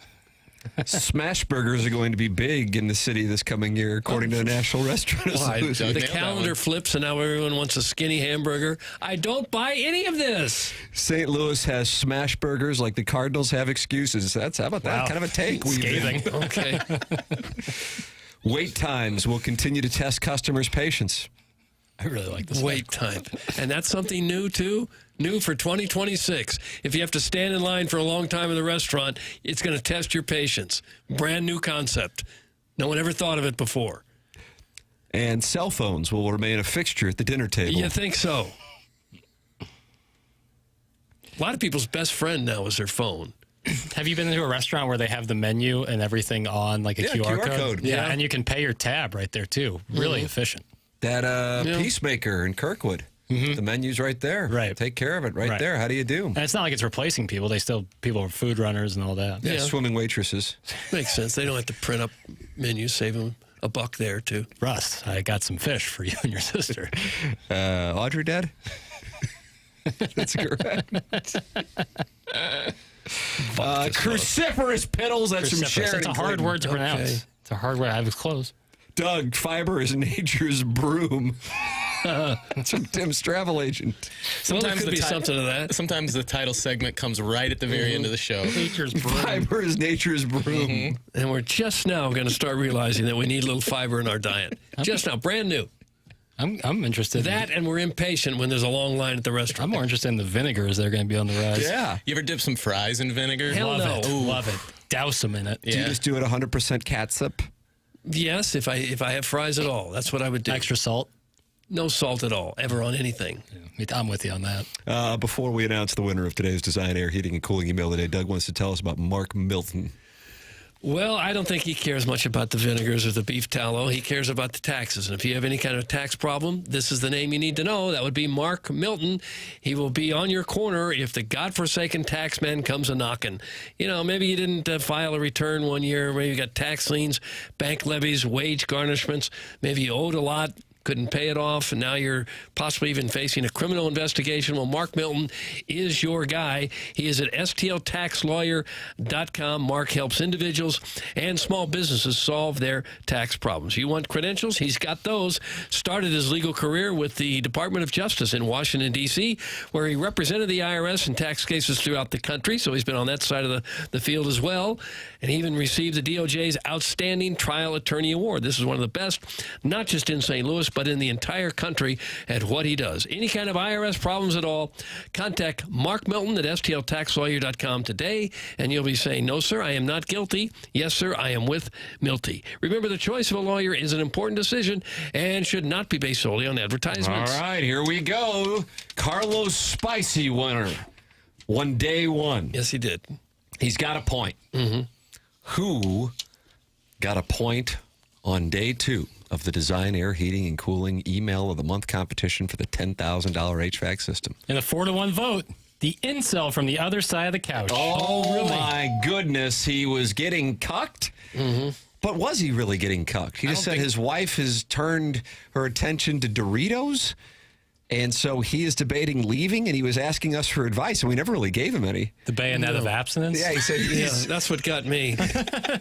Smash burgers are going to be big in the city this coming year, according to the National Restaurant Association. The calendar flips, and now everyone wants a skinny hamburger. I don't buy any of this. St. Louis has smash burgers like the Cardinals have excuses. How about that? Kind of a take. Scathing. Okay. Wait times will continue to test customers' patience. I really like this. Wait time. And that's something new, too? New for 2026. If you have to stand in line for a long time in the restaurant, it's going to test your patience. Brand new concept. No one ever thought of it before. And cell phones will remain a fixture at the dinner table. You think so? A lot of people's best friend now is their phone. Have you been into a restaurant where they have the menu and everything on like a QR code? Yeah, and you can pay your tab right there, too. Really efficient. That Peacemaker in Kirkwood. Mm-hmm. The menu's right there. Right. Take care of it right there. How do you do? And it's not like it's replacing people. People are food runners and all that. Yeah, swimming waitresses. Makes sense. They don't have to print up menus, save them $1 there, too. Russ, I got some fish for you and your sister. Audrey dead? That's correct. Cruciferous piddles. That's from Sharon. It's a hard word to pronounce. It's a hard word. I was close. Doug, fiber is nature's broom. That's from Tim's travel agent. Sometimes there could be something to that. Sometimes the title segment comes right at the very end of the show. Nature's broom. Fiber is nature's broom. Mm-hmm. And we're just now going to start realizing that we need a little fiber in our diet. Just now, brand new. I'm interested. And we're impatient when there's a long line at the restaurant. I'm more interested in the vinegars that are going to be on the rise. Yeah. You ever dip some fries in vinegar? Hell no. Love it. Douse them in it. Do you just do it 100% catsup? Yes, if I have fries at all. That's what I would do. Extra salt? No salt at all, ever on anything. Yeah, I'm with you on that. Before we announce the winner of today's Design Air Heating and Cooling email today, Doug wants to tell us about Mark Milton. Well, I don't think he cares much about the vinegars or the beef tallow. He cares about the taxes. And if you have any kind of tax problem, this is the name you need to know. That would be Mark Milton. He will be on your corner if the godforsaken tax man comes a-knocking. You know, maybe you didn't file a return one year. Maybe you got tax liens, bank levies, wage garnishments. Maybe you owed a lot, couldn't pay it off, and now you're possibly even facing a criminal investigation. Well, Mark Milton is your guy. He is at stltaxlawyer.com. Mark helps individuals and small businesses solve their tax problems. You want credentials? He's got those. Started his legal career with the Department of Justice in Washington, D.C., where he represented the IRS in tax cases throughout the country, so he's been on that side of the field as well. And he even received the DOJ's Outstanding Trial Attorney Award. This is one of the best, not just in St. Louis, but in the entire country at what he does. Any kind of IRS problems at all, contact Mark Milton at stltaxlawyer.com today, and you'll be saying, no, sir, I am not guilty. Yes, sir, I am with Milty. Remember, the choice of a lawyer is an important decision and should not be based solely on advertisements. All right, here we go. Carlos Spicy winner. Day one. Yes, he did. He's got a point. Mm-hmm. Who got a point on day two of the Design Air Heating and Cooling Email of the Month competition for the $10,000 HVAC system? In a 4-1 vote, the incel from the other side of the couch. Oh, really? My goodness. He was getting cucked? Mm-hmm. But was he really getting cucked? He just said his wife has turned her attention to Doritos, and so he is debating leaving, and he was asking us for advice, and we never really gave him any. The bayonet of abstinence? Yeah, he said that's what got me.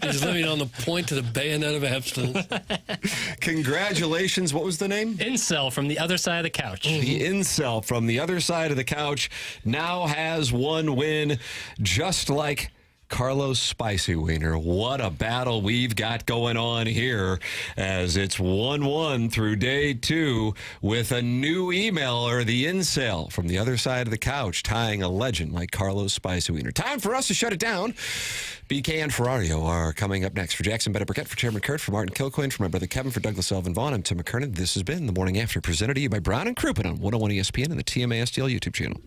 He's living on the point to the bayonet of abstinence. Congratulations. What was the name? Incel from the other side of the couch. The incel from the other side of the couch now has one win, just like Carlos Spicy Wiener. What a battle we've got going on here as it's 1-1 through day two with a new emailer, the incel from the other side of the couch, tying a legend like Carlos Spicy Wiener. Time for us to shut it down. BK and Ferrario are coming up next. For Jackson Burkett, for Chairman Kurt, for Martin Kilcoyne, for my brother Kevin, for Douglas Elvin Vaughn, I'm Tim McKernan. This has been The Morning After, presented to you by Brown and Crouppen on 101 ESPN and the TMA STL YouTube channel.